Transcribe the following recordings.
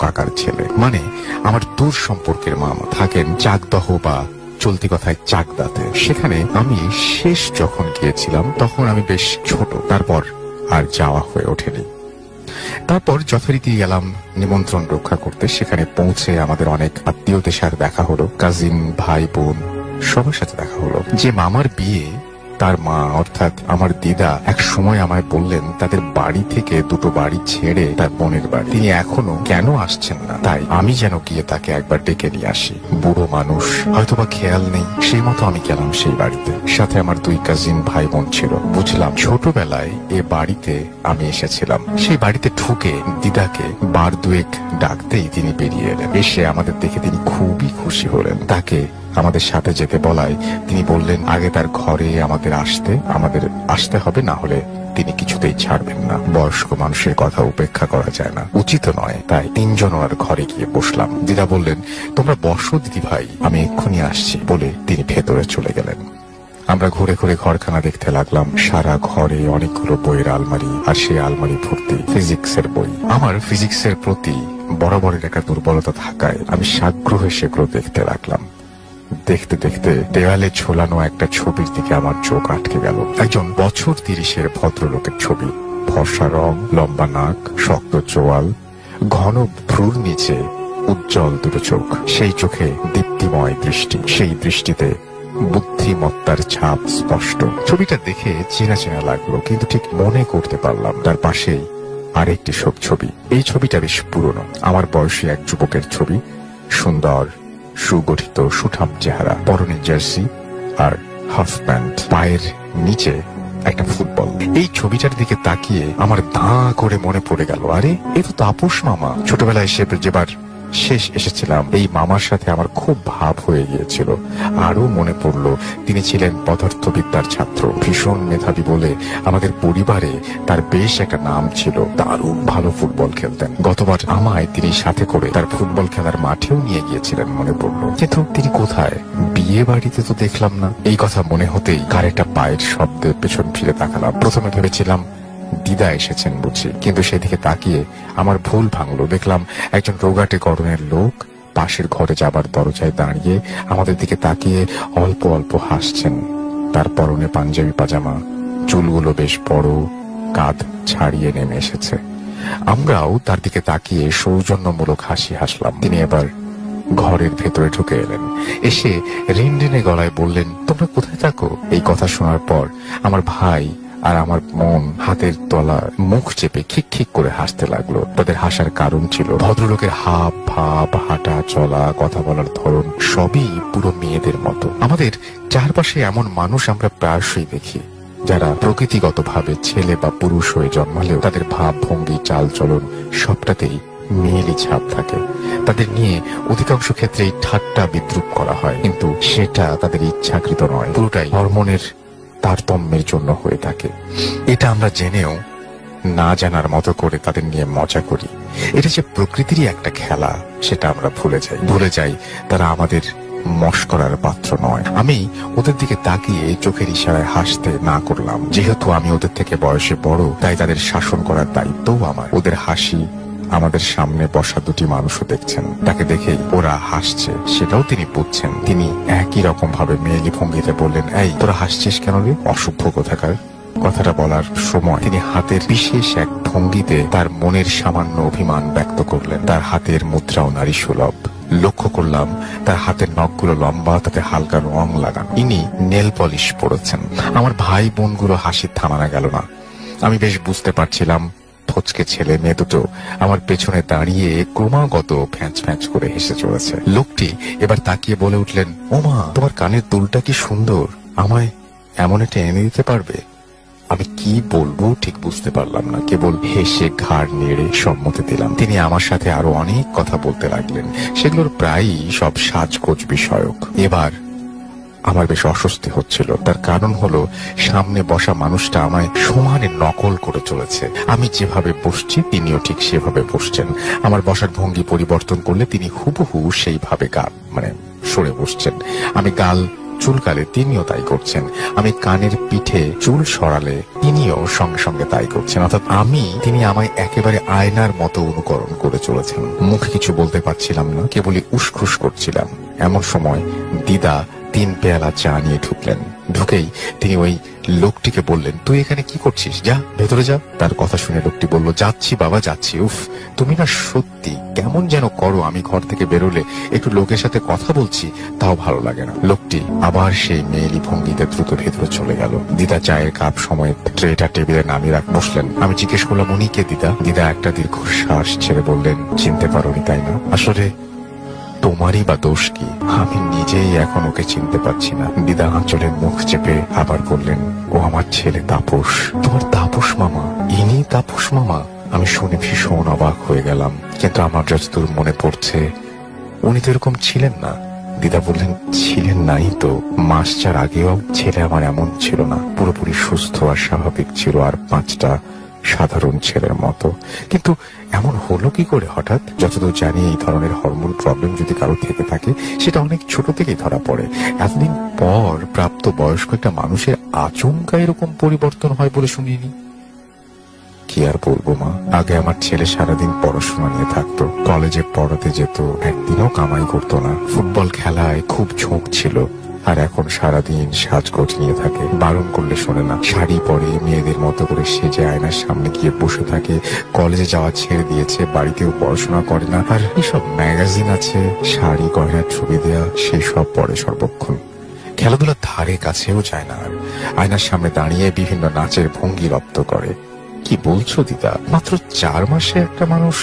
কাকার ছেলে, মানে আমার দূর সম্পর্কের মামা থাকেন চাকদহ বা চলতি কথায় চাকদাতে। সেখানে আমি শেষ যখন গিয়েছিলাম তখন আমি বেশ ছোট, তারপর আর যাওয়া হয়ে ওঠেনি। তারপর যথারীতি গেলাম নিমন্ত্রণ রক্ষা করতে। সেখানে পৌঁছে আমাদের অনেক আত্মীয়দের সাথে দেখা হলো, কাজিন, ভাই, বোন সবার সাথে দেখা হলো। যে মামার বিয়ে, তার মা অর্থাৎ আমার দিদা এক সময় আমায় বললেন তাদের বাড়ি থেকে দুটো বাড়ি ছেড়ে তার বোনের বাড়ি তিনি এখনো কেন আসছেন না, তাই আমি যেন গিয়ে তাকে একবার ডেকে নিয়ে আসি। বুড়ো মানুষ, হয়তোবা খেয়াল নেই, সেই মতো আমি গেলাম সেই বাড়িতে। সাথে আমার 2 কাজিন ভাই বোন ছিল। বুঝলাম ছোটবেলায় এ বাড়িতে আমি এসেছিলাম। সেই বাড়িতে ঢুকে দিদাকে বার দুয়েক ডাকতেই তিনি বেরিয়ে এলেন। এসে আমাদের দেখে তিনি খুবই খুশি হলেন। তাকে আমাদের সাথে যেতে বলায় তিনি বললেন আগে তার ঘরে আমাদের আসতে হবে, না হলে তিনি কিছুতেই ছাড়বেন না। বয়স্ক মানুষের কথা উপেক্ষা করা যায় না, উচিত নয়। তাই 3 জন ওনার ঘরে গিয়ে বসলাম। দিদা বললেন তোমরা বসো দিদি ভাই, আমি এক্ষুনি আসছি বলে তিনি ভেতরে চলে গেলেন। আমরা ঘুরে ঘুরে ঘরখানা দেখতে লাগলাম। সারা ঘরে অনেকগুলো বইয়ের আলমারি, আর সেই আলমারি ভর্তি ফিজিক্সের বই। আমার ফিজিক্সের প্রতি বরাবরের একটা দুর্বলতা থাকায় আমি সাগ্রহে সেগুলো দেখতে লাগলাম। দেখতে দেখতে দেওয়ালে ঝোলানো একটা ছবির দিকে আমার চোখ আটকে গেল। একজন বছর 30-এর ভদ্রলোকের ছবি। ফর্সা রং, লম্বা নাক, শক্ত চোয়াল, ঘন ভ্রুর নিচে উজ্জ্বল দুটো চোখ। সেই চোখে দীপ্তিময় দৃষ্টি, সেই দৃষ্টিতে বুদ্ধিমত্তার ছাপ স্পষ্ট। ছবিটা দেখে চেনা চেনা লাগলো, কিন্তু ঠিক মনে করতে পারলাম তার পাশেই আরেকটি ছবি। এই ছবিটা বেশ পুরনো, আমার বয়সী এক যুবকের ছবি। সুন্দর, সুগঠিত, সুঠাম চেহারা, পরনে জার্সি আর হাফ প্যান্ট, পায়ের নিচে একটা ফুটবল। এই ছবিটার দিকে তাকিয়ে আমার দাঁ করে মনে পড়ে গেল, আরে এ তো তাপস মামা। ছোটবেলায় সে যেবার শেষ এসেছিলাম এই মামার সাথে আমার খুব ভাব হয়ে গিয়েছিল। আরো মনে পড়লো তিনি ছিলেন পদার্থবিদ্যার ছাত্র, ভীষণ মেধাবী বলে আমাদের পরিবারে তার বেশ একটা নাম ছিল। দারুণ ভালো ফুটবল খেলতেন। গতবার আমায় তিনি সাথে করে তার ফুটবল খেলার মাঠেও নিয়ে গিয়েছিলেন মনে পড়লো। কিন্তু তিনি কোথায়? বিয়ে বাড়িতে তো দেখলাম না। এই কথা মনে হতেই কার একটা পায়ের শব্দে পেছন ফিরে তাকালাম। প্রথমে ভেবেছিলাম দিদা এসেছেন বুঝি, কিন্তু সেদিকে তাকিয়ে আমার ভুল ভাঙলো। দেখলাম একজন রোগাটে গড়নের লোক পাশের ঘরে যাবার দরজায় দাঁড়িয়ে আমাদের দিকে তাকিয়ে অল্প অল্প হাসছেন। তার পরনে পাঞ্জাবি পাজামা, চুলগুলো বেশ বড়, কাঁধ ছাড়িয়ে নেমে এসেছে। আমরাও তার দিকে তাকিয়ে সৌজন্যমূলক হাসি হাসলাম। তিনি এবার ঘরের ভেতরে ঢুকে এলেন। এসে রিনরিনে গলায় বললেন তোমরা কোথায় থাকো? এই কথা শোনার পর আমার ভাই আর আমার মন হাতের তলা মুখ চেপে খিক খিক করে হাসতে লাগলো। তাদের হাসার কারণ ছিল ভদ্রলোকের হাব ভাব, হাঁটা চলা, কথা বলার ধরন সবই পুরো মেয়েদের মতো। আমাদের চারপাশে এমন মানুষ আমরা প্রায়শই দেখি যারা প্রকৃতিগতভাবে ছেলে বা পুরুষ হয়ে জন্মালেও তাদের ভাব ভঙ্গি, চাল চলন সবটাতেই মেয়েলি ছাপ থাকে। তাদের নিয়ে অধিকাংশ ক্ষেত্রেই ঠাট্টা বিদ্রুপ করা হয়, কিন্তু সেটা তাদের ইচ্ছাকৃত নয়, পুরোটাই হরমোনের তারতম্যের জন্য হয়ে থাকে। এটা আমরা জেনেও না জানার মতো করে তাদের নিয়ে মজা করি। এটা যে প্রকৃতিরই একটা খেলা সেটা আমরা ভুলে যাই তারা আমাদের মশকরার পাত্র নয়। আমি ওদের দিকে তাকিয়ে চোখের ইশারায় হাসতে না করলাম। যেহেতু আমি ওদের থেকে বয়সে বড়, তাই তাদের শাসন করার দায়িত্বও আমার। ওদের হাসি আমাদের সামনে বসা দুটি মানুষও দেখছেন। তাকে দেখেই ওরা হাসছে সেটাও তিনি বুঝছেন। তিনি একই রকম ভাবে মেয়েলি ভঙ্গিতে বললেন, এই তোরা হাসছিস কেন রে, অসভ্য কোথাকার। কথাটা বলার সময় তিনি হাতের বিশেষ এক ভঙ্গিতে তার মনের সামান্য অভিমান ব্যক্ত করলেন। তার হাতের মুদ্রাও নারী সুলভ। লক্ষ্য করলাম তার হাতের নখগুলো লম্বা, তাতে হালকা রং লাগানো। ইনি নেল পলিশ পড়েছেন। আমার ভাই বোনগুলো হাসির থামানো গেল না। আমি বেশ বুঝতে পারছিলাম ফচকে ছেলে মেয়ে দুটো আমার পেছনে দাঁড়িয়ে ক্রমাগত ফ্যাঁচ ফ্যাঁচ করে হেসে চলেছে। লোকটি এবার তাকিয়ে বলে উঠলেন, ওমা তোমার কানের দুলটা কি সুন্দর, আমায় এমন একটা এনে দিতে পারবে? আমি কি বলবো ঠিক বুঝতে পারলাম না, কেবল হেসে ঘাড় নেড়ে সম্মতি দিলাম। তিনি আমার সাথে আরো অনেক কথা বলতে লাগলেন, সেগুলোর প্রায়ই সব সাজগোজ বিষয়ক। এবার আমার বেশ অস্বস্তি হচ্ছিল। তার কারণ হলো সামনে বসা মানুষটা আমায় সমানে নকল করে চলেছে। আমি যেভাবে বসছি তিনিও ঠিক সেভাবে বসছেন। আমার বসার ভঙ্গি পরিবর্তন করলে তিনি হুবহু সেইভাবে সরে বসছেন। আমি গাল চুলকালে তিনিও তাই করছেন, আমি কানের পিঠে চুল সরালে তিনিও সঙ্গে সঙ্গে তাই করছেন। অর্থাৎ তিনি আমায় একেবারে আয়নার মতো অনুকরণ করে চলেছেন। মুখে কিছু বলতে পারছিলাম না, কেবলই উসখুস করছিলাম। এমন সময় দিদা 3 পেয়ালা চা নিয়ে ঢুকলেন। ঢুকেই তিনি ওই লোকটিকে বললেন, তুই এখানে কি করছিস, যা ভেতরে যা। তার কথা শুনে লোকটি বলল, যাচ্ছি বাবা যাচ্ছি। উফ, তুমি না সত্যি কেমন যেন করো, আমি ঘর থেকে বেরোলে একটু লোকের সাথে কথা বলছি তাও ভালো লাগে না। লোকটি আবার সেই মেয়েলি ভঙ্গিতে দ্রুত ভেতরে চলে গেল। দিদা চায়ের কাপ সময় ট্রেটা টেবিলে নামিয়ে বসলেন। আমি জিজ্ঞেস করলাম, উনি কে দিদা? দিদা একটা দীর্ঘশ্বাস ছেড়ে বললেন, চিনতে পারোনি তাই না? আসলে তোমারই বা দোষ কি? আমি নিজেই এখন ওকে চিনতে পারছি না। দিদা আঁচলে মুখ চেপে আবার বললেন, ও আমার ছেলে তাপস। তোমার তাপস মামা? ইনি তাপস মামা? আমি শুনে ভীষণ অবাক হয়ে গেলাম, কিন্তু আমার যতদূর মনে পড়ছে উনি তো এরকম ছিলেন না। দিদা বললেন, ছিলেন নাই তো, মাস 4 আগেও ছেলে আমার এমন ছিল না, পুরোপুরি সুস্থ আর স্বাভাবিক ছিল, আর 5টা সাধারণ ছেলের মতো। কিন্তু এমন হলো কি করে হঠাৎ? যতদূর জানি এই ধরনের হরমোন প্রবলেম যদি কারো থেকে থাকে সেটা অনেক ছোট থেকেই ধরা পড়ে। এতদিন পর প্রাপ্ত বয়স্ক একটা মানুষের আচমকা এরকম পরিবর্তন হয় বলে শুনিনি। কি আর বলবো মা, আগে আমার ছেলে সারাদিন পড়াশোনা নিয়ে থাকতো, কলেজে পড়াতে যেত, একদিনও কামাই করতো না। ফুটবল খেলায় খুব ঝোঁক ছিল, আর এখন সারাদিন সাজগোজ নিয়ে থাকে, বারণ করলে শোনে না। শাড়ি পরে মেয়েদের মতো করে সেজে আয়নার সামনে গিয়ে বসে থাকে। কলেজে যাওয়া ছেড়ে দিয়েছে, বাড়িতেও পড়াশোনা করে না, আর এসব ম্যাগাজিন আছে শাড়ি গয়নার ছবি দেয়া, সেই সব পড়ে সর্বক্ষণ। খেলাধুলার ধারে কাছেও যায় না, আর আয়নার সামনে দাঁড়িয়ে বিভিন্ন নাচের ভঙ্গি রপ্ত করে। কি বলছো দিদা? মাত্র 4 মাসে একটা মানুষ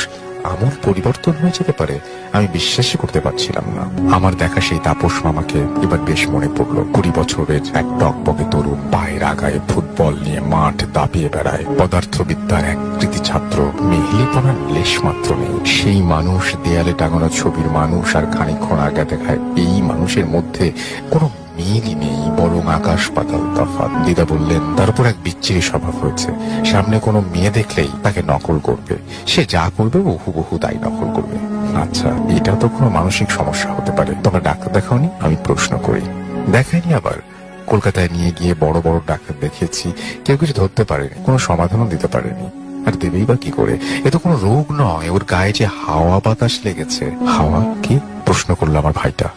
আমূল পরিবর্তন হয়ে যেতে পারে? আমি বিশ্বাসই করতে পারছিলাম না। আমার দেখা সেই তাপস মামাকে এবার বেশ মনে পড়লো। 20 বছরের এক টকবকে তরুণ, পায়ের আগায় ফুটবল নিয়ে মাঠ দাপিয়ে বেড়ায়, পদার্থবিদ্যার এক কৃতি ছাত্র, মেহলিপনার লেশ মাত্র নেই। সেই মানুষ, দেয়ালে টাঙানো ছবির মানুষ, আর খানিকক্ষণ আগে দেখায় এই মানুষের মধ্যে কোনো মিলই নেই, বরং আকাশ পাতাল তফাৎ। দিদা বললেন, তার উপর এক বিচ্ছিরি স্বভাব হয়েছে। সামনে কোনো মেয়ে দেখলেই তাকে নকল করবে, সে যা করবে হুবহু তাই নকল করবে। আচ্ছা, এটা তো কোনো মানসিক সমস্যা হতে পারে। তোমরা ডাক্তার দেখাওনি? আমি প্রশ্ন করি। দেখাইনি। আবার কলকাতায় নিয়ে গিয়ে বড় বড় ডাক্তার দেখিয়েছি, কেউ কিছু ধরতে পারেনি, কোনো সমাধানও দিতে পারেনি। আর দেবেই বা কি করে? এ তো কোনো রোগ নয়, ওর গায়ে যে হাওয়া বাতাস লেগেছে। হাওয়া কি? প্রশ্ন করলো আমার ভাইটা।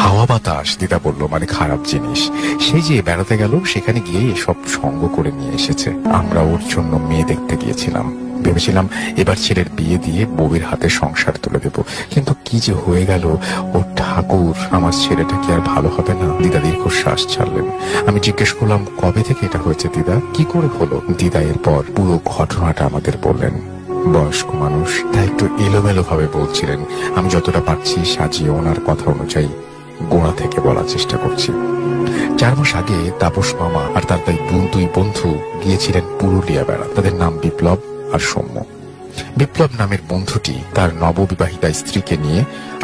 হাওয়া বাতাস, দিদা বলল, মানে খারাপ জিনিস। সেই যে বেড়াতে গেল, সেখানে গিয়ে এসব সঙ্গ করে নিয়ে এসেছে। আমরা ওর জন্য মেয়ে দেখতে গিয়েছিলাম, ভেবেছিলাম এবার ছেলের বিয়ে দিয়ে বউয়ের হাতে সংসার তুলে দেব, কিন্তু কি যে হয়ে গেল। ও ঠাকুর, আমার ছেলেটা কি আর ভালো হবে না? দিদা দীর্ঘশ্বাস ছাড়লেন। আমি জিজ্ঞেস করলাম, কবে থেকে এটা হয়েছে দিদা, কি করে হলো? দিদা এরপর পুরো ঘটনাটা আমাদের বললেন। বয়স্ক মানুষ, তাই একটু এলোমেলো ভাবে বলছিলেন। আমি যতটা পারছি সাজিয়ে ওনার কথা অনুযায়ী গোড়া থেকে বলার চেষ্টা করছি। 4 মাস আগে তাপস মামা আর তার দুই বন্ধু গিয়েছিলেন পুরুলিয়া বেড়া। তাদের নাম বিপ্লব আর সৌম্য। বিপ্লব নামের বন্ধুটি তার নববিবাহিতা স্ত্রীকে নিয়ে,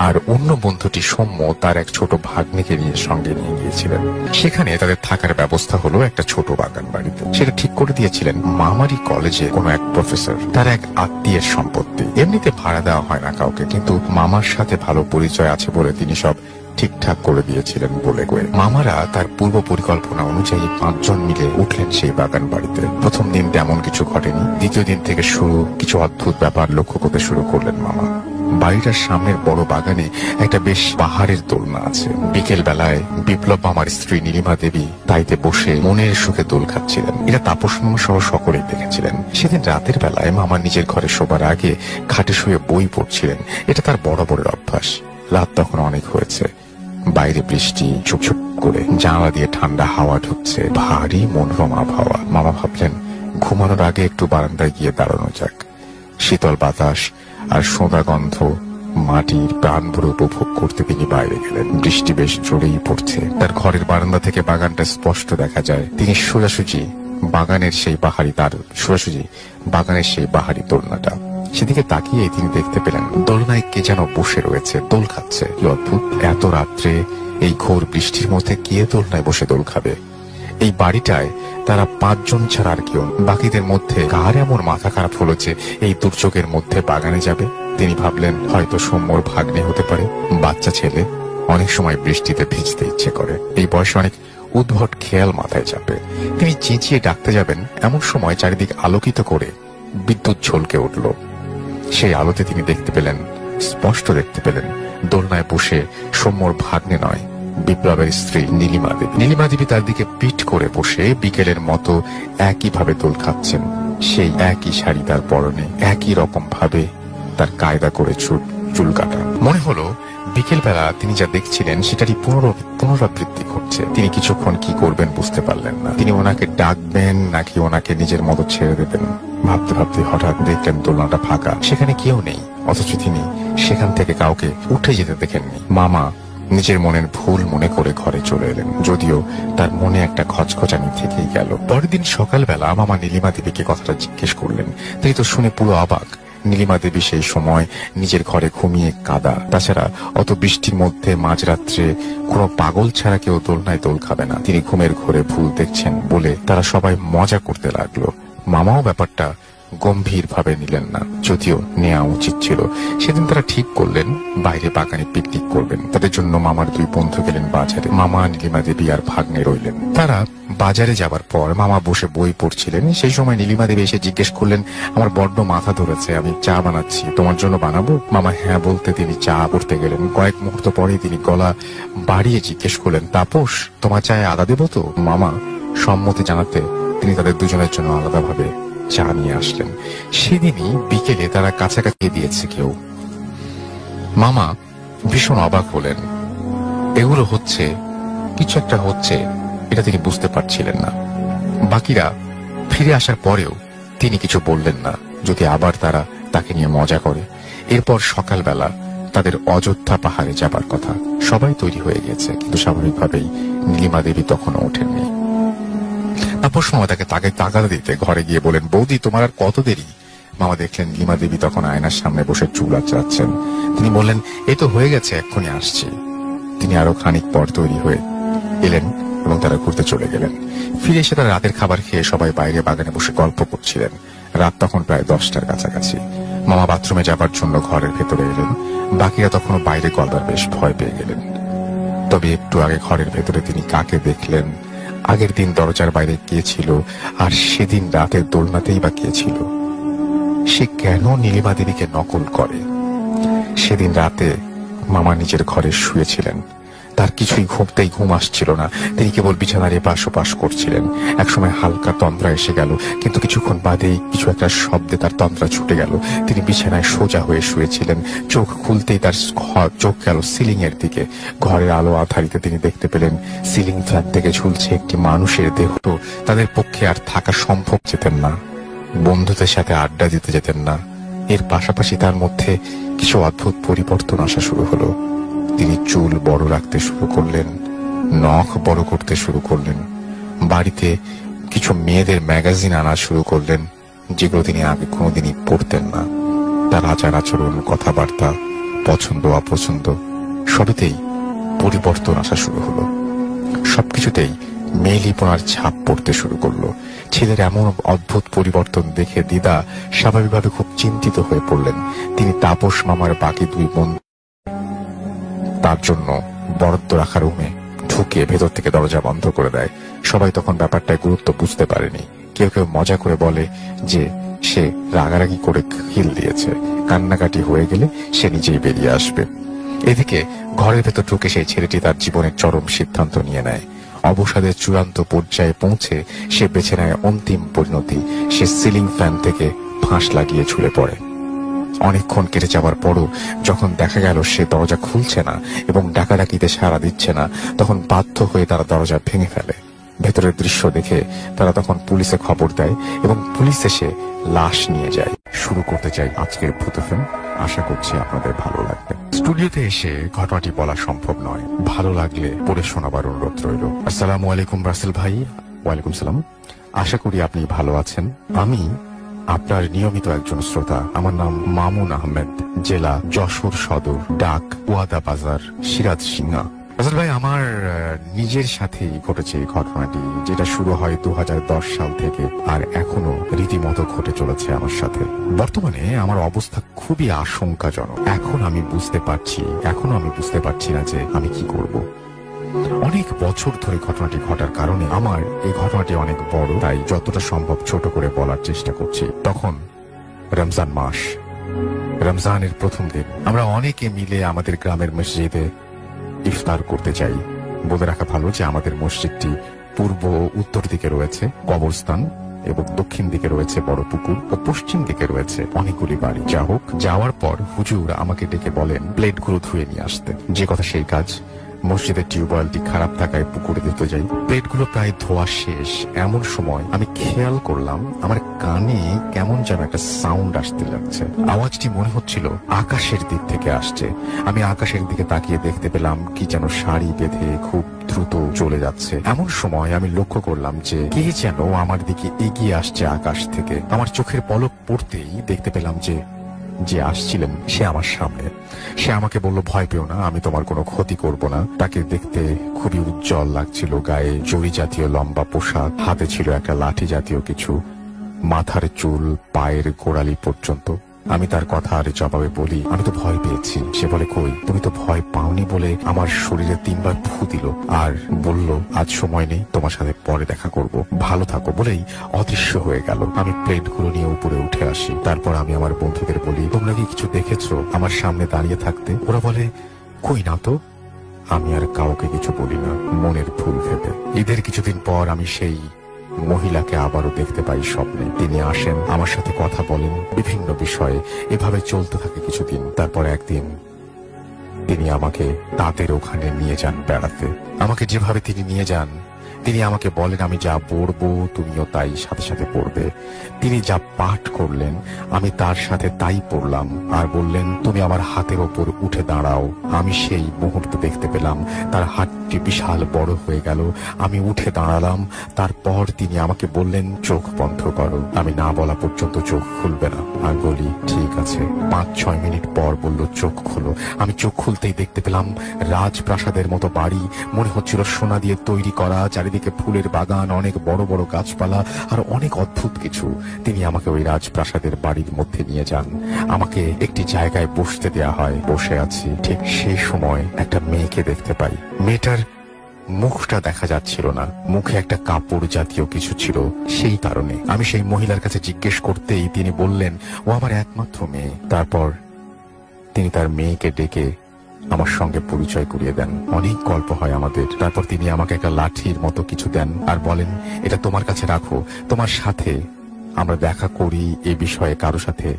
আর অন্য বন্ধুটি সৌম্য তার এক ছোট ভাগ্নিকে নিয়ে সঙ্গে নিয়ে গিয়েছিলেন। সেখানে তাদের থাকার ব্যবস্থা হলো একটা ছোট বাগান বাড়িতে। সেটা ঠিক করে দিয়েছিলেন মামারি কলেজে কোনো এক প্রফেসর, তার এক আত্মীয়ের সম্পত্তি। এমনিতে ভাড়া দেওয়া হয় না কাউকে, কিন্তু মামার সাথে ভালো পরিচয় আছে বলে তিনি সব ঠিকঠাক করে দিয়েছিলেন বলে কয়ে। মামারা তার পূর্ব পরিকল্পনা অনুযায়ী 5 জন মিলে উঠলেন সেই বাগান বাড়িতে। প্রথম দিন তেমন কিছু ঘটেনি। দ্বিতীয় দিন থেকে কিছু অদ্ভুত ব্যাপার লক্ষ্য করতে শুরু করলেন মামা। বাড়িটার সামনের বড় বাগানে একটা বেশ পাহাড়ের দোলনা আছে। বিকেল বেলায় বিপ্লব মামার স্ত্রী নীলিমা দেবী তাইতে বসে মনের সুখে দোল খাচ্ছিলেন। এরা তাপস মামা সহ সকলেই দেখেছিলেন। সেদিন রাতের বেলায় মামা নিজের ঘরে শোবার আগে খাটে শুয়ে বই পড়ছিলেন। এটা তার বরাবরের অভ্যাস। রাত তখন অনেক হয়েছে, বাইরে বৃষ্টি চুপচুপ করে, জানলা দিয়ে ঠান্ডা হাওয়া ঢুকছে, ভারী মনোরম আবহাওয়া। মামা ভাবলেন ঘুমানোর আগে একটু বারান্দায় গিয়ে দাঁড়ানো যাক। শীতল বাতাস আর সোঁদা গন্ধ মাটির প্রাণভরে উপভোগ করতে তিনি বাইরে গেলেন। বৃষ্টি বেশ জোরেই পড়ছে। তার ঘরের বারান্দা থেকে বাগানটা স্পষ্ট দেখা যায়। তিনি সোজাসুজি বাগানের সেই বাহারি দোলনাটা, সেদিকে তাকিয়ে তিনি দেখতে পেলেন দোলনায় কে যেন বসে রয়েছে, দোল খাচ্ছে। কি অদ্ভুত, এত রাত্রে এই ঘোর বৃষ্টির মধ্যে কে দোলনায় বসে দোল খাবে? এই বাড়িটায় তারা 5 জন ছাড়া আর কেউ। বাকিদের মধ্যে কার এমন মাথা খারাপ হলো যে এই দুর্যোগের মধ্যে বাগানে যাবে? তিনি ভাবলেন হয়তো সৌম্যর ভাগ্নে হতে পারে, বাচ্চা ছেলে, অনেক সময় বৃষ্টিতে ভিজতে ইচ্ছে করে। এই বয়সে অনেক উদ্ভট খেয়াল মাথায় চাপে। তিনি চেঁচিয়ে ডাকতে যাবেন, এমন সময় চারিদিক আলোকিত করে বিদ্যুৎ ঝলকে উঠল। সেই আলোতে তিনি দেখতে পেলেন, স্পষ্ট দেখতে পেলেন, দোলনায় বসে সৌম্যর ভাগ্নে নয়, বিপ্লবের স্ত্রী নীলিমা দেবী। নীলিমা দেবী তার দিকে পিঠ করে বসে বিকেলের মতো একইভাবে দোল খাচ্ছেন। সেই একই শাড়ি তার পরনে, একই রকম ভাবে তার কায়দা করে চুল কাটা। মনে হলো বিকেল বেলা তিনি যা দেখছিলেন সেটারই পুনরাবৃত্তি ঘটছে। তিনি কিছুক্ষণ কি করবেন বুঝতে পারলেন না। তিনি ওনাকে ডাকবেন নাকি ওনাকে নিজের মতো ছেড়ে দেবেন। ভাবতে ভাবতে হঠাৎ দেখলেন দোলনাটা ফাঁকা, সেখানে কেউ নেই। অথচ তিনি সেখান থেকে কাউকে উঠে যেতে দেখেননি। মামা নিজের মনের ভুল মনে করে ঘরে চলে এলেন, যদিও তার মনে একটা খচখচানি থেকেই গেল। পরের দিন সকালবেলা মামা নীলিমা দেবীকে কথাটা জিজ্ঞেস করলেন। তিনি তো শুনে পুরো অবাক। নীলিমা দেবী সেই সময় নিজের ঘরে ঘুমিয়ে কাদা। তাছাড়া অত বৃষ্টির মধ্যে মাঝরাত্রে কোনো পাগল ছাড়া কেউ দোলনায় দোল খাবে না। তিনি ঘুমের ঘোরে ভুল দেখছেন বলে তারা সবাই মজা করতে লাগলো। মামাও ব্যাপারটা গম্ভীর ভাবে নিলেন না, যদিও নেওয়া উচিত ছিল। সেদিন তারা ঠিক করলেন বাইরে বাগানে পিকনিক করবেন। তাদের জন্য মামার দুই বন্ধু গেলেন বাজারে। মামা, নীলিমা দেবী আর ভাগ্নে রইলেন। তারা বাজারে যাবার পর মামা বসে বই পড়ছিলেন। সেই সময় নীলিমা দেবী এসে জিজ্ঞেস করলেন, আমার বড্ড মাথা ধরেছে, আমি চা বানাচ্ছি, তোমার জন্য বানাবো? মামা হ্যাঁ বলতে তিনি চা করতে গেলেন। কয়েক মুহূর্ত পরে তিনি গলা বাড়িয়ে জিজ্ঞেস করলেন, তাপস, তোমার চায়ে আদা দেবো তো? মামা সম্মতি জানাতে তিনি তাদের দুজনের জন্য আলাদাভাবে চা নিয়ে আসলেন। সেদিনই বিকেলে তারা কাছাকাছি দিয়েছে কেউ। মামা ভীষণ অবাক হলেন। এগুলো হচ্ছে, কিছু একটা হচ্ছে, এটা তিনি বুঝতে পারছিলেন না। বাকিরা ফিরে আসার পরেও তিনি কিছু বললেন না, যদি আবার তারা তাকে নিয়ে মজা করে। এরপর সকালবেলা তাদের অযোধ্যা পাহাড়ে যাবার কথা। সবাই তৈরি হয়ে গেছে, কিন্তু স্বাভাবিকভাবেই নীলিমা দেবী তখনও ওঠেননি। তারপর সময় তাকে তাগাদা দিতে ঘরে গিয়ে বলেন, বৌদি তোমার আর কত দেরি? মামা দেখলেন নীলিমা দেবী তখন আয়নার সামনে বসে চুল আঁচড়াচ্ছেন। তিনি বললেন, এই তো হয়ে গেছে, এক্ষুনি আসছি। তিনি আরো খানিক পর তৈরি হয়ে এলেন এবং তারা ঘুরতে চলে গেলেন। ফিরে এসে তারা রাতের খাবার খেয়ে সবাই বাইরে বাগানে বসে গল্প করছিলেন। রাত তখন প্রায় 10টার কাছাকাছি। মামা বাথরুমে যাবার জন্য ঘরের ভেতরে এলেন। বাকিরা তখনও বাইরে গলবার বেশ ভয় পেয়ে গেলেন। তবে একটু আগে ঘরের ভেতরে তিনি কাকে দেখলেন, আগের দিন দরজার বাইরে কে ছিল, আর সেদিন রাতের দোলনাতেই বা কে ছিল? সে কেন নীলিমা দেবীকে নকল করে? সেদিন রাতে মামা নিজের ঘরে শুয়েছিলেন। তার কিছুই ঘুম আসছিল না। তিনি কেবল বিছানার এপাশ ওপাশ করছিলেন। একসময় হালকা তন্দ্রা এসে গেল, কিন্তু কিছুক্ষণ বাদেই কিছু একটা শব্দে তার তন্দ্রা ছুটে গেল। তিনি বিছানায় সোজা হয়ে শুয়েছিলেন। চোখ খুলতেই তার চোখ গেল সিলিং এর দিকে। ঘরের আলো আধারিতে তিনি দেখতে পেলেন সিলিং ফ্যান থেকে ঝুলছে একটি মানুষের দেহ। তাদের পক্ষে আর থাকা সম্ভব যেতেন না। বন্ধুদের সাথে আড্ডা দিতে যেতেন না। এর পাশাপাশি তার মধ্যে কিছু অদ্ভুত পরিবর্তন আসা শুরু হলো। তিনি চুল বড় রাখতে শুরু করলেন, নখ বড় করতে শুরু করলেন। বাড়িতে কিছু মেয়েদের ম্যাগাজিন আনা শুরু করলেন, যেগুলো তিনি আগে কোনোদিনই পড়তেন না। তার আচার আচরণ, কথাবার্তা, পছন্দ অপছন্দ সবেতেই পরিবর্তন আসা শুরু হলো। সবকিছুতেই মেয়েলিপনার ছাপ পড়তে শুরু করলো। ছেলের এমন অদ্ভুত পরিবর্তন দেখে দিদা স্বাভাবিকভাবে খুব চিন্তিত হয়ে পড়লেন। তিনি তাপস মামার বাকি দুই বন্ধু তার জন্য বরাদ্দ রাখা রুমে ঢুকে ভেতর থেকে দরজা বন্ধ করে দেয়। সবাই তখন ব্যাপারটায় গুরুত্ব বুঝতে পারেনি। কেউ কেউ মজা করে বলে যে সে রাগারাগি করে খিল দিয়েছে, কান্নাকাটি হয়ে গেলে সে নিজেই বেরিয়ে আসবে। এদিকে ঘরের ভেতর ঢুকে সেই ছেলেটি তার জীবনের চরম সিদ্ধান্ত নিয়ে নেয়। অবসাদের চূড়ান্ত পর্যায়ে পৌঁছে সে বেছে নেয় অন্তিম পরিণতি। সে সিলিং ফ্যান থেকে ফাঁস লাগিয়ে ঝুলে পড়ে। অনেকক্ষণ কেটে যাওয়ার পরও যখন দেখা গেল সে দরজা খুলছে না এবং ডাকাডাকিতে সাড়া দিচ্ছে না, তখন বাধ্য হয়ে তারা দরজা ভেঙে ফেলে। ভেতরের দৃশ্য দেখে তারা তখন পুলিশে খবর দেয় এবং পুলিশ এসে লাশ নিয়ে যায়। শুরু করতে চাই আজকের ভূত ফিল্ম। আশা করছি আপনাদের ভালো লাগবে। স্টুডিওতে এসে ঘটনাটি বলা সম্ভব নয়, ভালো লাগলে পড়ে শোনাবার অনুরোধ রইল। আসসালামু আলাইকুম রাসেল ভাই। ওয়ালাইকুম সালাম। আশা করি আপনি ভালো আছেন। আমি আপনার নিয়মিত একজন শ্রোতা। আমার নাম মামুন আহমেদ, জেলা যশোর সদর, ডাক ওয়াদা বাজার, সিরাজ সিংহা। আসল ভাই, আমার নিজের সাথেই ঘটেছে এই ঘটনাটি, যেটা শুরু হয় 2010 সাল থেকে আর এখনো রীতিমতো ঘটে চলেছে আমার সাথে। বর্তমানে আমার অবস্থা খুবই আশঙ্কাজনক। এখনো আমি বুঝতে পারছি না যে আমি কি করব। অনেক বছর ধরে ঘটনাটি ঘটার কারণে আমার এই ঘটনাটি অনেক বড়, তাই যতটা সম্ভব ছোট করে বলার চেষ্টা করছি। তখন রমজান মাস, রমজানের প্রথম দিন। আমরা অনেকে মিলে আমাদের গ্রামের মসজিদে ইফতার করতে যাই। বলে রাখা ভালো যে আমাদের মসজিদটি পূর্ব ও উত্তর দিকে রয়েছে কবরস্থান, এবং দক্ষিণ দিকে রয়েছে বড় পুকুর, ও পশ্চিম দিকে রয়েছে অনেকগুলি বাড়ি। যা হোক, যাওয়ার পর হুজুর আমাকে ডেকে বলেন প্লেটগুলো ধুয়ে নিয়ে আসতে। যে কথা সেই কাজ। মসজিদের টিউবওয়েলটি খারাপ থাকায় পুকুরে দিতে যাই। প্লেটগুলো প্রায় ধোয়া শেষ, এমন সময় আমি খেয়াল করলাম আমার কানে কেমন যেন একটা সাউন্ড আসতে লাগছে। আওয়াজটি মনে হচ্ছিল আকাশের দিক থেকে আসছে। আমি আকাশের দিকে তাকিয়ে দেখতে পেলাম কি যেন শাড়ি বেঁধে খুব দ্রুত চলে যাচ্ছে। এমন সময় আমি লক্ষ্য করলাম যে কে যেন আমার দিকে এগিয়ে আসছে আকাশ থেকে। আমার চোখের পলক পড়তেই দেখতে পেলাম যে আসছিলেন সে আমার সামনে। সে আমাকে বলল, ভয় পেও না, আমি তোমার কোনো ক্ষতি করব না। তাকে দেখতে খুবই উজ্জ্বল লাগছিল, গায়ে জরি জাতীয় লম্বা পোশাক, হাতে ছিল একটা লাঠি জাতীয় কিছু, মাথার চুল পায়ের গোড়ালি পর্যন্ত। আমি তার কথা আর জবাবে বলি, আমি তো ভয় পেয়েছি। সে বলে, কই, তুমি তো ভয় পাওনি বলে আমার শরীরে 3 বার ফু দিল আর বলল আজ সময় নেই, তোমার সাথে পরে দেখা করব, ভালো থাকো, বলেই অদৃশ্য হয়ে গেল। আমি প্লেটগুলো নিয়ে উপরে উঠে আসি। তারপর আমি আমার বন্ধুদের বলি, তোমরা কি কিছু দেখেছো আমার সামনে দাঁড়িয়ে থাকতে? ওরা বলে, কই না তো। আমি আর কাউকে কিছু বলি না, মনের ভুল ভেবে। ঈদের কিছুদিন পর আমি সেই মহিলাকে আবারও দেখতে পাই স্বপ্নে। তিনি আসেন, আমার সাথে কথা বলেন বিভিন্ন বিষয়ে। এভাবে চলতে থাকে কিছুদিন। তারপর একদিন তিনি আমাকে তাদের ওখানে নিয়ে যান বেড়াতে। আমাকে যেভাবে তিনি নিয়ে যান, তিনি আমাকে বলেন আমি যা পড়বো তুমিও তাই সাথে সাথে পড়বে। তিনি যা পাঠ করলেন আমি তার সাথে তাই পড়লাম, আর বললেন তুমি আমার হাতের ওপর উঠে দাঁড়াও। আমি সেই মুহূর্তে দেখতে পেলাম তার হাতটি বিশাল বড় হয়ে গেল। আমি উঠে দাঁড়ালাম। তারপর তিনি আমাকে বললেন চোখ বন্ধ করো। আমি না বলা পর্যন্ত চোখ খুলবে না। আমি বলি ঠিক আছে। 5-6 মিনিট পর বলল চোখ খোলো। আমি চোখ খুলতেই দেখতে পেলাম রাজপ্রাসাদের মতো বাড়ি, মনে হচ্ছিল সোনা দিয়ে তৈরি করা, চারিদিকে ফুলের বাগান, অনেক বড় বড় গাছপালা আর অনেক অদ্ভুত কিছু। তিনি আমাকে ওই রাজপ্রাসাদের বাড়ির মধ্যে নিয়ে যান। আমাকে একটি জায়গায় বসতে দেয়া হয়। বসে আছি, ঠিক সেই সময় একটা মেয়েকে দেখতে পাই। মেয়েটার মুখটা দেখা যাচ্ছিল না, মুখে একটা কাপড় জাতীয় কিছু ছিল। সেই কারণে আমি সেই মহিলার কাছে জিজ্ঞেস করতেই তিনি বললেন ও আমার একমাত্র মেয়ে। তারপর তিনি তার মেয়েকে ডেকে আমার সঙ্গে পরিচয় করিয়ে দেন। অনেক গল্প হয় আমাদের। তারপর তিনি আমাকে একটা লাঠির মতো কিছু দেন আর বলেন এটা তোমার কাছে রাখো, তোমার সাথে আমরা দেখা করি এ বিষয়ে কারো সাথে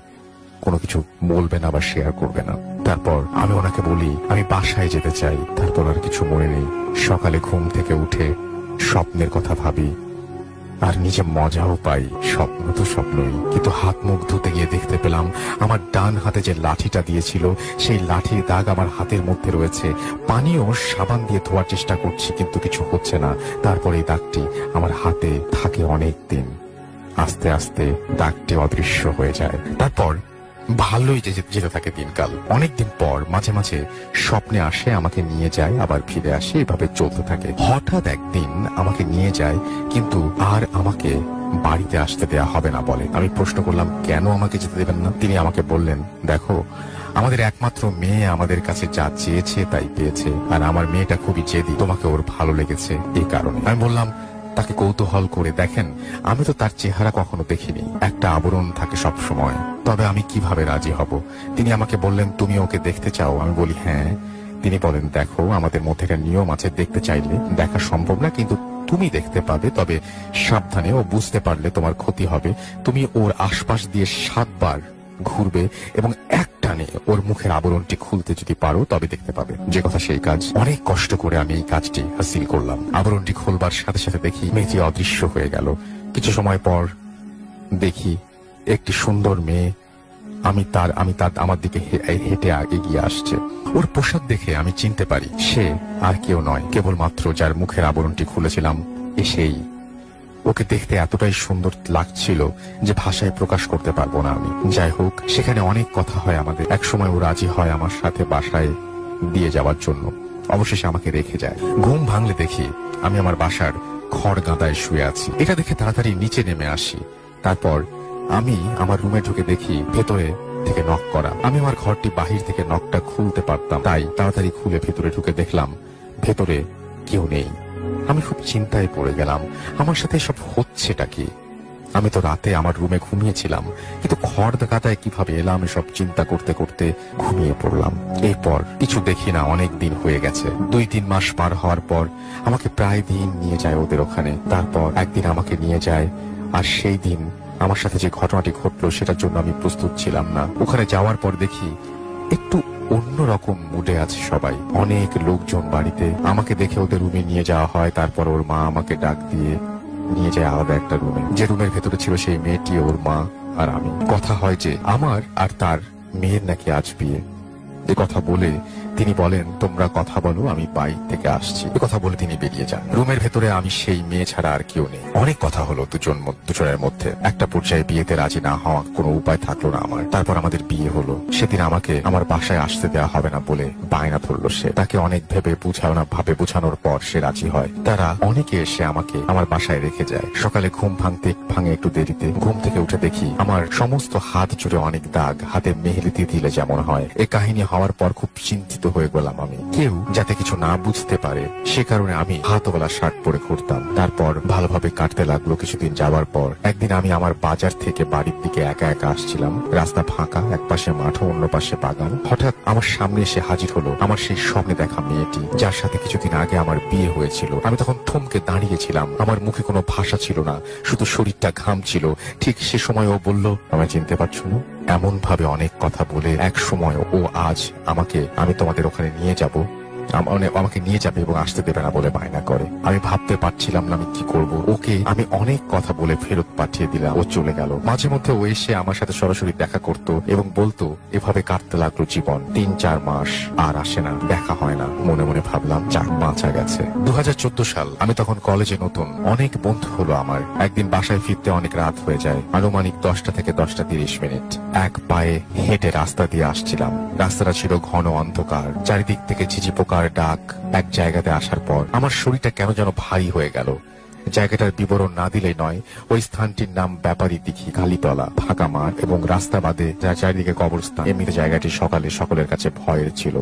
কোনো কিছু বলবে না বা শেয়ার করবে না। তারপর আমি ওনাকে বলি আমি বাসায় যেতে চাই। তারপর আর কিছু মনে নেই। সকালে ঘুম থেকে উঠে স্বপ্নের কথা ভাবি আর নিজে মজাও পাই। স্বপ্ন তো স্বপ্নই, কিন্তু হাত মুখ ধুতে গিয়ে দেখতে পেলাম আমার ডান হাতে যে লাঠিটা দিয়েছিল সেই লাঠির দাগ আমার হাতের মধ্যে রয়েছে। পানিও সাবান দিয়ে ধোয়ার চেষ্টা করছি কিন্তু কিছু হচ্ছে না। তারপর এই দাগটি আমার হাতে থাকে অনেক দিন। আস্তে আস্তে দাগটি অদৃশ্য হয়ে যায়। তারপর ভালোই যেতে থাকে দিনকাল। অনেকদিন পর মাঝে মাঝে স্বপ্নে আসে, আমাকে নিয়ে যায়, আবার ফিরে আসে, এভাবে চলতে থাকে। হঠাৎ একদিন আমাকে নিয়ে যায়, কিন্তু আর আমাকে বাড়িতে আসতে দেয়া হবে না বলে। আমি প্রশ্ন করলাম কেন আমাকে যেতে দেবেন না? তিনি আমাকে বললেন দেখো আমাদের একমাত্র মেয়ে আমাদের কাছে যা চেয়েছে তাই পেয়েছে, আর আমার মেয়েটা খুবই জেদি, তোমাকে ওর ভালো লেগেছে এই কারণে। আমি বললাম তাকে কৌতূহল করে, দেখেন আমি তো তার চেহারা কখনো দেখিনি, একটা আবরণ থাকে সব সময়, তবে আমি কিভাবে রাজি হব? তিনি আমাকে বললেন তুমি ওকে দেখতে চাও? আমি বলি হ্যাঁ। তিনি বলেন দেখো আমাদের মধ্যে একটা নিয়ম আছে, দেখতে চাইলে দেখা সম্ভব না, কিন্তু তুমি দেখতে পাবে, তবে সাবধানে, ও বুঝতে পারলে তোমার ক্ষতি হবে। তুমি ওর আশপাশ দিয়ে 7 বার ঘুরবে এবং এক টানে ওর মুখের আবরণটি খুলতে যদি পারো তবে দেখতে পাবে। যে কথা সেই কাজ। অনেক কষ্ট করে আমি এই কাজটি হাসিল করলাম। আবরণটি খুলবার সাথে সাথে দেখি মেয়েটি অদৃশ্য হয়ে গেল। কিছু সময় পর দেখি একটি সুন্দর মেয়ে আমার দিকে হেঁটে এগিয়ে আসছে। ওর পোশাক দেখে আমি চিনতে পারি সে আর কেউ নয়, কেবলমাত্র যার মুখের আবরণটি খুলেছিলাম এসেই। ওকে দেখতে এতটাই সুন্দর লাগছিল যে ভাষায় প্রকাশ করতে পারবো না আমি। যাই হোক, সেখানে অনেক কথা হয় আমাদের। একসময় ও রাজি হয় আমার সাথে বাসায় দিয়ে যাওয়ার জন্য। অবশেষে আমাকে রেখে যায়। ঘুম ভাঙলে দেখি আমি আমার বাসার খড় গাদায় শুয়ে আছি। এটা দেখে তাড়াতাড়ি নিচে নেমে আসি। তারপর আমি আমার রুমে ঢুকে দেখি ভেতরে থেকে নক করা। আমি আমার ঘরটি বাহির থেকে নকটা খুলতে পারতাম, তাই তাড়াতাড়ি খুলে ভেতরে ঢুকে দেখলাম ভেতরে কেউ নেই। আমি খুব চিন্তায় পড়ে গেলাম, আমার সাথে সব হচ্ছেটা কি? আমি তো রাতে আমার রুমে ঘুমিয়েছিলাম, কিন্তু খড় গাদায় কিভাবে এলাম এসব চিন্তা করতে করতে ঘুমিয়ে পড়লাম। এরপর কিছু দেখি না, অনেক দিন হয়ে গেছে। 2-3 মাস পার হওয়ার পর আমাকে প্রায় দিন নিয়ে যায় ওদের ওখানে। তারপর একদিন আমাকে নিয়ে যায়, আর সেই দিন আমার সাথে যে ঘটনাটি ঘটলো সেটার জন্য আমি প্রস্তুত ছিলাম না। ওখানে যাওয়ার পর দেখি একটু অন্যরকম মুডে আছে সবাই, অনেক লোকজন বাড়িতে। আমাকে দেখে ওদের রুমে নিয়ে যাওয়া হয়। তারপর ওর মা আমাকে ডাক দিয়ে নিয়ে যায় আলাদা একটা রুমে। যে রুমের ভেতরে ছিল সেই মেয়েটি, ওর মা আর আমি। কথা হয় যে আমার আর তার মেয়ের নাকি আজ বিয়ে। এ কথা বলে তিনি বলেন, তোমরা কথা বলো, আমি বাইরে থেকে আসছি। এ কথা বলে তিনি বেরিয়ে যান। রুমের ভেতরে আমি, সেই মেয়ে ছাড়া আর কেউ নেই। অনেক কথা হলো দুজনের মধ্যে। একটা পর্যায়ে বিয়েতে রাজি না হওয়া কোনো উপায় থাকলো না আমার। তারপর আমাদের বিয়ে হলো। সেদিন আমাকে আমার বাসায় আসতে দেওয়া হবে না বলে বায়না ধরলো সে। তাকে অনেক বোঝানোর পর সে রাজি হয়। তারা অনেকে এসে আমাকে আমার বাসায় রেখে যায়। সকালে ঘুম ভাঙে একটু দেরিতে। ঘুম থেকে উঠে দেখি আমার সমস্ত হাত জুড়ে অনেক দাগ, হাতে মেহেদি দিলে যেমন হয়। এই কাহিনী হওয়ার পর খুব চিন্তিত হয়ে গেলাম আমি। কেউ যাতে কিছু না বুঝতে পারে সে কারণে আমি হাতওয়ালা শার্ট পরে ঘুরতাম। তারপর ভালোভাবে কাটতে লাগলো। কিছুদিন যাওয়ার পর একদিন আমি আমার বাজার থেকে বাড়ির দিকে একা একা আসছিলাম। রাস্তা ফাঁকা, এক পাশে মাঠ, অন্য পাশে বাগান। হঠাৎ আমার সামনে এসে হাজির হলো আমার সেই স্বপ্নে দেখা মেয়েটি, যার সাথে কিছুদিন আগে আমার বিয়ে হয়েছিল। আমি তখন থমকে দাঁড়িয়েছিলাম। আমার মুখে কোনো ভাষা ছিল না, শুধু শরীরটা ঘামছিল। ঠিক সে সময় ও বলল, আমায় চিনতে পারছো না? এমন ভাবে অনেক কথা বলে এক সময় ও আজ আমি তোমাদের ওখানে নিয়ে যাব, আমাকে নিয়ে যাবে এবং আসতে দেবে না বলে বায়না করে। আমি ভাবতে পারছিলাম না আমি কি করব। ওকে আমি অনেক কথা বলে ফেরত পাঠিয়ে দিলাম। ও চলে গেল। মাঝে মধ্যে ও এসে আমার সাথে সরাসরি দেখা করত এবং বলতো। এভাবে কাটতে লাগলো জীবন। 3-4 মাস আর আসে না, দেখা হয় না। মনে মনে ভাবলাম, যাক, বাঁচা গেছে। 2014 সাল। আমি তখন কলেজে নতুন। অনেক বন্ধু হলো আমার। একদিন বাসায় ফিরতে অনেক রাত হয়ে যায়। আনুমানিক 10টা থেকে 10টা 30 মিনিট। এক পায়ে হেঁটে রাস্তা দিয়ে আসছিলাম। রাস্তাটা ছিল ঘন অন্ধকার, চারিদিক থেকে ঝিঝি পোকার ডাক। এক জায়গাতে আসার পর আমার শরীরটা কেন যেন ভারী হয়ে গেল। জায়গাটার বিবরণ না দিলেই নয়। ওই স্থানটির নাম ব্যাপারী দিঘি, খালিতলা, ফাঁকা মাঠ এবং রাস্তা বাদে যার চারিদিকে কবরস্থান। এমনিতে জায়গাটি সকালে সকলের কাছে ভয়ের ছিল।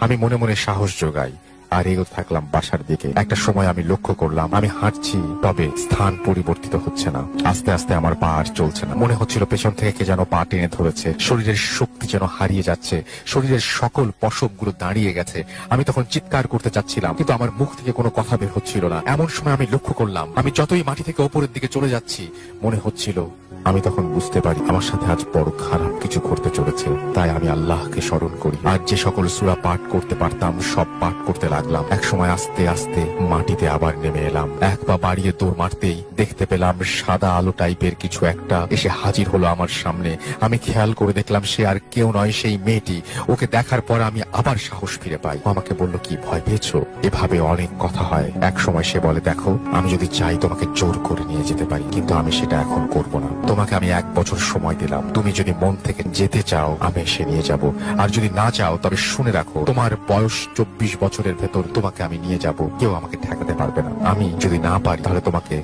আমি মনে মনে সাহস যোগাই আর এগোতে থাকলাম বাসার দিকে। একটা সময় আমি লক্ষ্য করলাম আমি হাঁটছি, তবে স্থান পরিবর্তিত হচ্ছে না। আস্তে আস্তে আমার পা আর চলছে না। মনে হচ্ছিল পেছন থেকে কে যেন পা টেনে ধরেছে। শরীরের শক্তি যেন হারিয়ে যাচ্ছে। শরীরের সকল পশমগুলো দাঁড়িয়ে গেছে। আমি তখন চিৎকার করতে চাচ্ছিলাম, কিন্তু আমার মুখ থেকে কোনো কথা বের হচ্ছিল না। এমন সময় আমি লক্ষ্য করলাম আমি যতই মাটি থেকে ওপরের দিকে চলে যাচ্ছি, মনে হচ্ছিল আমি তখন বুঝতে পারি আমার সাথে আজ বড় খারাপ কিছু করতে চলেছে। তাই আমি আল্লাহকে স্মরণ করি আর যে সকল সূরা পাঠ করতে পারতাম সব পাঠ করতে লাগলাম। এক সময় আস্তে আস্তে মাটিতে আবার নেমে এলাম। এক পা বাড়িয়ে দৌড় মারতেই দেখতে পেলাম সাদা আলো টাইপের কিছু একটা এসে হাজির হলো আমার সামনে। আমি খেয়াল করে দেখলাম সে আর কেউ নয়, সেই মেয়েটি। ওকে দেখার পর আমি আবার সাহস ফিরে পাই। আমাকে বলল, কি ভয় পেয়েছো? এভাবে অনেক কথা হয়। এক সময় সে বলে, দেখো, আমি যদি চাই তোমাকে জোর করে নিয়ে যেতে পারি, কিন্তু আমি সেটা এখন করব না। তোমাকে আমি 1 বছর সময় দিলাম। তুমি যদি মন থেকে যেতে চাও আমি এসে নিয়ে যাব, আর যদি না চাও তবে শুনে রাখো, তোমার বয়স 24 বছরের ভেতর তোমাকে আমি নিয়ে যাব। কেউ আমাকে ঠেকাতে পারবে না। আমি যদি না পারি তাহলে তোমাকে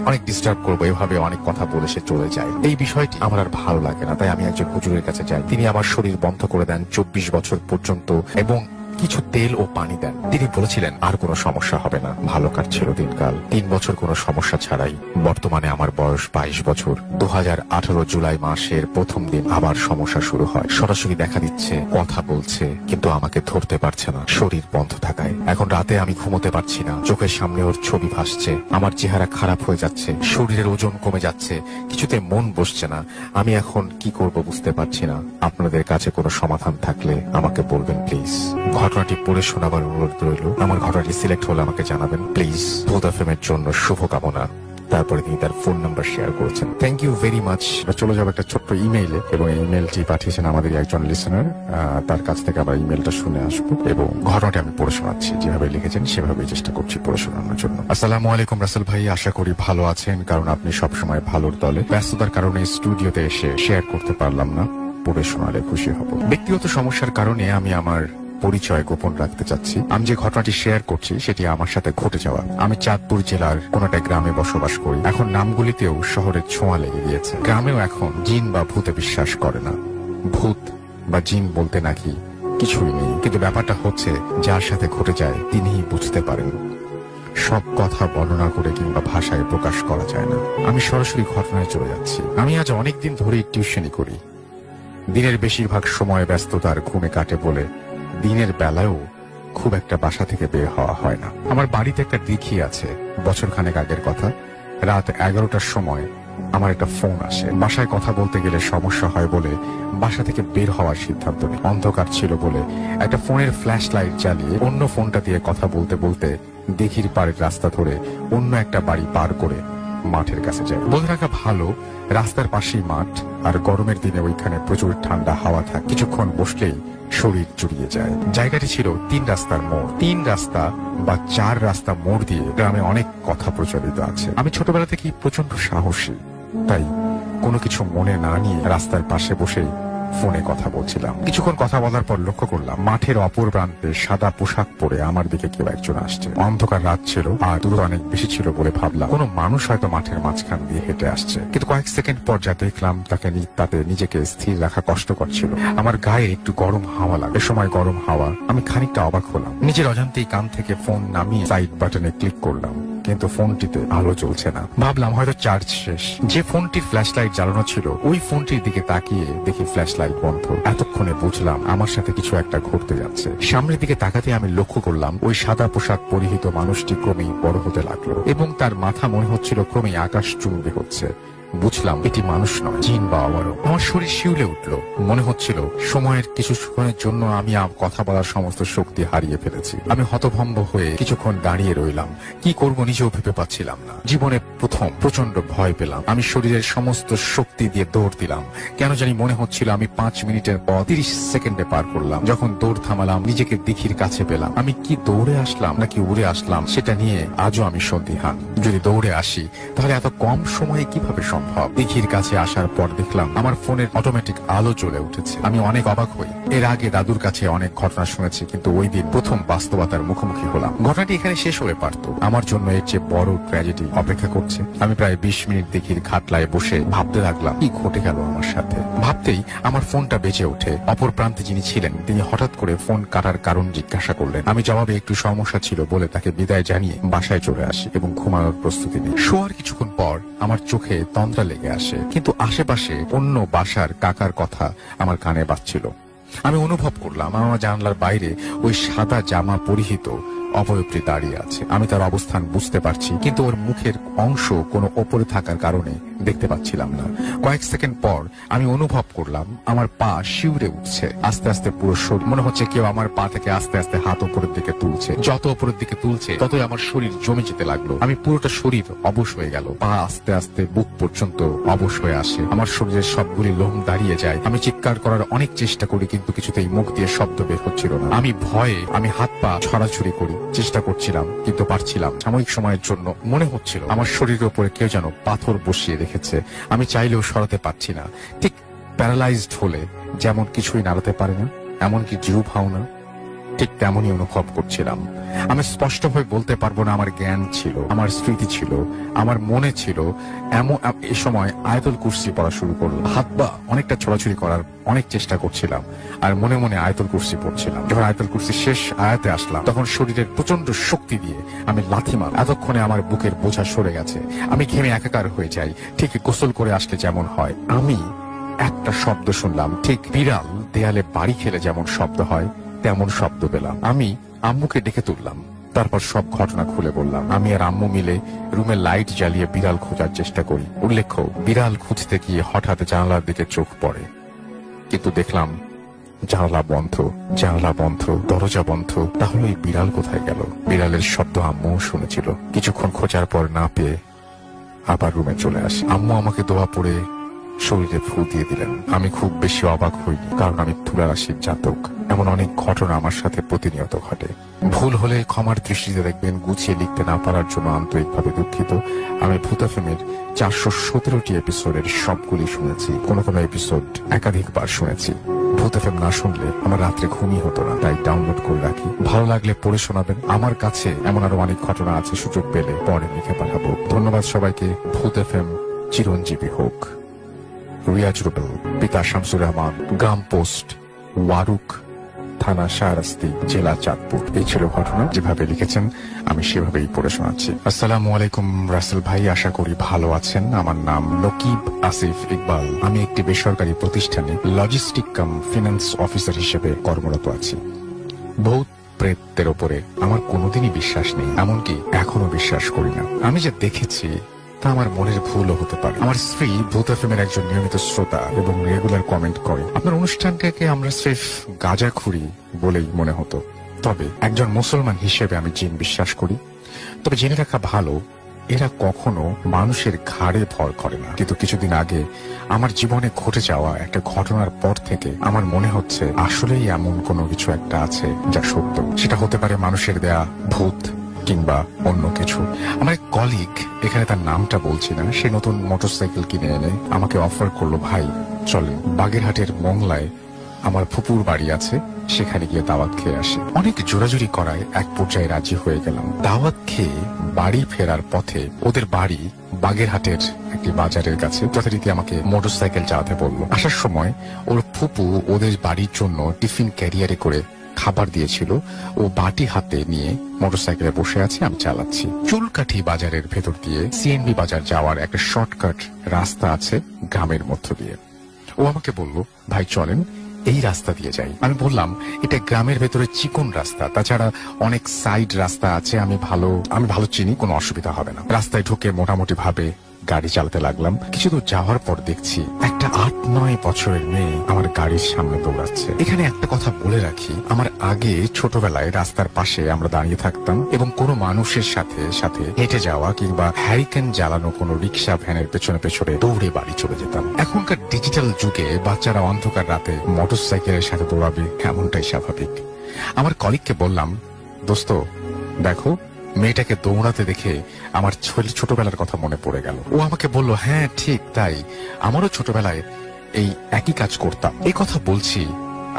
অনেক ডিস্টার্ব করবো। এভাবে অনেক কথা বলে সে চলে যায়। এই বিষয়টি আমার আর ভালো লাগে না, তাই আমি একজন হুজুরের কাছে যাই। তিনি আমার শরীর বন্ধ করে দেন 24 বছর পর্যন্ত এবং কিছু তেল ও পানি দেন। তিনি বলেছিলেন আর কোনো সমস্যা হবে না। ভালো কাটছিল দিনকাল। 3 বছর কোনো সমস্যা ছাড়াই। বর্তমানে আমার বয়স 22 বছর। 2018 জুলাই মাসের প্রথম দিন আবার সমস্যা শুরু হয়। সরাসরি দেখা দিচ্ছে, কথা বলছে, কিন্তু আমাকে ধরতে পারছে না শরীর বন্ধ থাকায়। এখন রাতে আমি ঘুমোতে পারছি না। চোখের সামনে ওর ছবি ভাসছে। আমার চেহারা খারাপ হয়ে যাচ্ছে, শরীরের ওজন কমে যাচ্ছে, কিছুতে মন বসছে না। আমি এখন কি করব বুঝতে পারছি না। আপনাদের কাছে কোনো সমাধান থাকলে আমাকে বলবেন প্লিজ। ঘটনাটি পড়ে শোনাবার অনুরোধ রইল। আমার ঘটনাটি সিলেক্ট হলে আমাকে জানাবেন প্লিজ। ভূত এফএম-এর জন্য শুভকামনা। তারপরে তিনি তার ফোন নাম্বার শেয়ার করেছেন। Thank you very much. চলে যাবো একটা ছোট্ট ইমেইলে, এবং এই ইমেলটি পাঠিয়েছেন আমাদের একজন লিসেনার। তার কাছ থেকে আবার ইমেলটা শুনে আসবো এবং ঘটনাটি আমি পড়ে শোনাচ্ছি। যেভাবে লিখেছেন সেভাবেই চেষ্টা করছি পড়ে শোনানোর জন্য। আসসালামু আলাইকুম রাসেল ভাই, আশা করি ভালো আছেন, কারণ আপনি সবসময় ভালোর দলে। ব্যস্ততার কারণে স্টুডিওতে এসে শেয়ার করতে পারলাম না, পড়ে শোনালে খুশি হব। ব্যক্তিগত সমস্যার কারণে আমি আমার পরিচয় গোপন রাখতে চাচ্ছি। আমি যে ঘটনাটি শেয়ার করছি সেটি আমার সাথে ঘটে যাওয়া। আমি চাঁদপুর জেলার কোন একটা গ্রামে বসবাস করি। এখন নামগুলিতেও শহরের ছোঁয়া লেগে গিয়েছে। গ্রামেও এখন জিন বা ভূতে বিশ্বাস করে না। ভূত বা জিন বলতে নাকি কিছুই নেই, কিন্তু ব্যাপারটা হচ্ছে যার সাথে ঘটে যায় তিনিই বুঝতে পারেন। সব কথা বর্ণনা করে কিংবা ভাষায় প্রকাশ করা যায় না। আমি সরাসরি ঘটনায় চলে যাচ্ছি। আমি আজ অনেকদিন ধরেই টিউশনি করি। দিনের বেশিরভাগ সময় ব্যস্ততার ঘুমে কাটে বলে দিনের বেলায়ও খুব একটা বাসা থেকে বের হওয়া হয় না। আমার বাড়িতে একটা দিঘি আছে। বছরখানেক আগের কথা, রাত 11টার সময় আমার একটা ফোন আসে। বাসায় কথা বলতে গেলে সমস্যা হয় বলে বাসা থেকে বের হওয়ার সিদ্ধান্ত নিই। অন্ধকার ছিল বলে একটা ফোনের ফ্ল্যাশ লাইট জ্বালিয়ে অন্য ফোনটা দিয়ে কথা বলতে বলতে দিঘির পাড়ের রাস্তা ধরে অন্য একটা বাড়ি পার করে মাঠের কাছে যায়। বলে রাখা ভালো, রাস্তার পাশেই মাঠ, আর গরমের দিনে ওইখানে প্রচুর ঠান্ডা হাওয়া থাকে। কিছুক্ষণ বসলেই শরীর জুড়িয়ে যায়। জায়গাটি ছিল 3 রাস্তার মোড়। 3 রাস্তা বা 4 রাস্তা মোড় দিয়ে গ্রামে অনেক কথা প্রচলিত আছে। আমি ছোটবেলা থেকেই প্রচন্ড সাহসী, তাই কোনো কিছু মনে না নিয়ে রাস্তার পাশে বসে ফোনে কথা বলছিলাম। কিছুক্ষণ কথা বলার পর লক্ষ্য করলাম মাঠের অপর প্রান্তে সাদা পোশাক পরে আমার দিকে কেউ একজন আসছে। অন্ধকার রাত ছিল আর দূরত্ব অনেক বেশি ছিল বলে ভাবলাম কোনো মানুষ হয়তো মাঠের মাঝখান দিয়ে হেঁটে আসছে। কিন্তু কয়েক সেকেন্ড পর যা দেখলাম তাতে নিজেকে স্থির রাখা কষ্টকর ছিল। আমার গায়ে একটু গরম হাওয়া লাগে। এ সময় গরম হাওয়া, আমি খানিকটা অবাক হলাম। নিজের অজান্তেই কান থেকে ফোন নামিয়ে সাইড বাটনে ক্লিক করলাম, কিন্তু ফোনটিতে আলো জ্বলছে না। ভাবলাম হয়তো চার্জ শেষ। যে ফোনটির ফ্ল্যাশ লাইট জ্বালানো ছিল ওই ফোনটির দিকে তাকিয়ে দেখি ফ্ল্যাশ লাইট বন্ধ। এতক্ষণে বুঝলাম আমার সাথে কিছু একটা ঘটতে যাচ্ছে। সামনের দিকে তাকাতে আমি লক্ষ্য করলাম ওই সাদা পোশাক পরিহিত মানুষটি ক্রমেই বড় হতে লাগলো এবং তার মাথা মনে হচ্ছিল ক্রমেই আকাশ চুম্বি হচ্ছে। বুঝলাম এটি মানুষ নয়, জিন বা অমারক। আমার শরীর শিউলে উঠল। মনে হচ্ছিল সময়ের কিছুক্ষণের জন্য আমি কথা বলার সমস্ত শক্তি হারিয়ে ফেলেছি। আমি হতভম্ব হয়ে কিছুক্ষণ দাঁড়িয়ে রইলাম। কি করব নিজেও ভেবে পাচ্ছিলাম না। জীবনে প্রথম প্রচন্ড ভয় পেলাম। আমি শরীরের সমস্ত শক্তি দিয়ে দৌড় দিলাম। কেন জানি মনে হচ্ছিল আমি 5 মিনিটের পর 30 সেকেন্ডে পার করলাম। যখন দৌড় থামালাম নিজেকে দিঘির কাছে পেলাম। আমি কি দৌড়ে আসলাম নাকি উড়ে আসলাম সেটা নিয়ে আজও আমি সন্দিহান। যদি দৌড়ে আসি তাহলে এত কম সময়ে কিভাবে সম্ভব? দিঘির কাছে আসার পর দেখলাম আমার ফোনের অটোমেটিক আলো জ্বলে উঠেছে। আমি অনেক অবাক হই। এর আগে দাদুর কাছে অনেক ঘটনা শুনেছি, কিন্তু ওই দিন প্রথম বাস্তবতার মুখোমুখি হলাম। ঘটনাটি এখানে শেষ হয়ে পারত। আমার জন্য এর চেয়ে বড় ট্র্যাজেডি অপেক্ষা করছে। আমি প্রায় 20 মিনিট দিঘির ঘাটলায় বসে ভাবতে লাগলাম কি ঘটে গেল আমার সাথে। ভাবতেই আমার ফোনটা বেজে ওঠে। অপর প্রান্তে যিনি ছিলেন তিনি হঠাৎ করে ফোন কাটার কারণ জিজ্ঞাসা করলেন। আমি জবাবে একটু সমস্যা ছিল বলে তাকে বিদায় জানিয়ে বাসায় চলে আসি এবং ঘুমানোর প্রস্তুতি নিই। শোয়ার কিছুক্ষণ পর আমার চোখে তন্দ্রা লেগে আসে, কিন্তু আশেপাশে অন্য বাসার কাকার কথা আমার কানে বাজছিল। আমি অনুভব করলাম আমার জানলার বাইরে ওই সাদা জামা পরিহিত অবয়বটি দাঁড়িয়ে আছে। আমি তার অবস্থান বুঝতে পারছি, কিন্তু ওর মুখের অংশ কোনো ওপরে থাকার কারণে দেখতে পাচ্ছিলাম না। কয়েক সেকেন্ড পর আমি অনুভব করলাম আমার পা শিউরে উঠছে। আস্তে আস্তে পুরো শরীর, মনে হচ্ছে কেউ আমার পা থেকে আস্তে আস্তে হাত উপরের দিকে তুলছে। যত উপরের দিকে তুলছে ততই আমার শরীর জমে যেতে লাগলো। আমি পুরোটা শরীর অবশ হয়ে গেল। পা আস্তে আস্তে বুক পর্যন্ত অবশ হয়ে আসে। আমার শরীরের সবগুলি লোম দাঁড়িয়ে যায়। আমি চিৎকার করার অনেক চেষ্টা করি, কিন্তু কিছুতেই মুখ দিয়ে শব্দ বের হচ্ছিল না। আমি ভয়ে হাত পা ছড়াছড়ি করি, চেষ্টা করছিলাম কিন্তু পারছিলাম। সাময়িক সময়ের জন্য মনে হচ্ছিল আমার শরীরের উপরে কেউ যেন পাথর বসিয়ে রেখেছে। আমি চাইলেও সরাতে পারছি না। ঠিক প্যারালাইজড হলে যেমন কিছুই নাড়াতে পারে না, এমনকি জিউ ভাওনা, ঠিক তেমনই অনুভব করছিলাম। আমি স্পষ্টভাবে বলতে পারবো না আমার জ্ঞান ছিল, আমার স্মৃতি ছিল, আমার মনে ছিল। এ সময় আয়াতুল কুরসি পড়া শুরু করলাম। হাত পা অনেকটা ছড়াছড়ি করার অনেক চেষ্টা করছিলাম আর মনে মনে আয়াতুল কুরসি পড়ছিলাম। যখন আয়াতুল কুরসি শেষ আয়াতে আসলাম তখন শরীরের প্রচন্ড শক্তি দিয়ে আমি লাথি মার। এতক্ষণে আমার বুকের বোঝা সরে গেছে। আমি ঘেমে একাকার হয়ে যাই, ঠিক গোসল করে আসলে যেমন হয়। আমি একটা শব্দ শুনলাম, ঠিক বিড়াল দেয়ালে বাড়ি খেলে যেমন শব্দ হয় তেমন শব্দ পেলাম। আমি আম্মুকে ডেকে তুললাম, তারপর সব ঘটনা খুলে বললাম। আমি আর আম্মু মিলে রুমে লাইট জ্বালিয়ে বিড়াল খোঁজার চেষ্টা করি। উল্লেখ্য, বিড়াল খুঁজতে গিয়ে হঠাৎ জানালার দিকে চোখ পড়ে, কিন্তু দেখলাম জানালা বন্ধ, জানালা বন্ধ, দরজা বন্ধ। তাহলে এই বিড়াল কোথায় গেল? বিড়ালের শব্দ আম্মু শুনেছিল। কিছুক্ষণ খোঁজার পর না পেয়ে আবার রুমে চলে আসি। আম্মু আমাকে দোয়া পড়ে শরীরে ফু দিয়ে দিলেন। আমি খুব বেশি অবাক হইনি, কারণ আমি তুলা রাশির জাতক। এমন অনেক ঘটনা আমার সাথে প্রতিনিয়ত ঘটে। ভুল হলে ক্ষমার দৃষ্টিতে দেখবেন। গুছিয়ে লিখতে না পারার জন্য আন্তরিকভাবে দুঃখিত। আমি ভূত এফএমের 417টি এপিসোডের সবগুলি শুনেছি, কোনো কোনো এপিসোড একাধিকবার শুনেছি। ভূত এফএম না শুনলে আমার রাত্রে ঘুমই হতো না, তাই ডাউনলোড করে রাখি। ভালো লাগলে পড়ে শোনাবেন। আমার কাছে এমন আরো অনেক ঘটনা আছে, সুযোগ পেলে পরে লিখে পাঠাবো। ধন্যবাদ সবাইকে। ভূত এফএম চিরঞ্জীবী হোক। রিয়াজ রুবেল, পিতা শামসুর রহমান, গ্রাম পোস্ট ওয়ারুক, থানা শাহরাস্তি, জেলা চাঁদপুর। এই ছিল ঘটনা। যেভাবে লিখেছেন আমি সেভাবেই পড়ে শোনাচ্ছি। আসসালামু আলাইকুম রাসেল ভাই, আশা করি ভালো আছেন। আমার নাম লকিব আসিফ ইকবাল। আমি একটি বেসরকারি প্রতিষ্ঠানে লজিস্টিক কাম ফিনান্স অফিসার হিসেবে কর্মরত আছি। ভূত প্রেতের ওপরে আমার কোনোদিনই বিশ্বাস নেই, এমনকি এখনো বিশ্বাস করি না। আমি যে দেখেছি তা আমার মনের ভুলও হতে পারে। আমার স্ত্রী ভূত এফএমের একজন নিয়মিত শ্রোতা এবং রেগুলার কমেন্ট করে। আপনার অনুষ্ঠানটাকে আমরা স্রেফ গাঁজাখুরি বলেই মনে হতো, তবে একজন মুসলমান হিসেবে আমি জিন বিশ্বাস করি। তবে জেনে রাখা ভালো, এরা কখনো মানুষের ঘাড়ে ভর করে না। কিন্তু কিছুদিন আগে আমার জীবনে ঘটে যাওয়া একটা ঘটনার পর থেকে আমার মনে হচ্ছে আসলেই এমন কোনো কিছু একটা আছে যা সত্য। সেটা হতে পারে মানুষের দেয়া ভূত কিংবা অন্য কিছু। আমার এক কলিগ, এখানে তার নামটা বলছি না, সে নতুন মোটরসাইকেল কিনে এনে আমাকে অফার করলো, ভাই চলেন বাগেরহাটের মংলায় আমার ফুপুর বাড়ি আছে, সেখানে গিয়ে দাওয়াত খেয়ে আসে। অনেক জোরাজুরি করায় এক পর্যায়ে রাজি হয়ে গেলাম। দাওয়াত খেয়ে বাড়ি ফেরার পথে ওদের বাড়ি বাগেরহাটের একটি বাজারের কাছে। যথারীতি আমাকে মোটরসাইকেল চালাতে বললো। আসার সময় ওর ফুপু ওদের বাড়ির জন্য টিফিন ক্যারিয়ারে করে খাবার দিয়েছিল। ও বাটি হাতে নিয়ে মোটরসাইকেলে বসে আছে, আমি চালাচ্ছি। চুলকাঠি বাজারের ভেতর দিয়ে সিএনবি বাজার যাওয়ার একটা শর্টকাট রাস্তা আছে গ্রামের মধ্য দিয়ে। ও আমাকে বলল, ভাই চলেন এই রাস্তা দিয়ে যাই। আমি বললাম, এটা গ্রামের ভেতরে চিকন রাস্তা, তাছাড়া অনেক সাইড রাস্তা আছে, আমি ভালো চিনি, কোনো অসুবিধা হবে না। রাস্তায় ঢুকে মোটামুটি ভাবে গাড়ি চালাতে লাগলাম। কিছু দূর যাওয়ার পর দেখছি একটা 8-9 বছরের মেয়ে আমার গাড়ির সামনে দৌড়াচ্ছে। এখানে একটা কথা বলে রাখি, আমার আগে ছোটবেলায় রাস্তার পাশে আমরা দাঁড়িয়ে থাকতাম এবং কোনো মানুষের সাথে সাথে হেঁটে যাওয়া কিংবা হ্যারিকেন জ্বালানো কোনো রিক্সা ভ্যানের পেছনে পেছনে দৌড়ে বাড়ি চলে যেতাম। এখনকার ডিজিটাল যুগে বাচ্চারা অন্ধকার রাতে মোটরসাইকেলের সাথে দৌড়াবে, এমনটাই স্বাভাবিক। আমার কলিগকে বললাম, দোস্ত দেখো, মেয়েটাকে দৌড়াতে দেখে আমার ছোটবেলার কথা মনে পড়ে গেল। ও আমাকে বলল, হ্যাঁ ঠিক তাই, আমারও ছোটবেলায় এই একই কাজ করতাম। এই কথা বলছি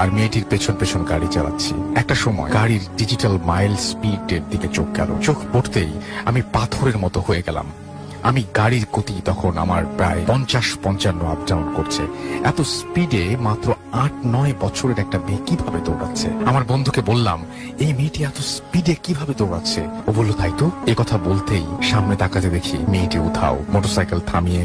আর মেয়েটির পেছন পেছন গাড়ি চালাচ্ছি। একটা সময় গাড়ির ডিজিটাল মাইল স্পিডের দিকে চোখ গেল। চোখ পড়তেই আমি পাথরের মতো হয়ে গেলাম। আমি গাড়ির গতি তখন আমার প্রায় 50-55 আপ ডাউন করছে। এত স্পিডে মাত্র 8-9 বছরের একটা মেয়ে কিভাবে দৌড়াচ্ছে? আমার বন্ধুকে বললাম, এই মেয়েটি এত স্পিডে কিভাবে দৌড়াচ্ছে? ও বলল, তাই তো। এ কথা বলতেই সামনে তাকাতে দেখি মেয়েটি উধাও। মোটরসাইকেল থামিয়ে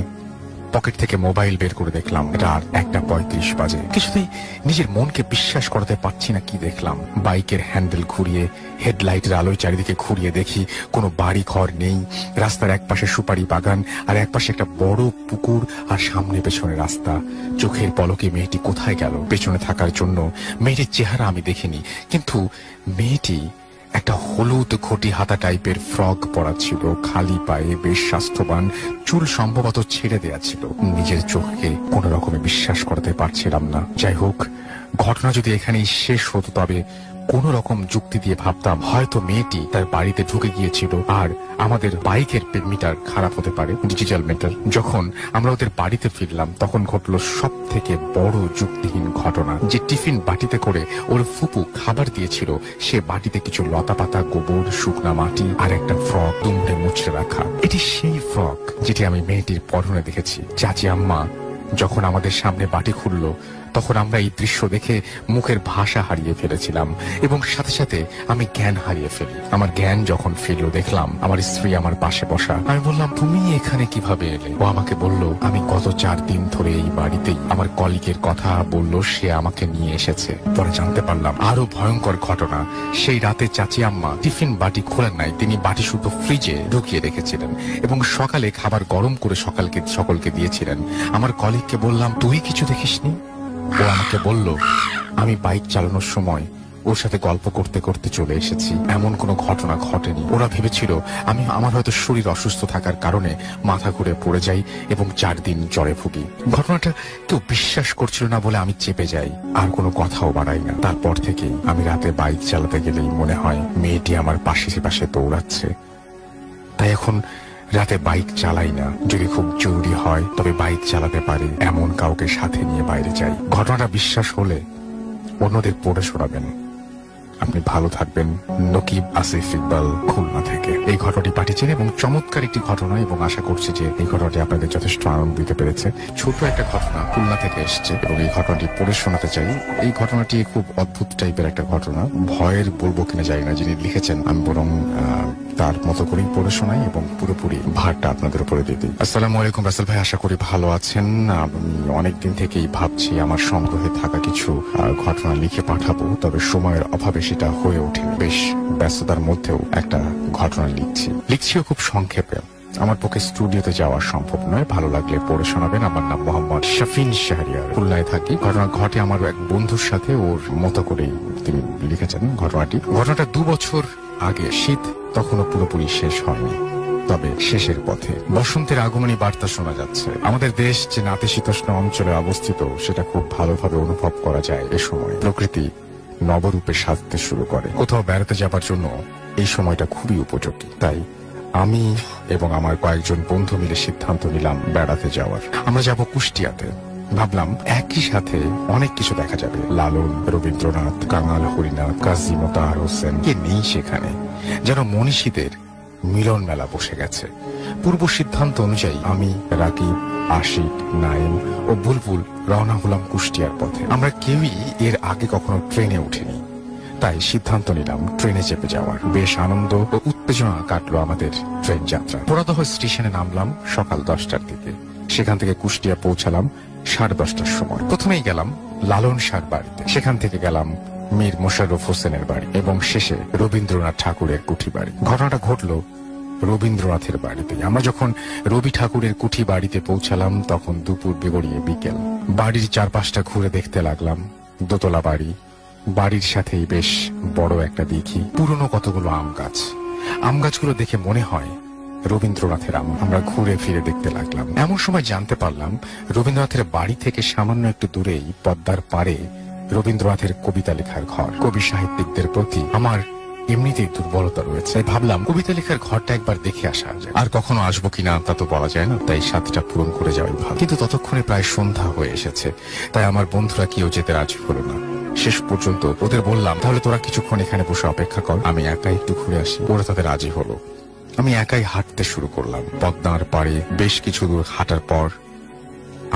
পকেট থেকে মোবাইল বের করে দেখলাম রাত 1:35 বাজে। কিছুতেই নিজের মনকে বিশ্বাস করাতে পারছি না কি দেখলাম। বাইকের হ্যান্ডেল ঘুরিয়ে হেডলাইটের আলোয় চারিদিকে ঘুরিয়ে দেখি কোনো বাড়ি ঘর নেই। রাস্তার এক পাশে সুপারি বাগান আর এক পাশে একটা বড় পুকুর আর সামনে পেছনে রাস্তা। চোখের পলকে মেয়েটি কোথায় গেল? পেছনে থাকার জন্য মেয়েটির চেহারা আমি দেখিনি, কিন্তু মেয়েটি একটা হলুদ ঘটি হাতা টাইপের ফ্রক পরা ছিল, খালি পায়ে, বেশ স্বাস্থ্যবান, চুল সম্ভবত ছেড়ে দেয়া ছিল। নিজের চোখকে কোনো রকমে বিশ্বাস করতে পারছিলাম না। যাই হোক, ঘটনা যদি এখানেই শেষ হতো তবে কোন রকম যুক্তি দিয়ে ভাবতাম হয়তো মেয়েটি তার বাড়িতে ঢুকে গিয়েছিল আর আমাদের বাইকের মিটার খারাপ হতে পারে, ডিজিটাল মিটার। যখন আমরা ওদের বাড়িতে ফিরলাম তখন ঘটলো সব থেকে বড় যুক্তিহীন ঘটনা, যে টিফিন বাটিতে করে ওর ফুপু খাবার দিয়েছিল সে বাটিতে কিছু লতাপাতা, গোবর, শুকনা মাটি আর একটা ফ্রক দুমড়ে মুচড়ে রাখা। এটি সেই ফ্রক যেটি আমি মেয়েটির পরনে দেখেছি। চাচি আম্মা যখন আমাদের সামনে বাটি খুললো তখন আমরা এই দৃশ্য দেখে মুখের ভাষা হারিয়ে ফেলেছিলাম এবং সাথে সাথে আমি জ্ঞান হারিয়ে ফেলি। আমার জ্ঞান যখন ফিরল দেখলাম আমার স্ত্রী আমার পাশে বসা। আমি বললাম, তুমি এখানে কিভাবে এলে? ও আমাকে বলল, আমি গত 4 দিন ধরে এই বাড়িতেই। আমার কলিগের কথা বলল, সে আমাকে নিয়ে এসেছে। পরে জানতে পারলাম আরো ভয়ঙ্কর ঘটনা। সেই রাতে চাচি আম্মা টিফিন বাটি খোলেন নাই, তিনি বাটি শুধু ফ্রিজে ঢুকিয়ে রেখেছিলেন এবং সকালে খাবার গরম করে সকলকে দিয়েছিলেন। আমার কলিগকে বললাম, তুই কিছু দেখিসনি? ও আমাকে বলল, আমি বাইক চালানোর সময় ওর সাথে গল্প করতে করতে চলে এসেছি, এমন কোনো ঘটনা ঘটেনি। ওরা ভেবেছিল আমার হয়তো শরীর অসুস্থ থাকার কারণে মাথা ঘুরে পড়ে যাই এবং 4 দিন জ্বরে ভুগি। ঘটনাটা কেউ বিশ্বাস করছিল না বলে আমি চেপে যাই, আর কোনো কথাও বাড়াই না। তারপর থেকেই আমি রাতে বাইক চালাতে গেলেই মনে হয় মেয়েটি আমার পাশে দৌড়াচ্ছে। তাই এখন রাতে বাইক চালাই না। যদি খুব জরুরি হয় তবে বাইক চালাতে পারি এমন কাউকে সাথে নিয়ে বাইরে যাই। ঘটনাটা বিশ্বাস হলে অন্যদের পড়ে শোনাবেন। আপনি ভালো থাকবেন। নকিব আসিফ ইকবাল, খুলনা থেকে। এই ঘটনাটি পাঠিয়েছেন এবং চমৎকার একটি ঘটনা, এবং আশা করছি যে এই ঘটনাটি আপনাদের যথেষ্ট আনন্দ দিতে পেরেছে। ছোট একটা ঘটনা খুলনা থেকে এসছে এবং এই ঘটনাটি পড়ে শোনাতে চাই। এই ঘটনাটি খুব অদ্ভুত টাইপের একটা ঘটনা, ভয়ের বলবো কিনা জানি না। যিনি লিখেছেন আমি বরং তার মতো করেই পড়ে শোনাই এবং পুরোপুরি ভারটা আপনাদের উপরে দিয়ে দিই। আসসালামু আলাইকুম রাসেল ভাই, আশা করি ভালো আছেন। আমি অনেকদিন থেকেই ভাবছি আমার সংগ্রহে থাকা কিছু ঘটনা লিখে পাঠাবো, তবে সময়ের অভাবে সেটা হয়ে ওঠে। বেশ ব্যস্ততার মধ্যেও একটা ঘটনা লিখছিও খুব সংক্ষেপে। আমার পক্ষে স্টুডিওতে যাওয়া সম্ভব নয়, ভালো লাগলে পড়ে শোনাবেন। আমার নাম মোহাম্মদ শাফিন শাহরিয়ার, খুলনায় থাকি। ঘটনা ঘটে আমার এক বন্ধুর সাথে, ওর মতো করেই তিনি লিখেছেন ঘটনাটা 2 বছর আগে। শীত তখনও পুরোপুরি শেষ হয়নি, তবে শেষের পথে। বসন্তের আগমনী বার্তা শোনা যাচ্ছে। আমাদের দেশ যে নাতিশীতোষ্ণ অঞ্চলে অবস্থিত সেটা খুব ভালোভাবে অনুভব করা যায়। এ সময় প্রকৃতি নবরূপে সাজতে শুরু করে। কোথাও বেড়াতে যাবার জন্য এই সময়টা খুবই উপযোগী। তাই আমি এবং আমার কয়েকজন বন্ধু মিলে সিদ্ধান্ত নিলাম বেড়াতে যাওয়ার। আমরা যাব কুষ্টিয়াতে। ভাবলাম একই সাথে অনেক কিছু দেখা যাবে। লালন, রবীন্দ্রনাথ, কাঙাল হরিনাথ, কাজী মোতাহার হোসেন, কে নেই সেখানে। যেন মনীষীদের মিলন মেলা বসে গেছে। পূর্ব সিদ্ধান্ত অনুযায়ী আমি, রাকিব, আশিক, নাইম ও বুলবুল রওনা হলাম কুষ্টিয়ার পথে। আমরা কেউই এর আগে কখনো ট্রেনে উঠিনি, তাই সিদ্ধান্ত নিলাম ট্রেনে চেপে যাওয়ার। বেশ আনন্দ ও উত্তেজনা কাটলো আমাদের ট্রেন যাত্রা। পোড়াদহ স্টেশনে নামলাম সকাল 10টার দিকে। সেখান থেকে কুষ্টিয়া পৌঁছালাম 10:30টার সময়। প্রথমেই গেলাম লালন শাহর বাড়িতে, সেখান থেকে গেলাম মীর মোশাররফ হোসেনের বাড়ি এবং শেষে রবীন্দ্রনাথ ঠাকুরের কুঠি বাড়ি। ঘটনাটা ঘটলো রবীন্দ্রনাথের বাড়িতে। আমরা যখন রবি ঠাকুরের কুঠি বাড়িতে পৌঁছালাম তখন দুপুর গড়িয়ে বিকেল। বাড়ির চারপাশটা ঘুরে দেখতে লাগলাম। দোতলা বাড়ি, বাড়ির সাথেই বেশ বড় একটা দিঘি, পুরনো কতগুলো আম গাছ। আম গাছগুলো দেখে মনে হয় রবীন্দ্রনাথের আম। আমরা ঘুরে ফিরে দেখতে লাগলাম। এমন সময় জানতে পারলাম রবীন্দ্রনাথের বাড়ি থেকে সামান্য একটু দূরেই পদ্মার পাড়ে রবীন্দ্রনাথের কবিতা লেখার ঘর। কবি সাহিত্যিকদের প্রতি আমার এমনিতেই দুর্বলতা রয়েছে, ভাবলাম কবিতা লেখার ঘরটা একবার দেখে আসা যায়। আর কখনো আসবো কিনা তা তো বলা যায় না, তাই সাথটা পূরণ করে যাওয়াই ভালো। কিন্তু ততক্ষণে প্রায় সন্ধ্যা হয়ে এসেছে, তাই আমার বন্ধুরা কেউ যেতে রাজি হলো না। শেষ পর্যন্ত ওদের বললাম, তাহলে তোরা কিছুক্ষণ এখানে বসে অপেক্ষা কর, আমি একাই একটু ঘুরে আসি। ওরা তাদের রাজি হলো। আমি একাই হাঁটতে শুরু করলাম। পদ্মার পাড়ে বেশ কিছু দূর হাঁটার পর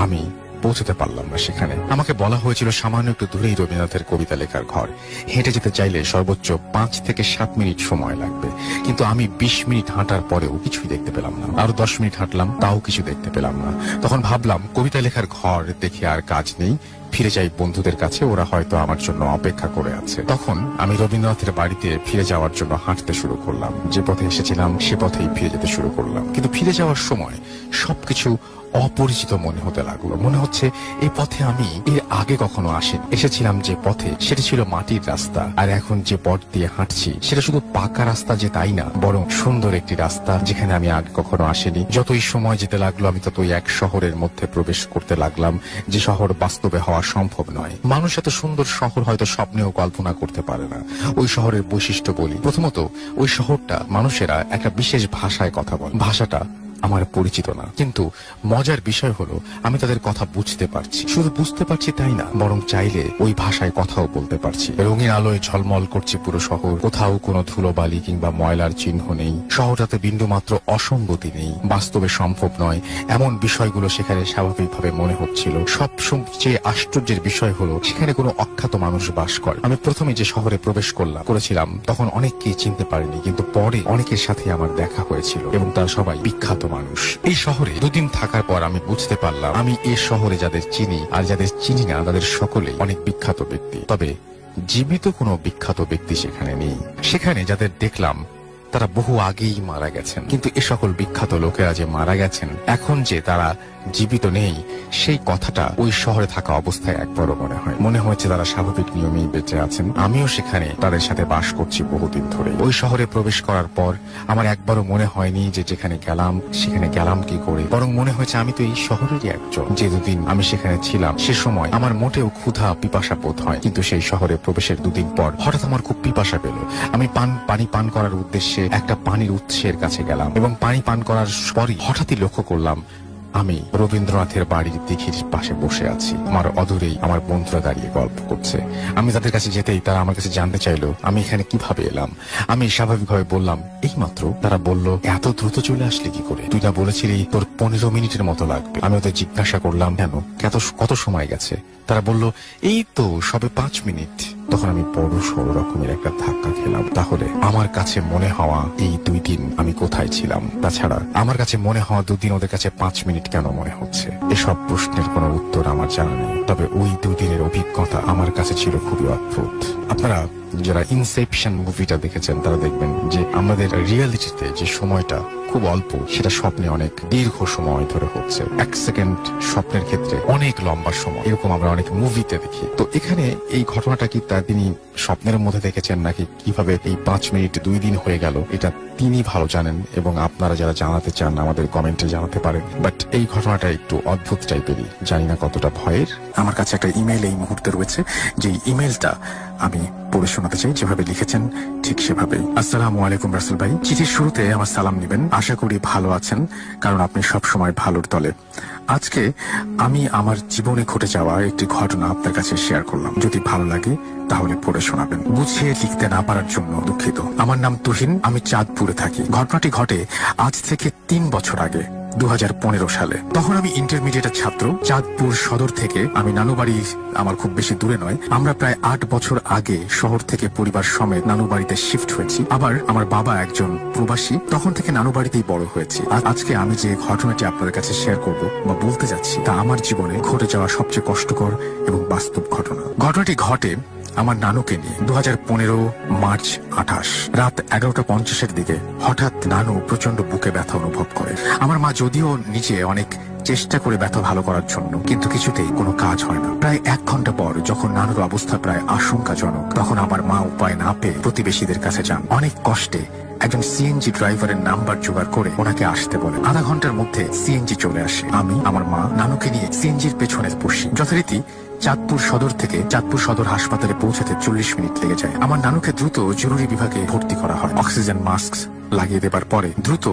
আমি পৌঁছতে পারলাম না সেখানে। আমাকে বলা হয়েছিল সামান্য একটু দূরেই রবীন্দ্রনাথের কবিতা লেখার ঘর। হেঁটে যেতে চাইলে সর্বোচ্চ 5 থেকে 7 মিনিট সময় লাগবে, কিন্তু আমি 20 মিনিট হাঁটার পরেও কিছুই দেখতে পেলাম না। আরো 10 মিনিট হাঁটলাম, তাও কিছু দেখতে পেলাম না। তখন ভাবলাম কবিতা লেখার ঘর দেখে আর কাজ নেই, ফিরে যাই বন্ধুদের কাছে, ওরা হয়তো আমার জন্য অপেক্ষা করে আছে। তখন আমি রবীন্দ্রনাথের বাড়িতে ফিরে যাওয়ার জন্য হাঁটতে শুরু করলাম। যে পথে এসেছিলাম সে পথেই ফিরে যেতে শুরু করলাম, কিন্তু ফিরে যাওয়ার সময় সবকিছু অপরিচিত মনে হতে লাগলো। মনে হচ্ছে এই পথে আমি এর আগে কখনো আসিনি। এসেছিলাম যে পথে সেটি ছিল মাটির রাস্তা, আর এখন যে পথ দিয়ে হাঁটছি সেটা শুধু পাকা রাস্তা যে তাই না, বরং সুন্দর একটি রাস্তা যেখানে আমি আগে কখনো আসিনি। যতই সময় যেতে লাগলো আমি ততই এক শহরের মধ্যে প্রবেশ করতে লাগলাম, যে শহর বাস্তবে হওয়া সম্ভব নয়। মানুষ এত সুন্দর শহর হয়তো স্বপ্নেও কল্পনা করতে পারে না। ওই শহরের বৈশিষ্ট্য বলি। প্রথমত, ওই শহরটা মানুষেরা একটা বিশেষ ভাষায় কথা বলে। ভাষাটা আমার পরিচিত না, কিন্তু মজার বিষয় হলো আমি তাদের কথা বুঝতে পারছি। শুধু বুঝতে পারছি তাই না, বরং চাইলে ওই ভাষায় কথাও বলতে পারছি। রঙিন আলোয় ঝলমল করছে পুরো শহর, কোথাও কোনো ধুলোবালি কিংবা ময়লার চিহ্ন নেই। শহরটাতে বিন্দুমাত্র অসঙ্গতি নেই, বাস্তবে সম্ভব নয় এমন বিষয়গুলো সেখানে স্বাভাবিকভাবে মনে হচ্ছিল। সবচেয়ে আশ্চর্যের বিষয় হলো সেখানে কোনো অখ্যাত মানুষ বাস করে। আমি প্রথমে যে শহরে প্রবেশ করেছিলাম তখন অনেককেই চিনতে পারিনি, কিন্তু পরে অনেকের সাথে আমার দেখা হয়েছিল এবং তারা সবাই বিখ্যাত মানুষ। এই শহরে 2 দিন থাকার পর আমি বুঝতে পারলাম আমি এই শহরে যাদের চিনি আর যাদের চিনি না তাদের সকলেই অনেক বিখ্যাত ব্যক্তি, তবে জীবিত কোনো বিখ্যাত ব্যক্তি সেখানে নেই। সেখানে যাদের দেখলাম তারা বহু আগেই মারা গেছেন, কিন্তু এ সকল বিখ্যাত লোকেরা যে মারা গেছেন, এখন যে তারা জীবিত নেই সেই কথাটা ওই শহরে থাকা অবস্থায় একবারও মনে হয়েছে তারা স্বাভাবিক নিয়মেই বেঁচে আছেন। আমিও সেখানে তাদের সাথে বাস করছি বহুদিন ধরে। ওই শহরে প্রবেশ করার পর আমার একবারও মনে হয়নি যে যেখানে গেলাম সেখানে গেলাম কি করে, বরং মনে হয়েছে আমি তো এই শহরেরই একজন। যে 2 দিন আমি সেখানে ছিলাম সে সময় আমার মোটেও ক্ষুধা পিপাসা বোধ হয়, কিন্তু সেই শহরে প্রবেশের 2 দিন পর হঠাৎ আমার খুব পিপাসা পেল। আমি পানি পান করার উদ্দেশ্যে একটা পানির উৎসের কাছে গেলাম এবং পানি পান করার পরই হঠাৎই লক্ষ্য করলাম আমি রবীন্দ্রনাথের বাড়ির দিঘির পাশে বসে আছি। আমার অদূরেই আমার বন্ধুরা দাঁড়িয়ে গল্প করছে। আমি তাদের কাছে যেতেই তারা আমার কাছে জানতে চাইলো আমি এখানে কিভাবে এলাম। আমি স্বাভাবিকভাবে বললাম এই মাত্র। তারা বলল এত দ্রুত চলে আসলে কি করে? তুই না বলেছিলি তোর 15 মিনিটের মতো লাগবে। আমি ওদের জিজ্ঞাসা করলাম কেন, কত সময় গেছে? তারা বলল এই তো সবে 5 মিনিট। তখন আমি বড় সড় রকমের একটা ধাক্কা খেলাম। তাহলে আমার কাছে মনে হওয়া এই 2 দিন আমি কোথায় ছিলাম? তাছাড়া আমার কাছে মনে হওয়া 2 দিন ওদের কাছে 5 মিনিট কেন মনে হচ্ছে? এসব প্রশ্নের কোনো উত্তর আমার জানা নেই। তবে ওই 2 দিনের অভিজ্ঞতা আমার কাছে ছিল খুবই অদ্ভুত। আপনারা যারা ইনসেপশন মুভিটা দেখেছেন তারা দেখবেন যে আমাদের রিয়েলিটিতে যে সময়টা খুব অল্প, সেটা স্বপ্নে অনেক দীর্ঘ সময় ধরে হচ্ছে। 1 সেকেন্ড স্বপ্নের ক্ষেত্রে অনেক লম্বা সময়, এরকম আমরা অনেক মুভিতে দেখি। তো এখানে এই ঘটনাটা কি তিনি স্বপ্নের মধ্যে দেখেছেন নাকি কিভাবে এই 5 মিনিট 2 দিন হয়ে গেল, এটা তিনি ভালো জানেন। এবং আপনারা যারা জানাতে চান আমাদের কমেন্টে জানাতে পারেন। বাট এই ঘটনাটা একটু অদ্ভুত টাইপেরই, জানি না কতটা ভয়ের। আমার কাছে একটা ইমেল এই মুহূর্তে রয়েছে, যে ইমেলটা আমি পড়ে শোনাতে চাই। যেভাবে লিখেছেন ঠিক সেভাবেই। আসসালামু আলাইকুম রাসেল ভাই, চিঠির শুরুতে আমার সালাম নেবেন। আশা করি ভালো আছেন, কারণ আপনি সব সময় ভালোর দলে। আজকে আমি আমার জীবনে ঘটে যাওয়া একটি ঘটনা আপনার কাছে শেয়ার করলাম। যদি ভালো লাগে তাহলে পড়ে শোনাবেন। গুছিয়ে লিখতে না পারার জন্য দুঃখিত। আমার নাম তুহিন, আমি চাঁদপুরে থাকি। ঘটনাটি ঘটে আজ থেকে 3 বছর আগে, 2015 সালে। তখন আমি ইন্টারমিডিয়েটের ছাত্র। চাঁদপুর সদর থেকে আমি নানুবাড়ি, আমার খুব বেশি দূরে নয়। আমরা প্রায় 8 বছর আগে শহর থেকে পরিবার সমেত নানুবাড়িতে শিফট হয়েছি। আবার আমার বাবা একজন প্রবাসী, তখন থেকে নানুবাড়িতেই বড় হয়েছি। আজকে আমি যে ঘটনাটি আপনাদের কাছে শেয়ার করব বা বলতে যাচ্ছি, তা আমার জীবনে ঘটে যাওয়া সবচেয়ে কষ্টকর এবং বাস্তব ঘটনা। ঘটনাটি ঘটে আমার নানুকে নিয়ে। 2015 মার্চ 28 রাত 11:50 দিকে হঠাৎ নানু প্রচন্ড বুকে ব্যথা অনুভব করে। আমার মা যদিও নিজে অনেক চেষ্টা করে ব্যথা ভালো করার জন্য, কিন্তু কিছুতেই কোনো কাজ হয় না। প্রায় 1 ঘন্টা পর যখন নানুর অবস্থা প্রায় আশঙ্কাজনক, তখন আমার মা উপায় না পেয়ে প্রতিবেশীদের কাছে যান। অনেক কষ্টে একজন সিএনজি ড্রাইভারের নাম্বার জোগাড় করে ওনাকে আসতে বলে। আধা ঘন্টার মধ্যে সিএনজি চলে আসে। আমি আমার মা নানুকে নিয়ে সিএনজির পেছনে বসি। যথারীতি চাঁদপুর সদর থেকে চাঁদপুর সদর হাসপাতালে পৌঁছাতে 40 মিনিট লেগে যায়। আমার নানুকে দ্রুত জরুরি বিভাগে ভর্তি করা হয়। অক্সিজেন মাস্ক লাগিয়ে দেবার পরে দ্রুত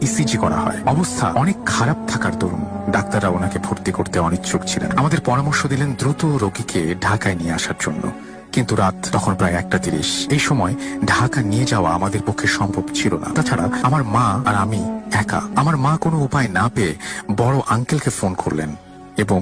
ইসিজি করা হয়। অবস্থা অনেক খারাপ থাকার দরুন ডাক্তাররা ওনাকে ভর্তি করতে অনিচ্ছুক ছিলেন। আমাদের পরামর্শ দিলেন দ্রুত রোগীকে ঢাকায় নিয়ে আসার জন্য। কিন্তু রাত তখন প্রায় 1:30। এই সময় ঢাকা নিয়ে যাওয়া আমাদের পক্ষে সম্ভব ছিল না। তাছাড়া আমার মা আর আমি একা। আমার মা কোনো উপায় না পেয়ে বড় আঙ্কেলকে ফোন করলেন এবং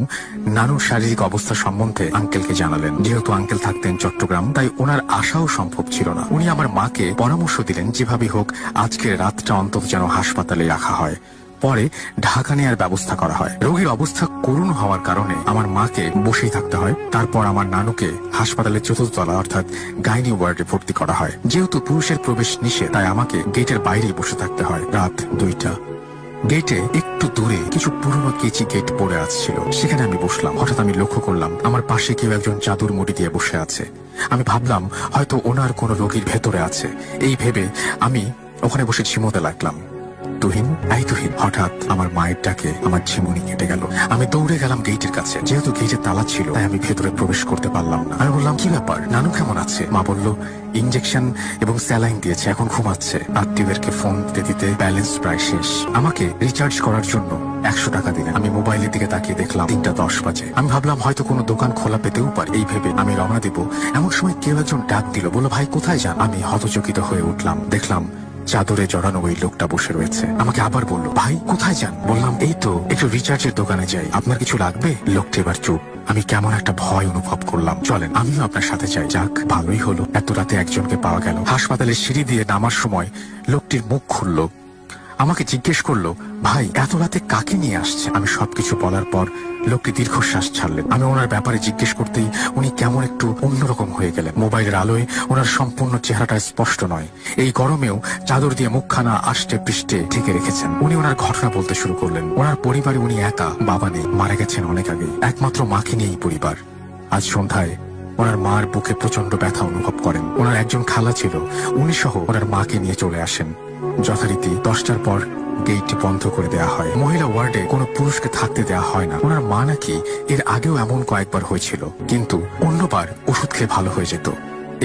নানুর শারীরিক অবস্থা সম্বন্ধে আঙ্কেলকে জানালেন। যেহেতু আঙ্কেল থাকতেন চট্টগ্রাম, তাই ওনার আসাও সম্ভব ছিল না। উনি আমার মাকে পরামর্শ দিলেন যেভাবে হোক আজকের রাতটা অন্তত যেন হাসপাতালে রাখা হয়, পরে ঢাকা নেওয়ার ব্যবস্থা করা হয়। রোগীর অবস্থা করুণ হওয়ার কারণে আমার মাকে বসেই থাকতে হয়। তারপর আমার নানুকে হাসপাতালের 4th তলা অর্থাৎ গাইনি ওয়ার্ডে ভর্তি করা হয়। যেহেতু পুরুষের প্রবেশ নিষেধ, তাই আমাকে গেটের বাইরেই বসে থাকতে হয়। রাত 2টা। গেটে একটু দূরে কিছু পুরনো কেচি গেট পড়ে আসছিল, সেখানে আমি বসলাম। হঠাৎ আমি লক্ষ্য করলাম আমার পাশে কেউ একজন চাদর মুড়ি দিয়ে বসে আছে। আমি ভাবলাম হয়তো ওনার কোনো রোগীর ভেতরে আছে। এই ভেবে আমি ওখানে বসে ঝিমোতে লাগলাম। তুহিন, এই তুহিন। হঠাৎ আমার মায়ের ডাকে আমার ঝিমুনি কেটে গেল। আমি দৌড়ে গেলাম গেটের কাছে। যেহেতু গেটের তালা ছিল, তাই আমি ভেতরে প্রবেশ করতে পারলাম না। আমি বললাম কি ব্যাপার, নানু কেমন আছে? মা বলল ইনজেকশন এবং স্যালাইন দিয়েছে, এখন ঘুমাচ্ছে। আত্মীয়দেরকে ফোন দিতে দিতে ব্যালেন্স প্রায় শেষ। আমাকে রিচার্জ করার জন্য 100 টাকা দিলেন। আমি মোবাইলের দিকে তাকিয়ে দেখলাম 3:10 বাজে। আমি ভাবলাম হয়তো কোনো দোকান খোলা পেতেও পারে। এই ভেবে আমি রওনা দিব, এমন সময় কেউ একজন ডাক দিল, বলল ভাই কোথায় যান? আমি হতচকিত হয়ে উঠলাম। দেখলাম চাদরে জড়ানো ওই লোকটা বসে রয়েছে। আমাকে আবার বলল ভাই কোথায় যান? বললাম এই তো একটু রিচার্জের দোকানে যাই, আপনার কিছু লাগবে? লোকটা এবার চুপ। আমি কেমন একটা ভয় অনুভব করলাম। চলেন আমিও আপনার সাথে যাই। যাক ভালোই হলো, এত রাতে একজনকে পাওয়া গেল। হাসপাতালের সিঁড়ি দিয়ে নামার সময় লোকটির মুখ খুলল। আমাকে জিজ্ঞেস করলো ভাই এত রাতে কাকে নিয়ে আসছে? আমি সবকিছু বলার পর লোকটি দীর্ঘশ্বাস ছাড়লেন। আমি ওনার ব্যাপারে জিজ্ঞেস করতেই উনি কেমন একটু অন্যরকম হয়ে গেলেন। মোবাইলের আলোয় ওনার সম্পূর্ণ চেহারাটা স্পষ্ট নয়। এই গরমেও চাদর দিয়ে মুখখানা আষ্টে পৃষ্ঠে ঢেকে রেখেছেন। উনি ওনার ঘটনা বলতে শুরু করলেন। ওনার পরিবারে উনি একা, বাবা নেই, মারা গেছেন অনেক আগেই। একমাত্র মাকে নিয়েই পরিবার। আজ সন্ধ্যায় ওনার মার বুকে প্রচন্ড ব্যথা অনুভব করেন। ওনার একজন খালা ছিল, উনি সহ ওনার মাকে নিয়ে চলে আসেন। যথারীতি 10টার পর গেট বন্ধ করে দেওয়া হয়। মহিলা ওয়ার্ডে কোনো পুরুষকে থাকতে দেওয়া হয় না। ওনার মা নাকি এর আগেও এমন কয়েকবার হয়েছিল, কিন্তু অন্যবার ওষুধ খেয়ে ভালো হয়ে যেত।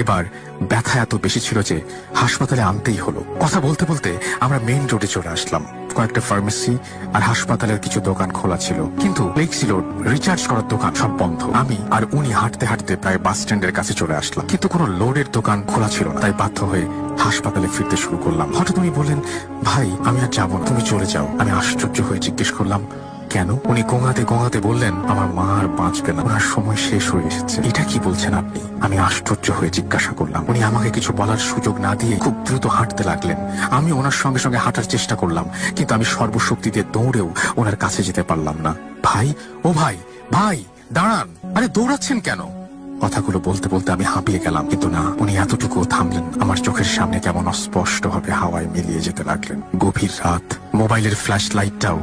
এবার ব্যথা এত বেশি ছিল যে হাসপাতালে আনতেই হলো। কথা বলতে বলতে আমরা মেইন রোডে চলে আসলাম। কয়েকটা ফার্মেসি আর হাসপাতালের কিছু দোকান খোলা ছিল, কিন্তু লেক্সি রোড রিচার্জ করার দোকান সব বন্ধ। আমি আর উনি হাঁটতে হাঁটতে প্রায় বাস স্ট্যান্ডের কাছে চলে আসলাম, কিন্তু কোনো লোডের দোকান খোলা ছিল না। তাই বাধ্য হয়ে হাসপাতালে ফিরতে শুরু করলাম। হঠাৎ উনি বললেন, ভাই আমি আর যাবো না, তুমি চলে যাও। আমি আশ্চর্য হয়ে জিজ্ঞেস করলাম, কেন? উনি গোঙাতে গোঙাতে বললেন, আমার মা আর বাঁচবে না, ওনার সময় শেষ হয়ে এসেছে। এটা কি বলছেন আপনি? আমি আশ্চর্য হয়ে জিজ্ঞাসা করলাম। উনি আমাকে কিছু বলার সুযোগ না দিয়ে খুব দ্রুত হাঁটতে লাগলেন। আমি ওনার সঙ্গে সঙ্গে হাঁটার চেষ্টা করলাম, কিন্তু আমি সর্বশক্তি দিয়ে দৌড়েও ওনার কাছে যেতে পারলাম না। ভাই, ও ভাই, ভাই দাঁড়ান, আরে দৌড়াচ্ছেন কেন? কথাগুলো বলতে বলতে আমি হাঁপিয়ে গেলাম, কিন্তু না, উনি এতটুকু থামলেন। আমার চোখের সামনে কেমন অস্পষ্ট ভাবে হাওয়ায় মিলিয়ে যেতে লাগলেন। গভীর রাত, মোবাইলের ফ্ল্যাশ লাইটটাও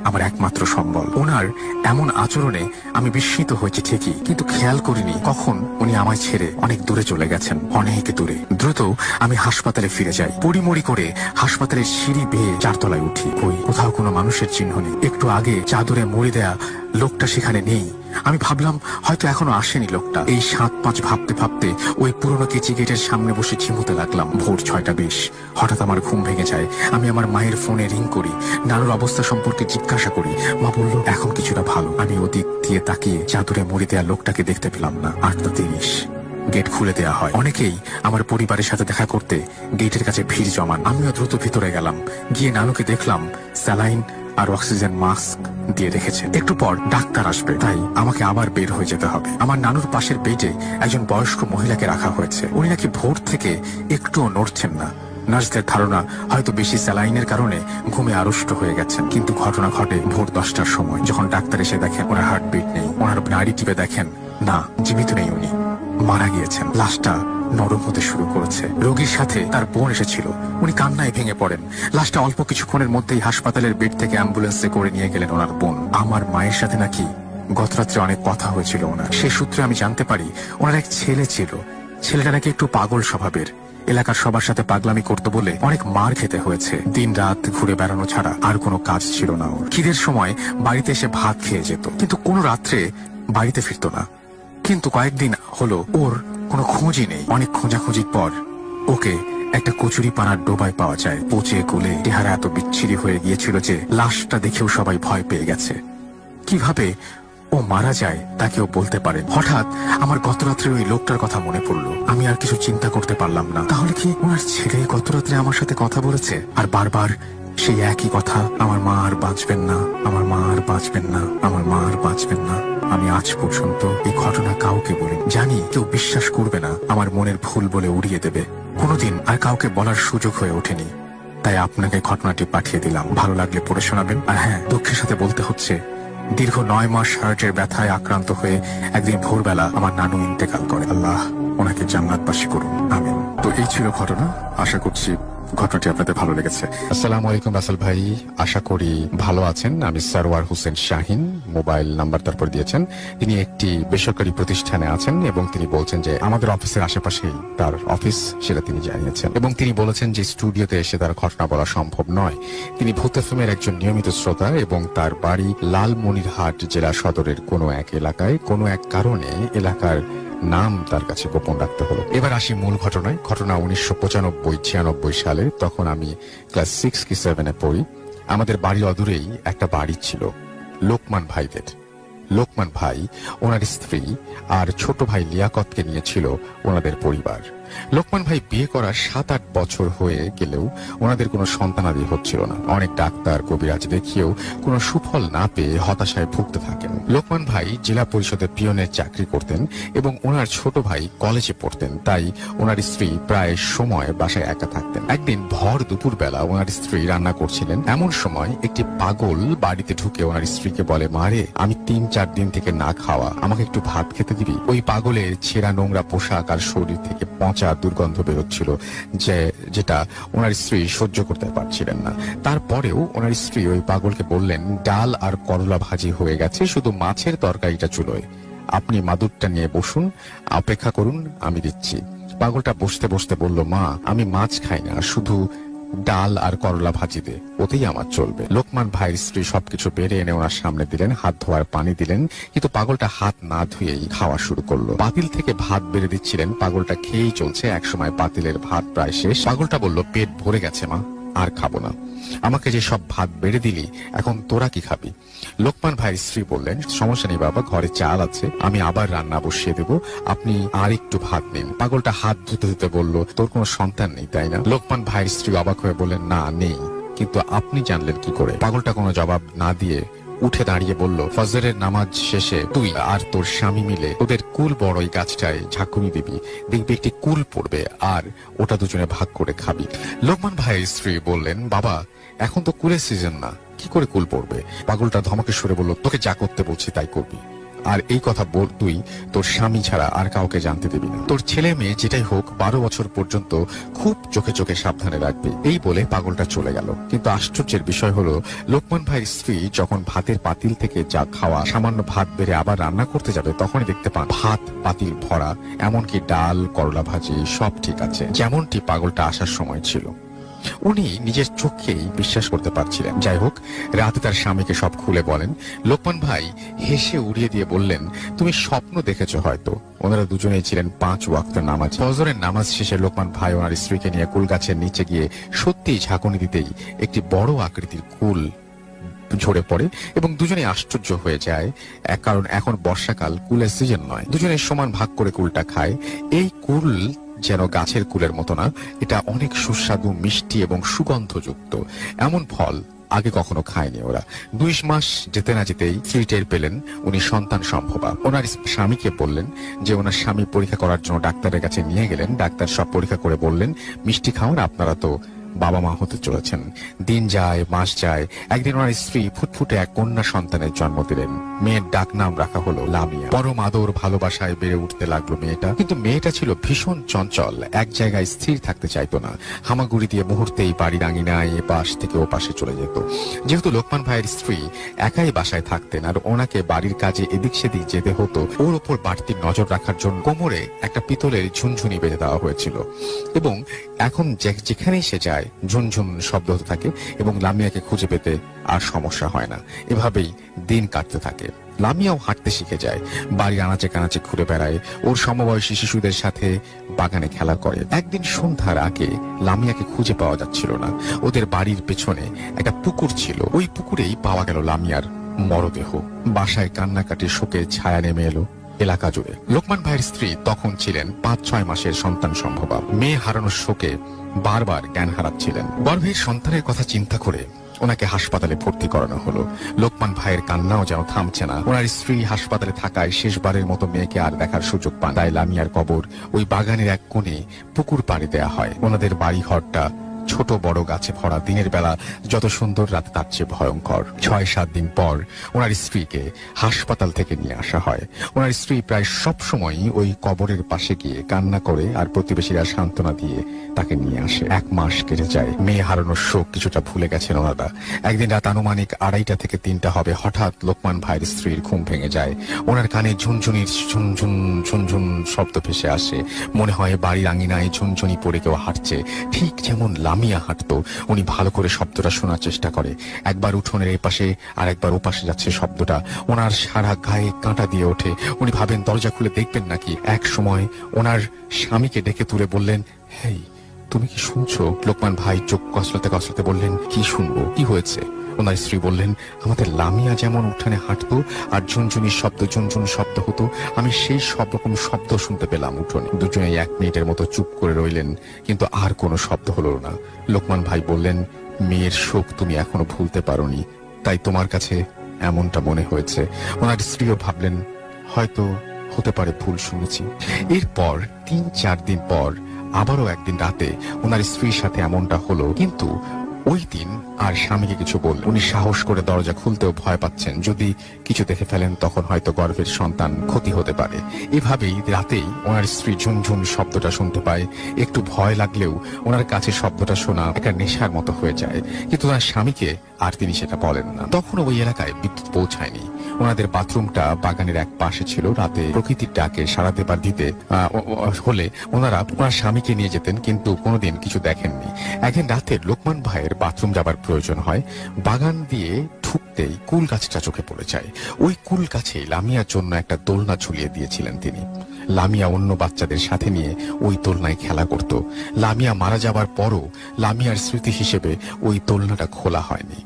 আমার একমাত্র সম্বল। ওনার এমন আচরণে আমি বিস্মিত হয়েছি ঠিকই, কিন্তু খেয়াল করিনি কখন উনি আমায় ছেড়ে অনেক দূরে চলে গেছেন, অনেক দূরে। দ্রুত আমি হাসপাতালে ফিরে যাই। পড়িমড়ি করে হাসপাতালের সিঁড়ি বেয়ে 4 তলায় উঠি। কই, কোথাও কোনো মানুষের চিহ্ন নেই। একটু আগে চাদরে মুড়ি দেয়া লোকটা সেখানে নেই। আমি ভাবলাম হয়তো এখনো আসেনি লোকটা। এই 7-5 ভাবতে ভাবতে ওই পুরনো কেচি গেটের সামনে বসে ঝিমুতে লাগলাম। ভোর 6:20। হঠাৎ আমার ঘুম ভেঙে যায়। আমি আমার মায়ের ফোনে রিং করি, নানুর অবস্থা সম্পর্কে জিজ্ঞাসা করি। মা বলল এখন কিছুটা ভালো। আমি ওদিক দিয়ে তাকিয়ে চাদরে মুড়ি দেয়া লোকটাকে দেখতে পেলাম না। 8:30। গেট খুলে দেয়া হয়। অনেকেই আমার পরিবারের সাথে দেখা করতে গেটের কাছে ভিড় জমান। আমিও দ্রুত ভিতরে গেলাম। গিয়ে নানুকে দেখলাম স্যালাইন আর অক্সিজেন মাস্ক দিয়ে রেখেছে। একটু পর ডাক্তার আসবে, তাই আমাকে আবার বের হয়ে যেতে হবে। আমার নানুর পাশের বেডে একজন বয়স্ক মহিলাকে রাখা হয়েছে। উনি নাকি ভোর থেকে একটুও নড়ছেন না। নার্সদের ধারণা হয়তো বেশি স্যালাইনের কারণে ঘুমে আড়ষ্ট হয়ে গেছেন। কিন্তু ঘটনা ঘটে ভোর 10টার সময়, যখন ডাক্তার এসে দেখেন ওনার হার্টবিট নেই। ওনার নাড়ি টিপে দেখেন না, জীবিত নেই, উনি মারা গিয়েছেন। লাশটা নরম হতে শুরু করেছে। রোগীর সাথে তার বোন এসেছিল। উনি কান্নায় ভেঙে পড়েন। লাশটা অল্প কিছুক্ষণের মধ্যেই হাসপাতালের বেড থেকে অ্যাম্বুলেন্সে করে নিয়ে গেলেন ওনার বোন। আমার মায়ের সাথে নাকি গত রাত্রে অনেক কথা হয়েছিল ওনার। সে সূত্রে আমি জানতে পারি ওনার এক ছেলে ছিল। ছেলেটা নাকি একটু পাগল স্বভাবের। এলাকার সবার সাথে পাগলামি করতে বলে অনেক মার খেতে হয়েছে। দিন রাত ঘুরে বেড়ানো ছাড়া আর কোনো কাজ ছিল না ওর। খিদের সময় বাড়িতে এসে ভাত খেয়ে যেত, কিন্তু কোনো রাত্রে বাড়িতে ফিরতো না। কিন্তু কয়েকদিন হলো ওর কোনো খোঁজই নেই। অনেক খোঁজাখুঁজির পর ওকে একটা কচুরি পানার ডোবায় পাওয়া যায়। পচে গলে চেহারা এত বিচ্ছিরি হয়ে গিয়েছিল যে লাশটা দেখেও সবাই ভয় পেয়ে গেছে। কিভাবে ও মারা যায় তা কেউ বলতে পারে। হঠাৎ আমার গত রাত্রে ওই লোকটার কথা মনে পড়লো। আমি আর কিছু চিন্তা করতে পারলাম না। তাহলে কি ওনার ছেলে গত রাত্রে আমার সাথে কথা বলেছে? আর বারবার সেই একই কথা, আমার মা আর বাঁচবেন না, আমার মা আর বাঁচবেন না, আমার মা আর বাঁচবেন না। আমি আজ পর্যন্ত এই ঘটনা কাউকে বলি। জানি কেউ বিশ্বাস করবে না, আমার মনের ভুল বলে উড়িয়ে দেবে। কোনোদিন আর কাউকে বলার সুযোগ হয়ে ওঠেনি, তাই আপনাকে ঘটনাটি পাঠিয়ে দিলাম। ভালো লাগলে পড়ে শোনাবেন। আর হ্যাঁ, দুঃখের সাথে বলতে হচ্ছে দীর্ঘ 9 মাস হার্টের ব্যথায় আক্রান্ত হয়ে একদিন ভোরবেলা আমার নানু ইন্তেকাল করে। আল্লাহ ওনাকে জান্নাতবাসী করুন, আমিন। তো এই ছিল ঘটনা। আশা করছি ঘটনাটি আপনাদের ভালো লেগেছে। আসসালামু আলাইকুম রাসেল ভাই, আশা করি ভালো আছেন। আমি সারওয়ার হোসেন শাহিন। মোবাইল নাম্বার তারপর দিয়েছেন। তিনি একটি বেসরকারি প্রতিষ্ঠানে আছেন এবং তিনি বলছেন যে আমাদের অফিসের আশেপাশেই তার অফিস, সেটা তিনি জানিয়েছেন। এবং তিনি বলেছেন যে স্টুডিওতে এসে তার ঘটনা বলা সম্ভব নয়। তিনি ভূত এফএমের একজন নিয়মিত শ্রোতা এবং তার বাড়ি লালমনিরহাট জেলা সদরের কোনো এক এলাকায়। কোনো এক কারণে এলাকার নাম তার কাছে গোপন রাখতে হলো। এবার আসি মূল ঘটনায়। ঘটনা 1995-96 সালে। তখন আমি ক্লাস 6 কি 7-এ পড়ি। আমাদের বাড়ি অদূরেই একটা বাড়ি ছিল লোকমান ভাইদের। লোকমান ভাই, ওনার স্ত্রী আর ছোট ভাই লিয়াকতকে নিয়েছিল ওনাদের পরিবার। লোকমান ভাই বিয়ে করার 7-8 বছর হয়ে গেলেও ওনাদের কোনো সন্তানাদি হচ্ছিল না। অনেক ডাক্তার কবিরাজ দেখিয়েও কোনো সুফল না পেয়ে হতাশায় ভুগতে থাকেন। লোকমান ভাই জেলা পরিষদের পিয়নের চাকরি করতেন এবং ওনার ছোট ভাই কলেজে পড়তেন, তাই ওনার স্ত্রী প্রায় সময় বাসায় একা থাকতেন। একদিন ভর দুপুর বেলা ওনার স্ত্রী রান্না করছিলেন। এমন সময় একটি পাগল বাড়িতে ঢুকে ওনার স্ত্রীকে বলে, মারে আমি 3-4 দিন থেকে না খাওয়া, আমাকে একটু ভাত খেতে দিবি? ওই পাগলের ছেঁড়া নোংরা পোশাক আর শরীর থেকে পচা দুর্গন্ধ বেরোচ্ছিল, যেটা ওনার স্ত্রী সহ্য করতে পারছিলেন না। তারপরেও ওনার স্ত্রী ওই পাগলকে বললেন, ডাল আর করলা ভাজি হয়ে গেছে, শুধু মাছের তরকারিটা চুলোয়, আপনি মাদুরটা নিয়ে বসুন, অপেক্ষা করুন, আমি দিচ্ছি। পাগলটা বসতে বসতে বলল, মা আমি মাছ খাই না, শুধু ডাল আর করলা ভাজি দে, ওতেই আমার চলবে। লোকমান ভাইয়ের স্ত্রী সবকিছু বেড়ে এনে ওনার সামনে দিলেন, হাত ধোয়ার পানি দিলেন, কিন্তু পাগলটা হাত না ধুয়েই খাওয়া শুরু করলো। পাতিল থেকে ভাত বেড়ে দিচ্ছিলেন, পাগলটা খেয়েই চলছে। একসময় পাতিলের ভাত প্রায় শেষ। পাগলটা বলল, পেট ভরে গেছে মা, আর খাবো না। আমাকে যে সব ভাত বেড়ে দিলি, এখন তোরা কি খাবি? লোকমান ভাইয়ের স্ত্রী বললেন, সমস্যা নেই বাবা, ঘরে চাল আছে, আমি আবার রান্না বসিয়ে দেবো, আপনি আর একটু ভাত নিন। পাগলটা হাত ধুতে ধুতে বলল, তোর কোনো সন্তান নেই তাই না? লোকমান ভাইয়ের স্ত্রী অবাক হয়ে বললেন, না নেই, কিন্তু আপনি জানলেন কি করে? পাগলটা কোনো জবাব না দিয়ে উঠে দাঁড়িয়ে বলল, ফজরের নামাজ শেষে তুই আর তোর স্বামী মিলে তোদের কুল বড়ই গাছটায় ঝাঁকুনি দিবি, দেখবি একটি কুল পড়বে, আর ওটা দুজনে ভাগ করে খাবি। লোকমান ভাইয়ের স্ত্রী বললেন, বাবা এখন তো কুলের সিজন না, কি করে কুল পড়বে? পাগলটা ধমকে সুরে বলল, তোকে যা করতে বলছি তাই করবি, আর এই কথা বল তুই তোর স্বামী ছাড়া আর কাউকে জানতে দিবি না। তোর ছেলে মেয়ে যেটাই হোক 12 বছর পর্যন্ত খুব চোখে চোখে সাবধানে রাখবি। এই বলে পাগলটা চলে গেল। কিন্তু আশ্চর্যের বিষয় হলো, লোকমান ভাইয়ের স্ত্রী যখন ভাতের পাতিল থেকে যা খাওয়া সামান্য ভাত বেড়ে আবার রান্না করতে যাবে, তখনই দেখতে পান ভাত পাতিল ভরা, এমনকি ডাল, করলা ভাজি সব ঠিক আছে, যেমনটি পাগলটা আসার সময় ছিল। উনি নিজের চোখেই বিশ্বাস করতে পারছিলেন। যাই হোক, রাতে তার স্বামীকে সব খুলে বলেন। লোকমান ভাই হেসে উড়িয়ে দিয়ে বললেন, তুমি স্বপ্ন দেখেছো হয়তো। ওনারা দুজনেই ছিলেন 5 ওয়াক্তের নামাজ। ফজরের নামাজ শেষে লোকমান ভাই ওনার স্ত্রীকে নিয়ে কুল গাছের নিচে গিয়ে সত্যিই ঝাঁকুনি দিতেই একটি বড় আকৃতির কুল ঝরে পড়ে এবং দুজনেই আশ্চর্য হয়ে যায়, কারণ এখন বর্ষাকাল, কুলের সিজন নয়। দুজনে সমান ভাগ করে কুলটা খায়। এই কুল যেন গাছের কুলের মতো না, এটা অনেক সুস্বাদু, মিষ্টি এবং সুগন্ধযুক্ত। এমন ফল আগে কখনো খায়নি ওরা। 2 মাস যেতে না যেতেই স্ত্রী টের পেলেন উনি সন্তান সম্ভবা। ওনার স্বামীকে বললেন যে ওনার স্বামী পরীক্ষা করার জন্য ডাক্তারের কাছে নিয়ে গেলেন। ডাক্তার সব পরীক্ষা করে বললেন, মিষ্টি খাওয়ান, আপনারা তো বাবা মা হতে চলেছেন। দিন যায়, মাস যায়। একদিন ওনার স্ত্রী ফুটফুটে এক কন্যা সন্তানের জন্ম দিলেন। মেয়ের ডাক নাম রাখা হলো লামিয়া। পরম আদর ভালোবাসায় বেড়ে উঠতে লাগলো মেয়েটা। কিন্তু মেয়েটা ছিল ভীষণ চঞ্চল, এক জায়গায় স্থির থাকতে চাইতো না। হামাগুড়ি দিয়ে মুহূর্তেই বাড়ির আঙিনায় এ পাশ থেকে ও পাশে চলে যেত। যেহেতু লোকমান ভাইয়ের স্ত্রী একাই বাসায় থাকতেন আর ওনাকে বাড়ির কাজে এদিক সেদিক যেতে হতো, ওর ওপর বাড়তি নজর রাখার জন্য কোমরে একটা পিতলের ঝুনঝুনি বেঁধে দেওয়া হয়েছিল। এবং এখন যেখানেই সে যায় ঝুনঝুন শব্দ হতে থাকে এবং লামিয়াকে খুঁজে পেতে আর সমস্যা হয় না। এভাবেই দিন কাটতে থাকে। লামিয়াও হাঁটতে শিখে যায়, বাড়ির আনাচে কানাচে ঘুরে বেড়ায়, ওর সমবয়সী শিশুদের সাথে বাগানে খেলা করে। একদিন সন্ধ্যার আগে লামিয়াকে খুঁজে পাওয়া যাচ্ছিল না। ওদের বাড়ির পেছনে একটা পুকুর ছিল, ওই পুকুরেই পাওয়া গেল লামিয়ার মরদেহ। বাসায় কান্নাকাটির শোকের ছায়া নেমে এলো এলাকা জুড়ে। লোকমান ভাইয়ের স্ত্রী তখন ছিলেন 5-6 মাসের সন্তান সম্ভবা। মেয়ে হারানোর শোকে বারবার জ্ঞান হারাচ্ছিলেন। গর্ভের সন্তানের কথা চিন্তা করে ওনাকে হাসপাতালে ভর্তি করানো হলো। লোকমান ভাইয়ের কান্নাও যেন থামছে না। ওনার স্ত্রী হাসপাতালে থাকায় শেষবারের মতো মেয়েকে আর দেখার সুযোগ পান। তাই লামিয়ার কবর ওই বাগানের এক কোণে পুকুর পাড়ে দেয়া হয়। ওনাদের বাড়ি ঘরটা ছোট বড় গাছে ভরা। দিনের বেলা যত সুন্দর, রাতে তার চেয়ে ভয়ঙ্কর। 6-7 দিন পর ওনার স্ত্রীকে হাসপাতাল থেকে নিয়ে আসা হয়। ওনার স্ত্রী প্রায় সব সময়ই ওই কবরের পাশে গিয়ে কান্না করে আর প্রতিবেশীরা সান্ত্বনা দিয়ে তাকে নিয়ে আসে। 1 মাস কেটে যায়। মেয়ে হারানোর শোক কিছুটা ভুলে গেছেন ওনারা। একদিন রাত আনুমানিক 2:30 থেকে 3টা হবে। হঠাৎ লোকমান ভাইয়ের স্ত্রীর ঘুম ভেঙে যায়। ওনার কানে ঝুনঝুনির ঝুনঝুন ঝুনঝুন শব্দ ভেসে আসে। মনে হয় বাড়ির আঙিনায় ঝুনঝুনি পড়ে কেউ হাঁটছে, ঠিক যেমন লামিয়া হাঁটতো। উনি ভালো করে শব্দটা শোনার চেষ্টা করে। একবার উঠোনের এই পাশে আর একবার ও পাশে যাচ্ছে শব্দটা। ওনার সারা গায়ে কাঁটা দিয়ে ওঠে। উনি ভাবেন দরজা খুলে দেখবেন নাকি। এক সময় ওনার স্বামীকে ডেকে তুলে বললেন, হেই, তুমি কি শুনছো? লোকমান ভাই চোখ কসলাতে কসলাতে বললেন, কি শুনবো, কি হয়েছে? ওনার স্ত্রী বললেন, আমাদের লামিয়া যেমন উঠানে হাঁটতো আর ঝুনঝুনির শব্দ ঝুনঝুন শব্দ হতো, আমি সেই সব রকম শব্দ শুনতে পেলাম উঠোনে। দুজনেই 1 মিনিটের মতো চুপ করে রইলেন, কিন্তু আর কোনো শব্দ হলো না। লোকমান ভাই বললেন, মেয়ের শোক তুমি এখনো ভুলতে পারোনি, তাই তোমার কাছে এমনটা মনে হয়েছে। ওনার স্ত্রীও ভাবলেন, হয়তো হতে পারে ভুল শুনেছি। এরপর 3-4 দিন পর আবারও একদিন রাতে ওনার স্ত্রীর সাথে এমনটা হলো, কিন্তু ওই দিন আর স্বামীকে কিছু বললেন। উনি সাহস করে দরজা খুলতেও ভয় পাচ্ছেন, যদি কিছু দেখে ফেলেন তখন হয়তো গর্ভের সন্তান ক্ষতি হতে পারে। এভাবেই রাতেই ওনার স্ত্রী ঝুনঝুন শব্দটা শুনতে পায়। একটু ভয় লাগলেও ওনার কাছে শব্দটা শোনা একটা নেশার মতো হয়ে যায়। কিন্তু ওনার স্বামীকে আর তিনি সেটা বলেন না। তখন ওই এলাকায় বিদ্যুৎ পৌঁছায়নি। ওনাদের বাথরুমটা বাগানের এক পাশে ছিল। রাতে প্রকৃতির ডাকে সাড়া দেবার দিতে হলে ওনারা ওনার স্বামীকে নিয়ে যেতেন, কিন্তু কোনোদিন কিছু দেখেননি। একদিন রাতে লোকমান ভাইয়ের বাথরুম যাবার প্রয়োজন হয়। বাগান দিয়ে ঢুকতেই কুল গাছটা চোখে পড়ে যায়। ওই কুল গাছেই লামিয়ার জন্য একটা দোলনা ঝুলিয়ে দিয়েছিলেন তিনি। লামিয়া অন্য বাচ্চাদের সাথে নিয়ে ওই দোলনায় খেলা করত। লামিয়া মারা যাবার পরও লামিয়ার স্মৃতি হিসেবে ওই দোলনাটা খোলা হয়নি।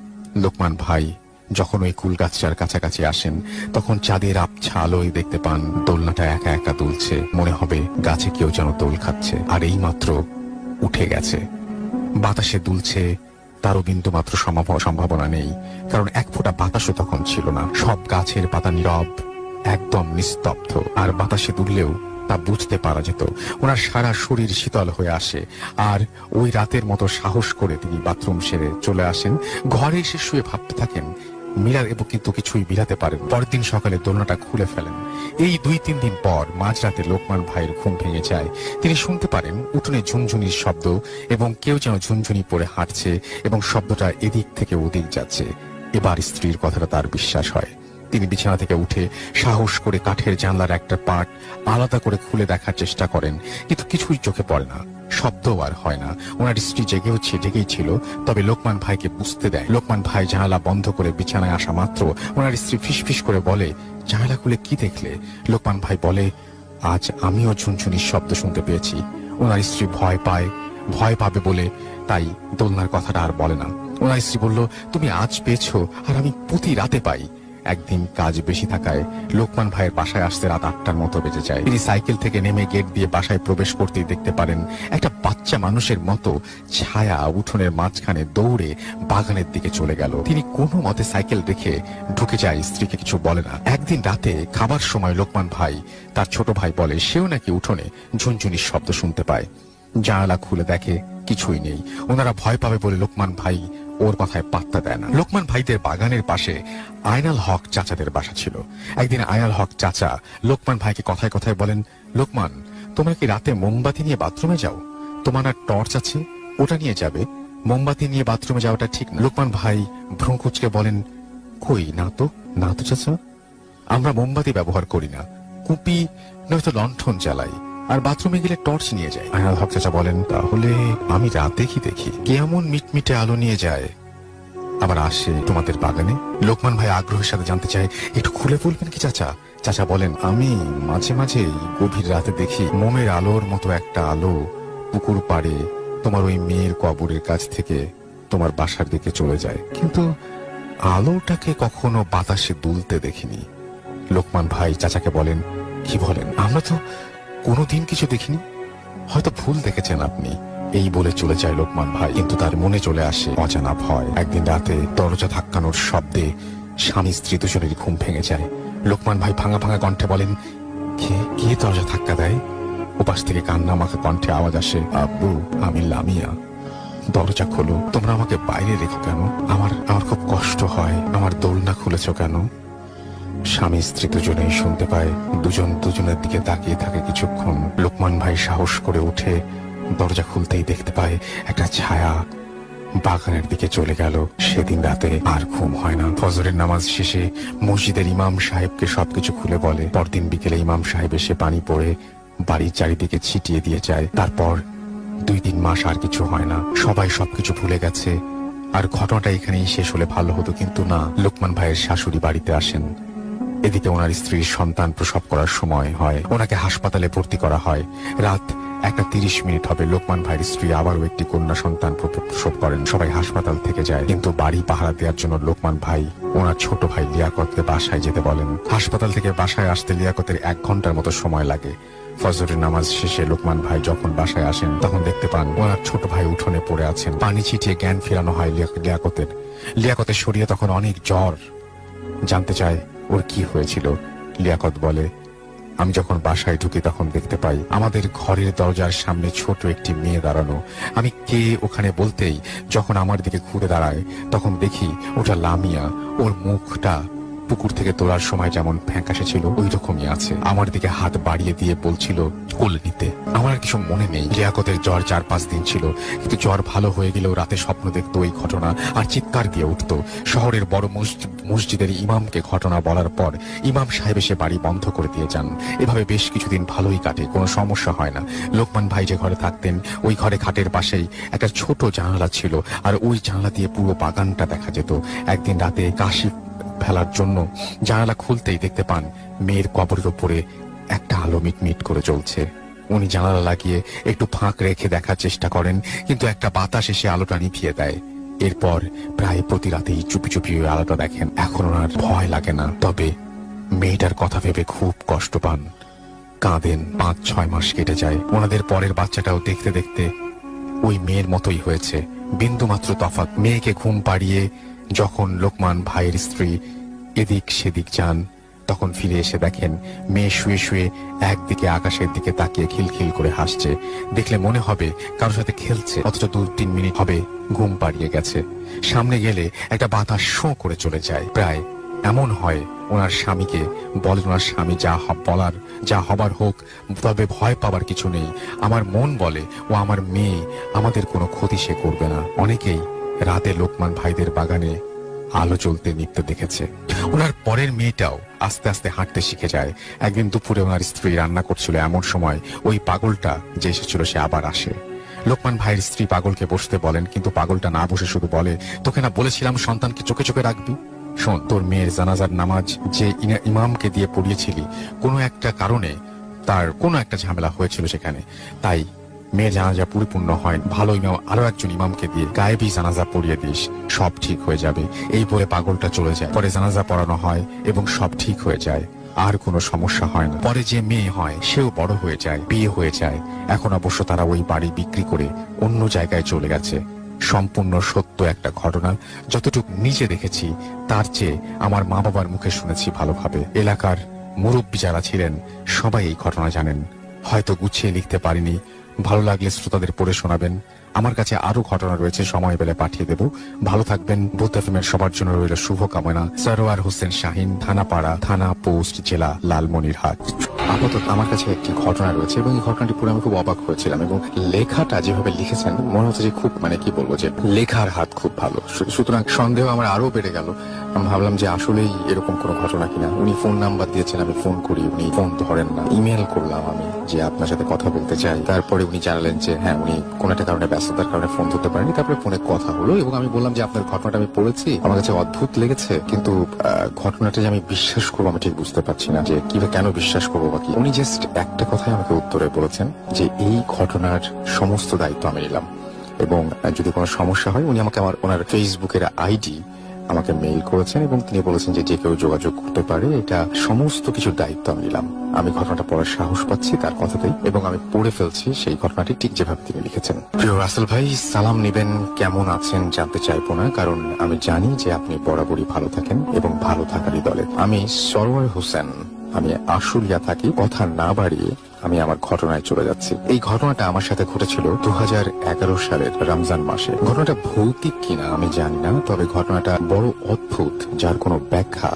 লোকমান ভাই যখন ওই কুল গাছটার কাছাকাছি আসেন তখন চাঁদের আবছা আলোয় দেখতে পান দোলনাটা একা একা দুলছে। মনে হবে গাছে কেউ যেন দোল খাচ্ছে, আর এই মাত্র উঠে গেছে। বাতাসে দুলছে, তারও বিন্দু মাত্র সম্ভাবনা নেই, কারণ এক ফোঁটা বাতাসও তখন ছিল না। সব গাছের পাতা নীরব, একদম নিস্তব্ধ। আর বাতাসে দুললেও তা বুঝতে পারা যেত। ওনার সারা শরীর শীতল হয়ে আসে, আর ওই রাতের মতো সাহস করে তিনি বাথরুম সেরে চলে আসেন। ঘরে এসে শুয়ে ভাবতে থাকেন এবং কিন্তু কিছুই মিলাতে পারেন। পরের দিন সকালে দোলনাটা খুলে ফেলেন। এই 2-3 দিন পর মাঝরাতে লোকমান ভাইয়ের ঘুম ভেঙে যায়। তিনি শুনতে পারেন উঠোনে ঝুনঝুনির শব্দ এবং কেউ যেন ঝুনঝুনি পরে হাঁটছে এবং শব্দটা এদিক থেকে ওদিক যাচ্ছে। এবার স্ত্রীর কথাটা তার বিশ্বাস হয়। তিনি বিছানা থেকে উঠে সাহস করে কাঠের জানলার একটা পাট আলাদা করে খুলে দেখার চেষ্টা করেন, কিন্তু কিছুই চোখে পড়ে না, শব্দ আর হয় না। ওনার স্ত্রী জেগেই ছিল, তবে লোকমান ভাইকে বুঝতে দেয়। লোকমান ভাই জানালা বন্ধ করে বিছানায় আসা মাত্র ওনার স্ত্রী ফিসফিস করে বলে, জানালা খুলে কি দেখলে? লোকমান ভাই বলে, আজ আমিও ঝুনঝুনির শব্দ শুনতে পেয়েছি। ওনার স্ত্রী ভয় পাবে বলে তাই দোলনার কথাটা আর বলে না। ওনার স্ত্রী বলল, তুমি আজ পেয়েছো আর আমি প্রতি রাতে পাই। একদিন কাজ বেশি থাকায় লোকমান ভাইয়ের বাসায় আসতে রাত 8টার মতো বেজে যায়। তিনি সাইকেল থেকে নেমে গেট দিয়ে বাসায় প্রবেশ করতেই দেখতে পারেন একটা বাচ্চা মানুষের মতো ছায়া উঠোনের মাঝখানে দৌড়ে বাগানের দিকে চলে গেল। তিনি কোনো মতে সাইকেল রেখে ঢুকে যায়, স্ত্রীকে কিছু বলে না। একদিন রাতে খাবার সময় লোকমান ভাই তার ছোট ভাই বলে সেও নাকি উঠোনে ঝুনঝুনির শব্দ শুনতে পায়। জানালা খুলে দেখে কিছুই নেই। ওনারা ভয় পাবে বলে লোকমান ভাই ওর কথায় পাত্তা দেয় না। লোকমান ভাইদের বাগানের পাশে আয়নাল হক চাচাদের বাসা ছিল। একদিন আয়নাল হক চাচা লোকমান ভাইকে কথায় কথায় বলেন, লোকমান, তোমরা কি রাতে মোমবাতি নিয়ে বাথরুমে যাও? তোমার আর টর্চ আছে, ওটা নিয়ে যাবে। মোমবাতি নিয়ে বাথরুমে যাওয়াটা ঠিক না। লোকমান ভাই ভ্রু কুঁচকে বলেন, কই, না তো চাচা, আমরা মোমবাতি ব্যবহার করি না, কুপি নয়তো লণ্ঠন জ্বালাই, আর বাথরুমে গেলে টর্চ নিয়ে যায়। আয়নাল হক চাচা বলেন, তাহলে আমি রাতে কি দেখি? কেমন মিটমিটে আলো নিয়ে যায় আবার আসে তোমাদের বাগানে? লোকমান ভাই আগ্রহের সাথে জানতে চায়, একটু খুলে বলবেন কি চাচা? চাচা বলেন, আমি মাঝে মাঝে গভীর রাতে দেখি মোমের আলোর মতো একটা আলো পুকুর পাড়ে তোমার ওই মেয়ের কবরের কাছ থেকে তোমার বাসার দিকে চলে যায়, কিন্তু আলোটাকে কখনো বাতাসে দুলতে দেখিনি। লোকমান ভাই চাচাকে বলেন, কি বলেন? আমরা তো কোনোদিন কিছু দেখিনি, হয়তো ভুল দেখেছেন আপনি। এই বলে চলে যায় লোকমান ভাই, কিন্তু তার মনে চলে আসে অজানা ভয়। একদিন রাতে দরজা ধাক্কানোর শব্দে স্বামী স্ত্রী দুজনেরই ঘুম ভেঙে যায়। লোকমান ভাই ভাঙা ভাঙা কণ্ঠে বলেন, কে দরজা ধাক্কা দেয়? ওপাশ থেকে কান্না মাখা কণ্ঠে আওয়াজ আসে, আব্বু, আমি লামিয়া, দরজা খোলো, তোমরা আমাকে বাইরে রেখো কেন? আমার খুব কষ্ট হয়। আমার দোলনা খুলেছ কেন? স্বামী স্ত্রী দুজনেই শুনতে পায়। দুজনের দিকে তাকিয়ে থাকে কিছুক্ষণ। লোকমান ভাই সাহস করে উঠে দরজা খুলতেই দেখতে পায় একটা ছায়া বাগানের দিকে চলে গেল। সেদিন রাতে আর ঘুম হয় না। ফজরের নামাজ শেষে মসজিদের ইমাম সাহেবকে সবকিছু খুলে বলে। পরদিন বিকেলে ইমাম সাহেব এসে পানি পড়ে বাড়ির চারিদিকে ছিটিয়ে দিয়ে যায়। তারপর 2-3 মাস আর কিছু হয় না। সবাই সবকিছু ভুলে গেছে, আর ঘটনাটা এখানেই শেষ হলে ভালো হতো, কিন্তু না। লোকমান ভাইয়ের শাশুড়ি বাড়িতে আসেন। এদিকে ওনার স্ত্রীর সন্তান প্রসব করার সময় হয়। ওনাকে হাসপাতালে ভর্তি করা হয়। রাত 1:30 হবে। লোকমান ভাইয়ের স্ত্রী আবারও একটি কন্যা সন্তান প্রসব করেন। সবাই হাসপাতাল থেকে যায়, কিন্তু বাড়ি পাহারা দেওয়ার জন্য লোকমান ভাই ওনার ছোট ভাই লিয়াকতকে বাসায় যেতে বলেন। হাসপাতাল থেকে বাসায় আসতে লিয়াকতের 1 ঘন্টার মতো সময় লাগে। ফজরের নামাজ শেষে লোকমান ভাই যখন বাসায় আসেন তখন দেখতে পান ওনার ছোট ভাই উঠোনে পড়ে আছেন। পানি ছিটিয়ে জ্ঞান ফেরানো হয় লিয়াকতের শরীরে তখন অনেক জ্বর। জানতে চায় ওর কি হয়েছিল। লিয়াকত বলে, আমি যখন বাসায় ঢুকি তখন দেখতে পাই আমাদের ঘরের দরজার সামনে ছোট একটি মেয়ে দাঁড়ানো। আমি কে ওখানে বলতেই যখন আমার দিকে ঘুরে দাঁড়ায় তখন দেখি ওটা লামিয়া। ওর মুখটা পুকুর থেকে তোলার সময় যেমন ফ্যাকাশে ছিল ওই রকমই আছে। আমার দিকে হাত বাড়িয়ে দিয়ে বলছিল কোলে নিতে। আমার আর কিছু মনে নেই। লিয়াকতের জ্বর 4-5 দিন ছিল, কিন্তু জ্বর ভালো হয়ে গেলেও রাতে স্বপ্ন দেখতো ওই ঘটনা আর চিৎকার দিয়ে উঠতো। শহরের বড় মসজিদের ইমামকে ঘটনা বলার পর ইমাম সাহেব এসে বাড়ি বন্ধ করে দিয়ে যান। এভাবে বেশ কিছুদিন ভালোই কাটে, কোনো সমস্যা হয় না। লোকমান ভাই যে ঘরে থাকতেন ওই ঘরে খাটের পাশেই একটা ছোট জানালা ছিল, আর ওই জানালা দিয়ে পুরো বাগানটা দেখা যেত। একদিন রাতে কাশি ফেলার জন্য জানালা খুলতেই দেখতে পান মেয়ের কবরের উপরে একটা আলো মিটমিট করে জ্বলছে। উনি জানালা লাগিয়ে একটু ফাঁক রেখে দেখার চেষ্টা করেন, কিন্তু একটা বাতাস এসে আলোটা নিভিয়ে দেয়। এরপর প্রায় প্রতি রাতেই চুপি চুপি ওই আলোটা দেখেন। এখন ওনার ভয় লাগে না, তবে মেয়েটার কথা ভেবে খুব কষ্ট পান, কাঁদেন। 5-6 মাস কেটে যায়। ওনাদের পরের বাচ্চাটাও দেখতে দেখতে ওই মেয়ের মতোই হয়েছে, বিন্দু মাত্র তফাৎ। মেয়েকে ঘুম পাড়িয়ে যখন লোকমান ভাইয়ের স্ত্রী এদিক সেদিক যান, তখন ফিরে এসে দেখেন মেয়ে শুয়ে শুয়ে একদিকে আকাশের দিকে তাকিয়ে খিলখিল করে হাসছে। দেখলে মনে হবে কারোর সাথে খেলছে, অথচ 2-3 মিনিট হবে ঘুম পাড়িয়ে গেছে। সামনে গেলে একটা বাতাস শো করে চলে যায়। প্রায় এমন হয় ওনার স্বামীকে বলেন, ওনার স্বামী বলার যা হবার হোক, তবে ভয় পাবার কিছু নেই। আমার মন বলে ও আমার মেয়ে, আমাদের কোনো ক্ষতি সে করবে না। অনেকেই রাতে লোকমান ভাইদের বাগানে আলো জ্বলতে নিত্যে দেখেছে। ওনার পরের মেয়েটাও আস্তে আস্তে হাঁটতে শিখে যায়। একদিন দুপুরে ওনার স্ত্রী রান্না করছিল, এমন সময় ওই পাগলটা যে এসেছিল সে আবার আসে। লোকমান ভাইয়ের স্ত্রী পাগলকে বসতে বলেন, কিন্তু পাগলটা না বসে শুধু বলে, তোকে না বলেছিলাম সন্তানকে চোখে চোখে রাখবি? শোন, তোর মেয়ের জানাজার নামাজ যে ইমামকে দিয়ে পড়িয়েছিলি, কোনো একটা কারণে তার কোনো একটা ঝামেলা হয়েছিল সেখানে, তাই মেয়ের জানাজা পরিপূর্ণ হয়। ভালো ইমাম আরো একজন ইমামকে দিয়ে গায়েবী জানাজা পড়িয়ে দিস, সব ঠিক হয়ে যাবে। এই বলে পাগলটা চলে যায়। পরে জানাজা পড়ানো হয় এবং সব ঠিক হয়ে যায়, আর কোনো সমস্যা হয় না। পরে যে মেয়ে হয় সেও বড় হয়ে যায়, বিয়ে হয়ে যায়। এখন অবশ্য তারা ওই বাড়ি বিক্রি করে অন্য জায়গায় চলে গেছে। সম্পূর্ণ সত্য একটা ঘটনা। যতটুকু নিজে দেখেছি তার চেয়ে আমার মা বাবার মুখে শুনেছি ভালোভাবে। এলাকার মুরব্বী যারা ছিলেন সবাই এই ঘটনা জানেন। হয়তো গুছিয়ে লিখতে পারিনি, ভালো লাগলে শ্রোতাদের পড়ে শোনাবেন। আমার কাছে আরো ঘটনা রয়েছে, সময় পেলে পাঠিয়ে দেব। ভালো থাকবেন। বুথ এফএমের সবার জন্য রইল শুভকামনা। সরোয়ার হোসেন শাহিন, থানাপাড়া, থানা পোস্ট, জেলা লালমনিরহাট। আপাতত আমার কাছে একটি ঘটনা রয়েছে এবং এই ঘটনাটি পড়ে আমি খুব অবাক হয়েছিলাম, এবং লেখাটা যেভাবে লিখেছেন মনে হচ্ছে যে খুব কি বলবো, যে লেখার হাত খুব ভালো। সুতরাং সন্দেহ আমার আরো বেড়ে গেল। আমি ভাবলাম যে আসলেই এরকম কোনো ঘটনা কিনা। উনি ফোন নাম্বার দিয়েছেন, আমি ফোন করি, উনি ফোন ধরেন না। ইমেল করলাম আমি যে আপনার সাথে কথা বলতে চাই। তারপরে উনি জানালেন যে হ্যাঁ, উনি কোনো একটা কারণে ব্যস্ততার কারণে ফোন ধরতে পারেনি। তারপরে ফোনে কথা হলো এবং আমি বললাম যে আপনার ঘটনাটা আমি পড়েছি, আমার কাছে অদ্ভুত লেগেছে, কিন্তু ঘটনাটা যে আমি বিশ্বাস করবো আমি ঠিক বুঝতে পারছি না যে কিভাবে, কেন বিশ্বাস করবো বা কি। উনি জাস্ট একটা কথাই আমাকে উত্তরে বলেছেন যে এই ঘটনার সমস্ত দায়িত্ব আমি নিলাম, এবং যদি কোনো সমস্যা হয় উনি আমাকে ওনার ফেসবুকের আইডি আমাকে মেইল করেছেন এবং তিনি বলেছেন যে যে কেউ যোগাযোগ করতে পারে, এটা সমস্ত কিছুর দায়িত্ব আমি নিলাম। আমি ঘটনাটা পড়ার সাহস পাচ্ছি তার কথাতেই, এবং আমি পড়ে ফেলছি সেই ঘটনাটি ঠিক যেভাবে তিনি লিখেছেন। প্রিয় রাসেল ভাই, সালাম নেবেন, কেমন আছেন জানতে চাইবো না, কারণ আমি জানি যে আপনি বরাবরই ভালো থাকেন এবং ভালো থাকারই দলে। আমি সরোয়ার হোসেন, আমি আশুলিয়া থাকি। কথা না বাড়িয়ে আমি আমার ঘটনায় চলে যাচ্ছি। এই ঘটনাটা আমার সাথে ঘটেছিল 2011 সালের রমজান মাসে। ঘটনাটা ভৌতিক কিনা আমি জানি না, তবে ঘটনাটা বড় অদ্ভুত, যার কোনো ব্যাখ্যা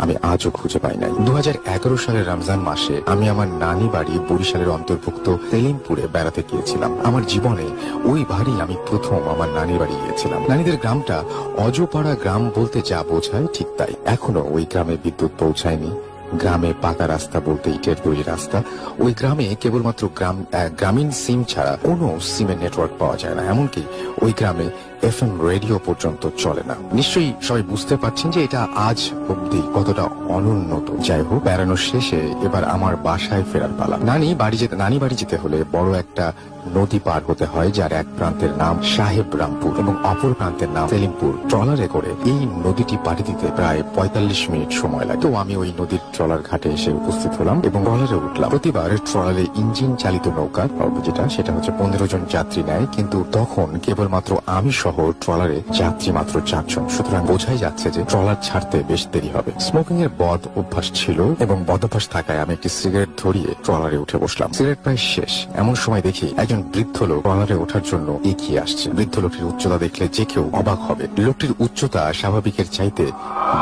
আমি আজও খুঁজে পাই নাই। 2011 সালের রমজান মাসে আমি আমার নানি বাড়ি বরিশালের অন্তর্ভুক্ত সেলিমপুরে বেড়াতে গিয়েছিলাম। আমার জীবনে ওই বাড়ি আমি প্রথম আমার নানির বাড়ি গিয়েছিলাম। নানিদের গ্রামটা অজপাড়া গ্রাম বলতে যা বোঝায় ঠিক তাই। এখনো ওই গ্রামে বিদ্যুৎ পৌঁছায়নি। গ্রামে পাকা রাস্তা বলতে ইটের তৈরি রাস্তা। ওই গ্রামে কেবলমাত্র গ্রামীণ সিম ছাড়া কোনো সিমের নেটওয়ার্ক পাওয়া যায় না। এমনকি ওই গ্রামে এফএম রেডিও পর্যন্ত চলে না। নিশ্চয়ই সবাই বুঝতে পারছেন যে এটা আজ অব্দি কতটা অনুন্নত। যাই হোক, বেড়ানোর শেষে এবার আমার বাসায় ফেরার পালা। নানি বাড়ি যেতে হলে বড় একটা নদী পার হতে হয়, যার এক প্রান্তের নাম সাহেব রামপুর এবং অপর প্রান্তের নাম সেলিমপুর। ট্রলারে করে এই নদীটি পাড়ি দিতে প্রায় 45 মিনিট সময় লাগে। তো আমি ওই নদীর ট্রলার ঘাটে এসে উপস্থিত হলাম এবং ট্রলারে উঠলাম। প্রতিবার ট্রলারে ইঞ্জিন চালিত নৌকা সেটা হচ্ছে 15 জন যাত্রী নেয়, কিন্তু তখন কেবলমাত্র আমি সহ ট্রলারে যাত্রী মাত্র 4 জন। সুতরাং বোঝাই যাচ্ছে যে ট্রলার ছাড়তে বেশ দেরি হবে। স্মোকিং এর বদ অভ্যাস ছিল এবং বদ অভ্যাস থাকায় আমি একটি সিগারেট ধরিয়ে ট্রলারে উঠে বসলাম। সিগারেট প্রায় শেষ, এমন সময় দেখি একজন বৃদ্ধ লোক ট্রলারে ওঠার জন্য এগিয়ে আসছে। বৃদ্ধ লোকটির উচ্চতা দেখলে যে কেউ অবাক হবে। লোকটির উচ্চতা স্বাভাবিকের চাইতে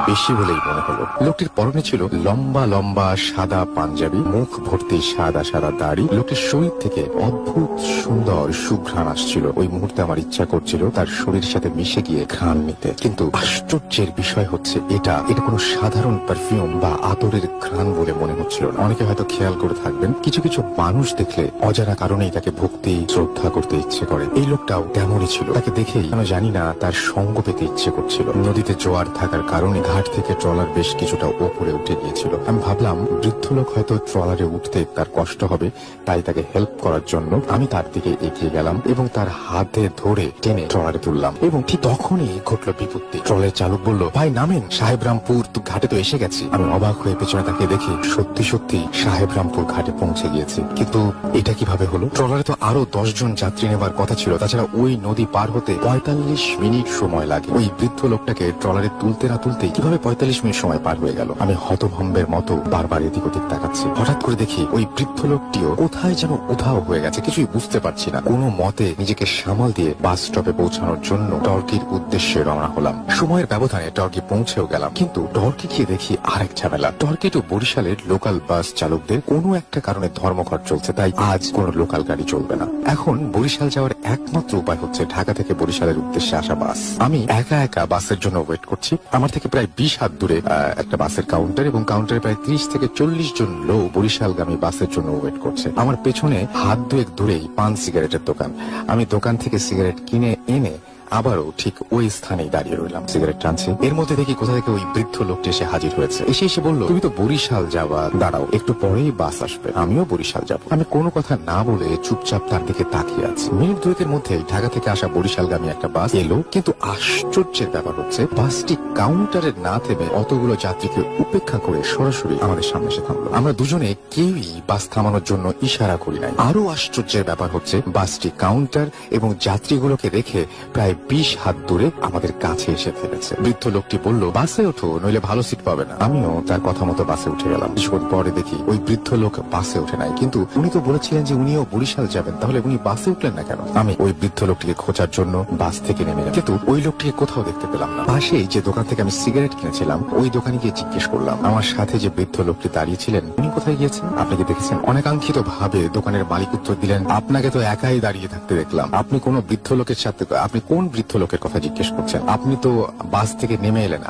বেশি বলেই মনে হলো। লোকটির পরনে ছিল লম্বা লম্বা সাদা পাঞ্জাবি, মুখ ভর্তি সাদা সাদা দাড়ি। লোকটির শরীর থেকে অদ্ভুত সুন্দর সুঘ্রাণ আসছিল। ওই মুহূর্তে আমার ইচ্ছা করছিল তার শরীরের সাথে মিশে গিয়ে ঘ্রাণ নিতে, কিন্তু আশ্চর্যের বিষয় হচ্ছে এটা কোনো সাধারণ পারফিউম বা আতরের ঘ্রাণ বলে মনে হচ্ছিল না। অনেকে হয়তো খেয়াল করে থাকবেন, কিছু কিছু মানুষ দেখলে অজানা কারণেই তাকে ভক্তি শ্রদ্ধা করতে ইচ্ছে করে। এই লোকটাও তেমনই ছিল। তাকে দেখেই আমি জানি না তার সঙ্গ পেতে ইচ্ছে করছিল। নদীতে জোয়ার থাকার কারণে ঘাট থেকে ট্রলার বেশ কিছুটা ওপরে উঠে গিয়েছিল। আমি ভাবলাম বৃদ্ধ লোক হয়তো ট্রলারে উঠতে তার কষ্ট হবে, তাই তাকে হেল্প করার জন্য আমি তার দিকে এগিয়ে গেলাম এবং তার হাতে ধরে টেনে ট্রলারে তুললাম। এবং ঠিক তখনই ঘটলো বিপত্তি। ট্রলারের চালক বলল, ভাই নামেন, সাহেবরামপুর ঘাটে তো এসে গেছি। আমি অবাক হয়ে পেছনে তাকিয়ে দেখি সত্যি সত্যি সাহেবরামপুর ঘাটে পৌঁছে গিয়েছি। কিন্তু এটা কিভাবে হলো? ট্রলারে তো আরো 10 জন যাত্রী নেবার কথা ছিল। তাছাড়া ওই নদী পার হতে 45 মিনিট সময় লাগে। ওই বৃদ্ধ লোকটাকে ট্রলারে তুলতে না তুলতে কিভাবে 45 মিনিট সময় পার হয়ে গেল? আমি হতভম্বের মতো বারবার এদিক ওদিক তাকাচ্ছি। হঠাৎ করে দেখি ওই বৃদ্ধ লোকটিও কোথায় যেন উধাও হয়ে গেছে। কিছুই বুঝতে পারছি না। কোনো মতে নিজেকে সামাল দিয়ে বাস স্টপে পৌঁছানোর জন্য টর্কির উদ্দেশ্যে রওনা হলাম। সময়ের ব্যবধানে টর্কি পৌঁছেও গেলাম, কিন্তু টর্কি গিয়ে দেখি আরেক ঝামেলা। টর্কি টু বরিশালের লোকাল বাস চালকদের কোনো একটা কারণে ধর্মঘট চলছে, তাই আজ কোনো লোকাল গাড়ি চলবে না। এখন বরিশাল যাওয়ার একমাত্র উপায় হচ্ছে ঢাকা থেকে বরিশালের উদ্দেশ্যে আসা বাস। আমি একা একা বাসের জন্য ওয়েট করছি। আমার থেকে প্রায় 20 হাত দূরে একটা বাসের কাউন্টার, এবং কাউন্টারে প্রায় 30 থেকে 40 জন লোক বরিশালগামী বাসের জন্য ওয়েট করছে। আমার পেছনে হাত দুয়েক দূরেই পান সিগারেটের দোকান। আমি দোকান থেকে সিগারেট কিনে এনে আবারও ঠিক ওই স্থানেই দাঁড়িয়ে রইলাম, সিগারেট টানছি। এর মধ্যে দেখি কোথা থেকে ওই বৃদ্ধ লোকটি এসে হাজির হয়েছে। এসে বলল, তুমি তো বরিশাল যাওয়া, দাঁড়াও একটু পরেই বাস আসবে, আমিও বরিশাল যাব। আমি কোনো কথা না বলে চুপচাপ তার দিকে তাকিয়ে আছি। মিনিট দুয়েকের মধ্যেই ঢাকা থেকে আসা বরিশালগামী একটা বাস এলো, কিন্তু আশ্চর্যের ব্যাপার হচ্ছে বাসটি কাউন্টারে না থেমে অতগুলো যাত্রীকে উপেক্ষা করে সরাসরি আমাদের সামনে এসে থামলো। আমরা দুজনে কেউই বাস থামানোর জন্য ইশারা করি নাই। আরো আশ্চর্যের ব্যাপার হচ্ছে বাসটি কাউন্টার এবং যাত্রীগুলোকে রেখে প্রায় 20 হাত দূরে আমাদের কাছে এসে ফেলেছে। বৃদ্ধ লোকটি বলল, বাসে ওঠো, নইলে ভালো সিট পাবে না। আমিও তার কথা মতো বাসে উঠে গেলাম। কিছুক্ষণ পরে দেখি ওই বৃদ্ধ লোক বাসে ওঠে নাই, কিন্তু উনি তো বলেছিলেন যে উনিও বরিশাল যাবেন, তাহলে উনি বাসে উঠলেন না কেন? আমি ওই বৃদ্ধ লোকটিকে খোঁজার জন্য বাস থেকে নেমে গেলাম, কিন্তু ওই লোকটিকে কোথাও দেখতে পেলাম না। পাশেই যে দোকান থেকে আমি সিগারেট কিনেছিলাম ওই দোকানে গিয়ে জিজ্ঞেস করলাম। আমার সাথে যে বৃদ্ধ লোকটি দাঁড়িয়েছিলেন উনি কোথায় গিয়েছেন? আপনি কি দেখেছেন? অনেকাঙ্ক্ষিত ভাবে দোকানের মালিক উত্তর দিলেন, আপনাকে তো একাই দাঁড়িয়ে থাকতে দেখলাম। আপনি কোন বৃদ্ধ লোকের সাথে, আপনি কোন বৃদ্ধ লোকের কথা জিজ্ঞেস করছেন? আপনি তো বাস থেকে নেমে এলেন।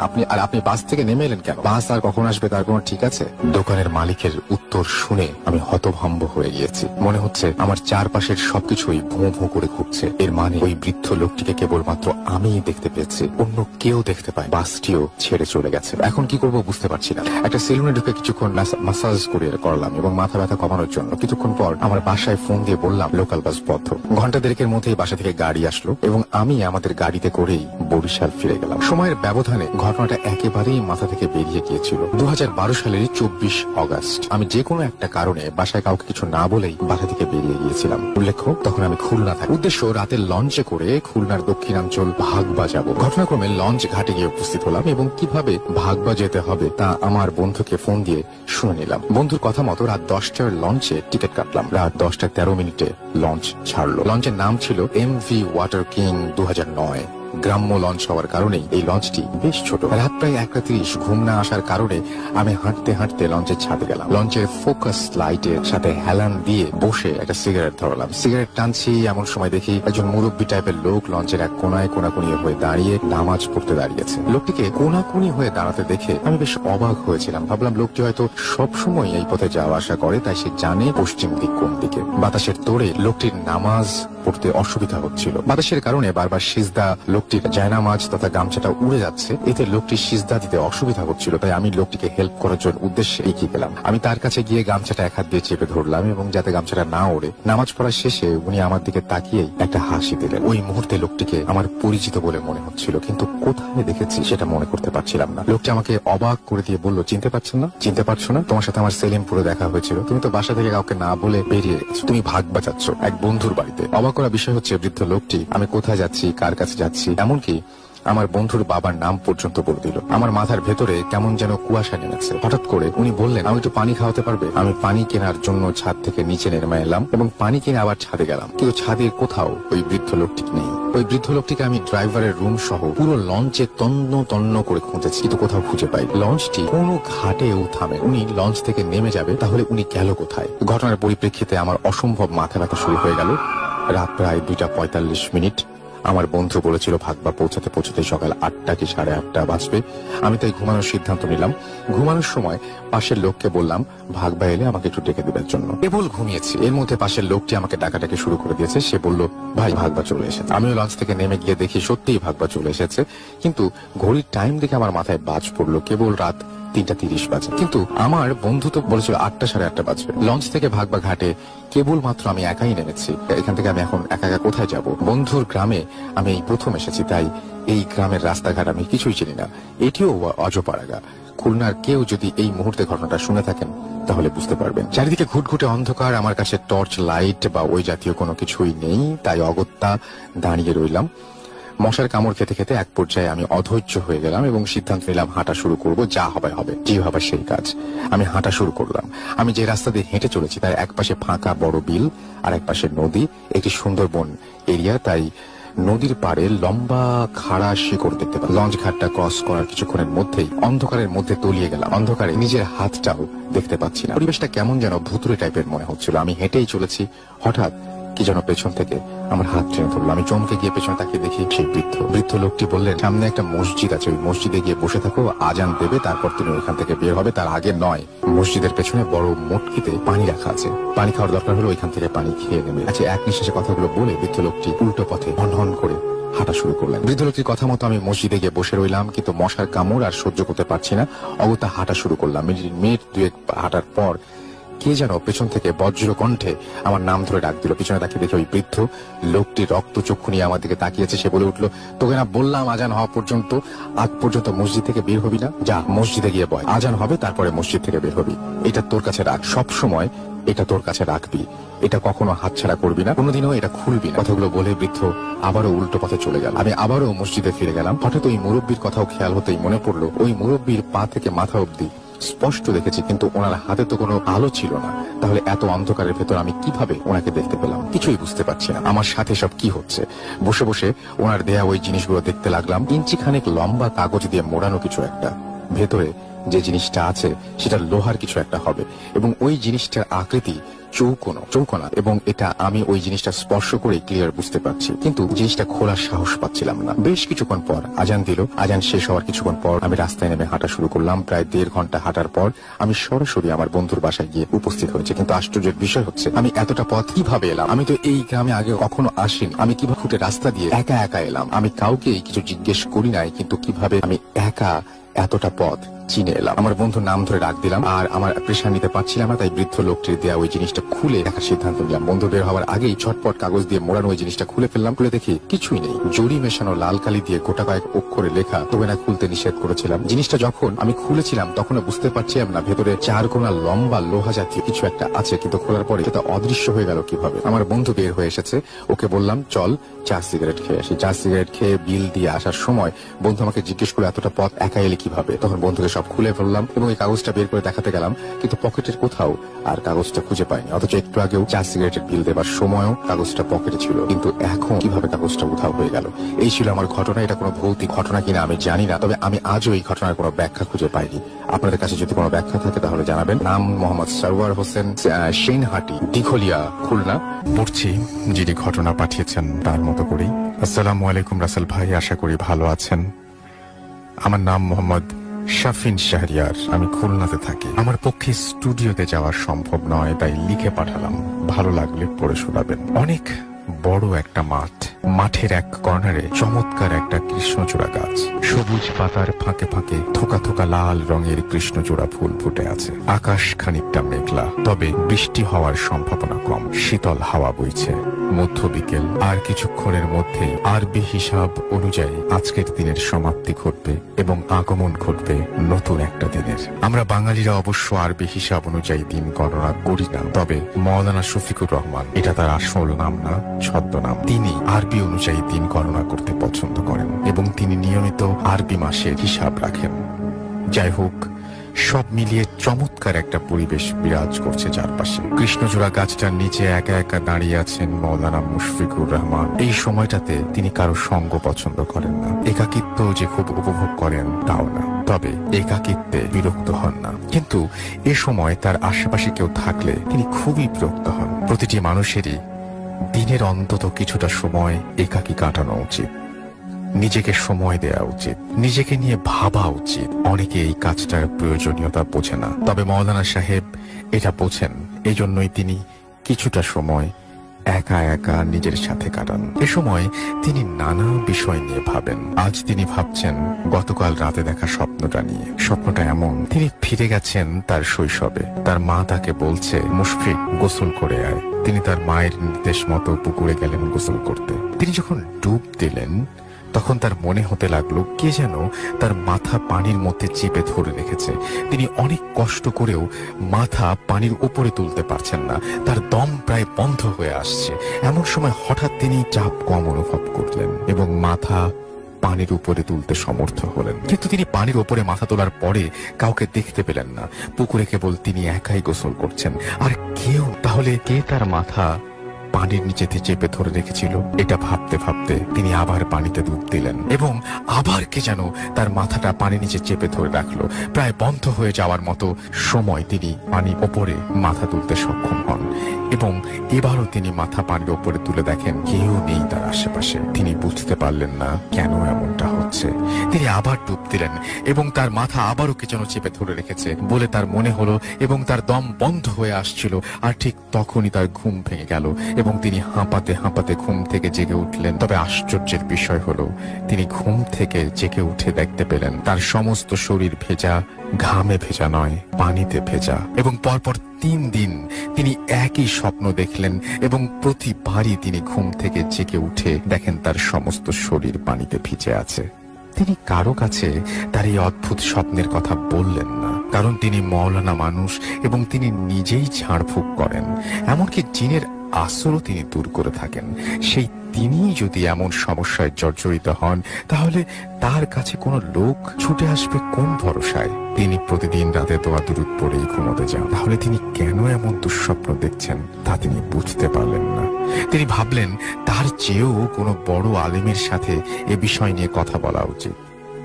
আপনি বাস থেকে নেমে এলেন কেন? বাস আর কখন আসবে তার কোনো ঠিক আছে? দোকানের মালিকের উত্তর শুনে আমি হতভম্ব হয়ে গিয়েছি। মনে হচ্ছে আমার চারপাশের সবকিছুই ভোঁ ভোঁ করে ঘুরছে। এর মানে ওই বৃদ্ধ লোকটিকে কেবলমাত্র আমিই দেখতে পেয়েছি, অন্য কেউ দেখতে পায়। বাসটিও ছেড়ে চলে গেছে। এখন কি করবো বুঝতে পারছি না। একটা সেলুনে ঢুকে কিছুক্ষণ মাসাজ করলাম এবং মাথা ব্যথা কমানোর জন্য। কিছুক্ষণ পর আমার বাসায় ফোন দিয়ে বললাম লোকাল বাস বন্ধ। ঘন্টা দেড়েকের মধ্যেই বাসা থেকে গাড়ি আসলো এবং আমি আমাদের গাড়িতে করেই বরিশাল ফিরে গেলাম। সময়ের ব্যবধানে ঘটনাটা একেবারেই মাথা থেকে বেরিয়ে গিয়েছিল। 2012 সালের 24 অগস্ট আমি যে কোনো একটা কারণে বাসায় কাউকে কিছু না বলেই বাসা থেকে বেরিয়ে গিয়েছিলাম। উল্লেখ্য তখন আমি খুলনা থাকি। উদ্দেশ্য রাতের লঞ্চে করে খুলনার দক্ষিণাঞ্চল ভাগবা যাব। ঘটনাক্রমে লঞ্চ ঘাটে গিয়ে উপস্থিত হলাম এবং কিভাবে ভাগবা যেতে হবে তা আমার বন্ধুকে ফোন দিয়ে শুনে নিলাম। বন্ধুর কথা মতো রাত 10টার লঞ্চে টিকিট কাটলাম। রাত 10:13 লঞ্চ ছাড়লো। লঞ্চের নাম ছিল MV ওয়াটার কিং 2009। গ্রাম্য লঞ্চ হওয়ার কারণেই এই লঞ্চটি বেশ ছোট। রাত প্রায় 1:30, ঘুম না আসার কারণে আমি হাঁটতে হাঁটতে লঞ্চের ছাদে গেলাম। লঞ্চের ফোকাস লাইটের সাথে হেলান দিয়ে বসে একটা সিগারেট ধরলাম। সিগারেট টানছি, এমন সময় দেখি একজন মুরব্বী টাইপের লোক লঞ্চের এক কোনায় কোনাকুনি হয়ে দাঁড়িয়ে নামাজ পড়তে দাঁড়িয়েছে। লোকটিকে কোনাকুনি হয়ে দাঁড়াতে দেখে আমি বেশ অবাক হয়েছিলাম। ভাবলাম লোকটি হয়তো সবসময় এই পথে যাওয়া আসা করে, তাই সে জানে পশ্চিম দিক কোন দিকে। বাতাসের তোড়ে লোকটির নামাজ পড়তে অসুবিধা হচ্ছিল। বাতাসের কারণে বারবার সিজদা, লোকটির জায়নামাজ তথা গামছাটা উড়ে যাচ্ছে, এতে লোকটির সিজদা দিতে অসুবিধা হচ্ছিল। তাই আমি লোকটিকে হেল্প করার জন্য উদ্দেশ্যে এগিয়ে গেলাম। আমি তার কাছে গিয়ে গামছাটা এক হাত দিয়ে চেপে ধরলাম এবং যাতে গামছাটা না ওড়ে। নামাজ পড়া শেষে উনি আমার দিকে তাকিয়েই একটা হাসি দিলেন। ওই মুহূর্তে লোকটিকে আমার পরিচিত বলে মনে হচ্ছিল, কিন্তু কোথায় দেখেছি সেটা মনে করতে পারছিলাম না। লোকটি আমাকে অবাক করে দিয়ে বলল, চিনতে পারছো না? চিনতে পারছো না? তোমার সাথে আমার সেলিমপুরে দেখা হয়েছিল। তুমি তো বাসা থেকে কাউকে না বলে বেরিয়ে গেছো। তুমি ভাগবা যাচ্ছ এক বন্ধুর বাড়িতে। অবাক করা বিষয় হচ্ছে বৃদ্ধ লোকটি আমি কোথায় যাচ্ছি, কার কাছে যাচ্ছি, এমনকি আমার বন্ধুর বাবার নাম পর্যন্ত বলে দিল। আমার মাথার ভেতরে কেমন যেন কুয়াশা নেমেছে। হঠাৎ করে উনি বললেন, আমি একটু পানি খাওয়াতে পারবে? আমি পানি কেনার জন্য ছাদ থেকে নিচে নেমে এলাম এবং পানি কিনে আবার ছাদে গেলাম, কিন্তু ছাদের কোথাও ওই বৃদ্ধ লোকটি নেই। ওই বৃদ্ধ লোকটিকে আমি ড্রাইভারের রুম সহ পুরো লঞ্চে তন্ন তন্ন করে খুঁজেছি, কিন্তু কোথাও খুঁজে পাই। লঞ্চটি কোনো ঘাটেও থামে। উনি লঞ্চ থেকে নেমে যাবে, তাহলে উনি গেল কোথায়? ঘটনার পরিপ্রেক্ষিতে আমার অসম্ভব মাথা ব্যথা শুরু হয়ে গেল। রাত প্রায় 2:45। আমার বন্ধু বলেছিল ভাগবা পৌঁছাতে পৌঁছাতে সকাল 8টা কি 8:30 বাজবে। আমি তাই ঘুমানোর সিদ্ধান্ত নিলাম। ঘুমানোর সময় পাশের লোককে বললাম ভাগবা এলে আমাকে একটু ডেকে দেবার জন্য। কেবল ঘুমিয়েছি, এর মধ্যে পাশের লোকটি আমাকে ডাকাডাকি শুরু করে দিয়েছে। সে বলল, ভাই ভাগবা চলে এসেছে। আমিও লঞ্চ থেকে নেমে গিয়ে দেখি সত্যিই ভাগবা চলে এসেছে, কিন্তু ঘড়ির টাইম দেখে আমার মাথায় বাজ পড়লো কেবল রাত 3:30 বাজে। কিন্তু আমার বন্ধু তো বলেছিল 8টা 8:30 বাজবে। লঞ্চ থেকে ভাগবা ঘাটে কেবল মাত্র আমি একাই নেমেছি। এখান থেকে আমি এখন একা একা কোথায় যাব? বন্ধুর গ্রামে আমি এই প্রথম এসেছি, তাই এই গ্রামের রাস্তাঘাট আমি কিছুই চিনি না। এটিও অজপাড়াগা। খুলনার কেউ যদি এই মুহূর্তে ঘটনাটা শুনে থাকেন তাহলে বুঝতে পারবেন। চারিদিকে ঘুটঘুটে অন্ধকার, আমার কাছে টর্চ লাইট বা ওই জাতীয় কোনো কিছুই নেই, তাই অগত্যা দাঁড়িয়ে রইলাম। মশার কামড় খেতে খেতে এক পর্যায়ে আমি অধৈর্য হয়ে গেলাম এবং সিদ্ধান্ত নিলাম হাঁটা শুরু করব, যা হবে হবে, যে হবে সেই কাজ। আমি হাঁটা শুরু করলাম। আমি যে রাস্তা দিয়ে হেঁটে চলেছি তার এক পাশে ফাঁকা বড় বিল আর এক পাশে নদী, একটি সুন্দরবন এরিয়া, তাই নদীর পাড়ে লম্বা খাড়া শিকড় দেখতে পেলাম। লঞ্চ ঘাটটা ক্রস করার কিছুক্ষণের মধ্যেই অন্ধকারের মধ্যে তলিয়ে গেলাম। অন্ধকারে নিজের হাতটাও দেখতে পাচ্ছি না। পরিবেশটা কেমন যেন ভুতুড়ে টাইপের মনে হচ্ছিল। আমি হেঁটেই চলেছি, হঠাৎ কি যেন পেছন থেকে আমার হাত টেনে ধরলো। আমি চমকে গিয়ে পেছনে তাকিয়ে দেখি সেই বৃদ্ধ লোকটি বললেন, সামনে একটা মসজিদ আছে, ওই মসজিদে গিয়ে বসে থাকো, আজান দেবে, তারপর তুমি ওইখান থেকে বের হবে, তার আগে নয়। মসজিদের পেছনে বড় মটকিতে পানি রাখা আছে, পানি খাওয়ার দরকার হলে ওইখান থেকে পানি খেয়ে নেবে। আচ্ছা, এক নিঃশ্বাসে কথাগুলো বলে বৃদ্ধ লোকটি উল্টো পথে হন করে হাঁটা শুরু করলেন। বৃদ্ধ লোকটির কথা মতো আমি মসজিদে গিয়ে বসে রইলাম, কিন্তু মশার কামড় আর সহ্য করতে পারছি না। অগত্যা হাঁটা শুরু করলাম। মিনিট 2 হাঁটার পর কে যেন পেছন থেকে বজ্র কণ্ঠে আমার নাম ধরে ডাক দিল। পিছনে তাকিয়ে দেখে ওই বৃদ্ধ লোকটি রক্ত চক্ষু নিয়ে আমার দিকে তাকিয়েছে। সে বলে উঠলো, তোকে না বললাম আজান হওয়া পর্যন্ত আগ পর্যন্ত মসজিদ থেকে বের হবি না? যা মসজিদে গিয়ে বয়, আজান হবে তারপরে মসজিদ থেকে বের হবি। এটা তোর কাছে রাখ, সব সময় এটা তোর কাছে রাখবি, এটা কখনো হাতছাড়া করবি না, কোনোদিনও এটা খুলবি না। কথাগুলো বলে বৃদ্ধ আবারও উল্টো পথে চলে গেল। আমি আবারও মসজিদে ফিরে গেলাম। হঠাৎ ওই মুরব্বীর কথাও খেয়াল হতেই মনে পড়লো, ওই মুরব্বীর পা থেকে মাথা অব্দি স্পষ্ট দেখেছি, কিন্তু ওনার হাতে তো কোনো আলো ছিল না। তাহলে এত অন্ধকারের ভেতর আমি কিভাবে ওনাকে দেখতে পেলাম? কিছুই বুঝতে পারছি না। আমার সাথে সব কি হচ্ছে? বসে বসে ওনার দেয়া ওই জিনিসগুলো দেখতে লাগলাম। ইঞ্চি খানেক লম্বা কাগজ দিয়ে মোড়ানো কিছু একটা, ভেতরে যে জিনিসটা আছে সেটা লোহার কিছু একটা হবে, এবং ওই জিনিসটার আকৃতি চৌকোনা, এবং এটা আমি ওই জিনিসটা স্পর্শ করে ক্লিয়ার বুঝতে পারছি, কিন্তু জিনিসটা খোলার সাহস পাচ্ছিলাম না। বেশ কিছুক্ষণ পর আজান দিল। আজান শেষ হওয়ার কিছুক্ষণ পর আমি রাস্তায় নেমে হাঁটা শুরু করলাম। প্রায় 1.5 ঘন্টা হাঁটার পর আমি সরাসরি আমার বন্ধুর বাসায় গিয়ে উপস্থিত হয়েছে। কিন্তু আশ্চর্যের বিষয় হচ্ছে, আমি এতটা পথ কিভাবে এলাম? আমি তো এই গ্রামে আগে কখনো আসিনি। আমি কিভাবে ফুটে রাস্তা দিয়ে একা একা এলাম? আমি কাউকে কিছু জিজ্ঞেস করি নাই, কিন্তু কিভাবে আমি একা এতটা পথ চিনে এলাম? আমার বন্ধুর নাম ধরে ডাক দিলাম, আর আমার প্রেশার নিতে পারছিলাম না, তাই বৃদ্ধ লোকটির দেয়া ওই জিনিসটা খুলে দেখার সিদ্ধান্ত নিলাম। বন্ধু বের হওয়ার আগেই ছটপট কাগজ দিয়ে মোড়ানো ওই জিনিসটা খুলে ফেললাম। খুলে দেখি কিছুই নেই, জড়ি মেশানো লাল কালি দিয়ে গোটা কয়েক অক্ষরে লেখা, তবে না খুলতে নিষেধ করেছিলাম। জিনিসটা যখন আমি খুলেছিলাম তখনও বুঝতে পারছিলাম না ভেতরে 4 কোনা লম্বা লোহা জাতীয় কিছু একটা আছে, কিন্তু খোলার পরে সেটা অদৃশ্য হয়ে গেল কিভাবে? আমার বন্ধু বের হয়ে এসেছে, ওকে বললাম চল চা সিগারেট খেয়ে আসি। চা সিগারেট খেয়ে বিল দিয়ে আসার সময় বন্ধু আমাকে জিজ্ঞেস করে এতটা পথ একা এলে কিভাবে? তখন বন্ধুকে সব খুলে ফেললাম এবং ওই কাগজটা বের করে দেখাতে গেলাম, কিন্তু পকেটের কোথাও আর কাগজটা খুঁজে পাইনি। অথচ একটু আগেও চা সিগারেটের বিল দেবার সময়ও কাগজটা পকেটে ছিল, কিন্তু এখন কিভাবে কাগজটা উধাও হয়ে গেল? এই ছিল আমার ঘটনা। এটা কোনো ভৌতিক ঘটনা কিনা আমি জানি না, তবে আমি আজও এই ঘটনার কোনো ব্যাখ্যা খুঁজে পাইনি। আপনাদের কাছে যদি কোনো ব্যাখ্যা থাকে তাহলে জানাবেন। নাম মোহাম্মদ সরওয়ার হোসেন, সেনহাটি, দিঘলিয়া, খুলনা। পড়ছি যিনি ঘটনা পাঠিয়েছেন তার মতো করেই। আসসালামু আলাইকুম রাসেল ভাই, আশা করি ভালো আছেন। আমার নাম মোহাম্মদ শাফিন শাহরিয়ার, আমি খুলনাতে থাকি। আমার পক্ষে স্টুডিওতে যাওয়া সম্ভব নয়, তাই লিখে পাঠালাম, ভালো লাগলে পড়ে শোনাবেন। অনেক বড় একটা মাঠ, মাঠের এক কর্নারে চমৎকার একটা কৃষ্ণচূড়া গাছ। সবুজ পাতার ফাঁকে ফাঁকে থোকা থোকা লাল রঙের কৃষ্ণচূড়া ফুল ফুটে আছে। আকাশ খানিকটা মেঘলা, তবে বৃষ্টি হওয়ার সম্ভাবনা কম। শীতল হাওয়া বইছে। মধ্য বিকেল, আর কিছুক্ষণের মধ্যেই আরবি হিসাব অনুযায়ী আজকের দিনের সমাপ্তি ঘটবে এবং আগমন ঘটবে নতুন একটা দিনের। আমরা বাঙালিরা অবশ্য আরবি হিসাব অনুযায়ী দিন গণনা করি না, তবে মওলানা শফিকুর রহমান, এটা তার আসল নাম না, ছদ্মনাম, তিনি আরবি অনুযায়ী দিন গণনা করতে পছন্দ করেন এবং তিনি নিয়মিত আরবি মাসের হিসাব রাখেন। যাই হোক, সব মিলিয়ে চমৎকার একটা পরিবেশ বিরাজ করছে চারপাশে। কৃষ্ণচূড়া গাছটার নিচে একা একা দাঁড়িয়ে আছেন মওলানা মুশফিকুর রহমান। এই সময়টাতে তিনি কারো সঙ্গ পছন্দ করেন না। একাকিত্ব যে খুব উপভোগ করেন তাও না, তবে একাকিত্বে বিরক্ত হন না। কিন্তু এ সময় তার আশেপাশে কেউ থাকলে তিনি খুবই বিরক্ত হন। প্রতিটি মানুষেরই দিনের অন্তত কিছুটা সময় একাকী কাটানো উচিত, নিজেকে সময় দেওয়া উচিত, নিজেকে নিয়ে ভাবা উচিত। অনেকে এই কাজটার প্রয়োজনীয়তা বোঝে না, তবে মাওলানা সাহেব এটা বোঝেন। এই জন্যই তিনি কিছুটা সময় একা একা নিজের সাথে কাটান। এ সময় তিনি নানা বিষয় নিয়ে ভাবেন। আজ তিনি ভাবছেন গতকাল রাতে দেখা স্বপ্নটা নিয়ে। স্বপ্নটা এমন, তিনি ফিরে গেছেন তার শৈশবে। তার মা তাকে বলছে, মুশফিক, গোসল করে আয়। তিনি তার মায়ের নির্দেশ মতো পুকুরে গেলেন গোসল করতে। তিনি যখন ডুব দিলেন তখন তার মনে হতে লাগলো কে যেন তার মাথা পানির মধ্যে চেপে ধরে রেখেছে। তিনি অনেক কষ্ট করেও মাথা পানির উপরে তুলতে পারছেন না, তার দম প্রায় বন্ধ হয়ে আসছে। এমন সময় হঠাৎ তিনি চাপ কম অনুভব করলেন এবং মাথা পানির উপরে তুলতে সমর্থ হলেন। কিন্তু তিনি পানির উপরে মাথা তোলার পরে কাউকে দেখতে পেলেন না। পুকুরে কেবল তিনি একাই গোসল করছেন, আর কেউ, তাহলে কে তার মাথা পানির নিচেতে চেপে ধরে রেখেছিল? এটা ভাবতে ভাবতে তিনি আবার পানিতে ডুব দিলেন এবং আবার কে যেন তার মাথাটা পানির নিচে চেপে ধরে রাখলো। প্রায় বন্ধ হয়ে যাওয়ার মতো সময় তিনি পানির ওপরে মাথা তুলতে সক্ষম হন এবং এবারও তিনি মাথা পানির ওপরে তুলে দেখেন কেউ নেই তার আশেপাশে। তিনি বুঝতে পারলেন না কেন এমনটা হচ্ছে। তিনি আবার ডুব দিলেন এবং তার মাথা আবারও কে যেন চেপে ধরে রেখেছে বলে তার মনে হলো এবং তার দম বন্ধ হয়ে আসছিল। আর ঠিক তখনই তার ঘুম ভেঙে গেল এবং তিনি হাঁপাতে হাঁপাতে ঘুম থেকে জেগে উঠলেন। তবে আশ্চর্যের বিষয় হলো তিনি ঘুম থেকে জেগে উঠে দেখতে পেলেন তার সমস্ত শরীর ভেজা, ঘামে ভেজা নয়, পানিতে ভেজা। এবং পরপর 3 দিন তিনি একই স্বপ্ন দেখলেন এবং প্রতিবারই তিনি ঘুম থেকে জেগে উঠে দেখেন তার সমস্ত শরীর পানিতে ভিজে আছে। তিনি কারো কাছে তার এই অদ্ভুত স্বপ্নের কথা বললেন না, কারণ তিনি মাওলানা মানুষ এবং তিনি নিজেই ঝাড়ফুঁক করেন। এমনকি জিনের আসরও তিনি দূর করে থাকেন। সেই তিনিই যদি এমন সমস্যায় জর্জরিত হন, তাহলে তার কাছে কোনো লোক ছুটে আসবে কোন ভরসায়? তিনি প্রতিদিন রাতে দোয়া দুরূদ পড়েই ঘুমোতে যান। তাহলে তিনি কেন এমন দুঃস্বপ্ন দেখছেন তা তিনি বুঝতে পারলেন না। তিনি ভাবলেন তার চেয়েও কোনো বড় আলেমের সাথে এ বিষয় নিয়ে কথা বলা উচিত।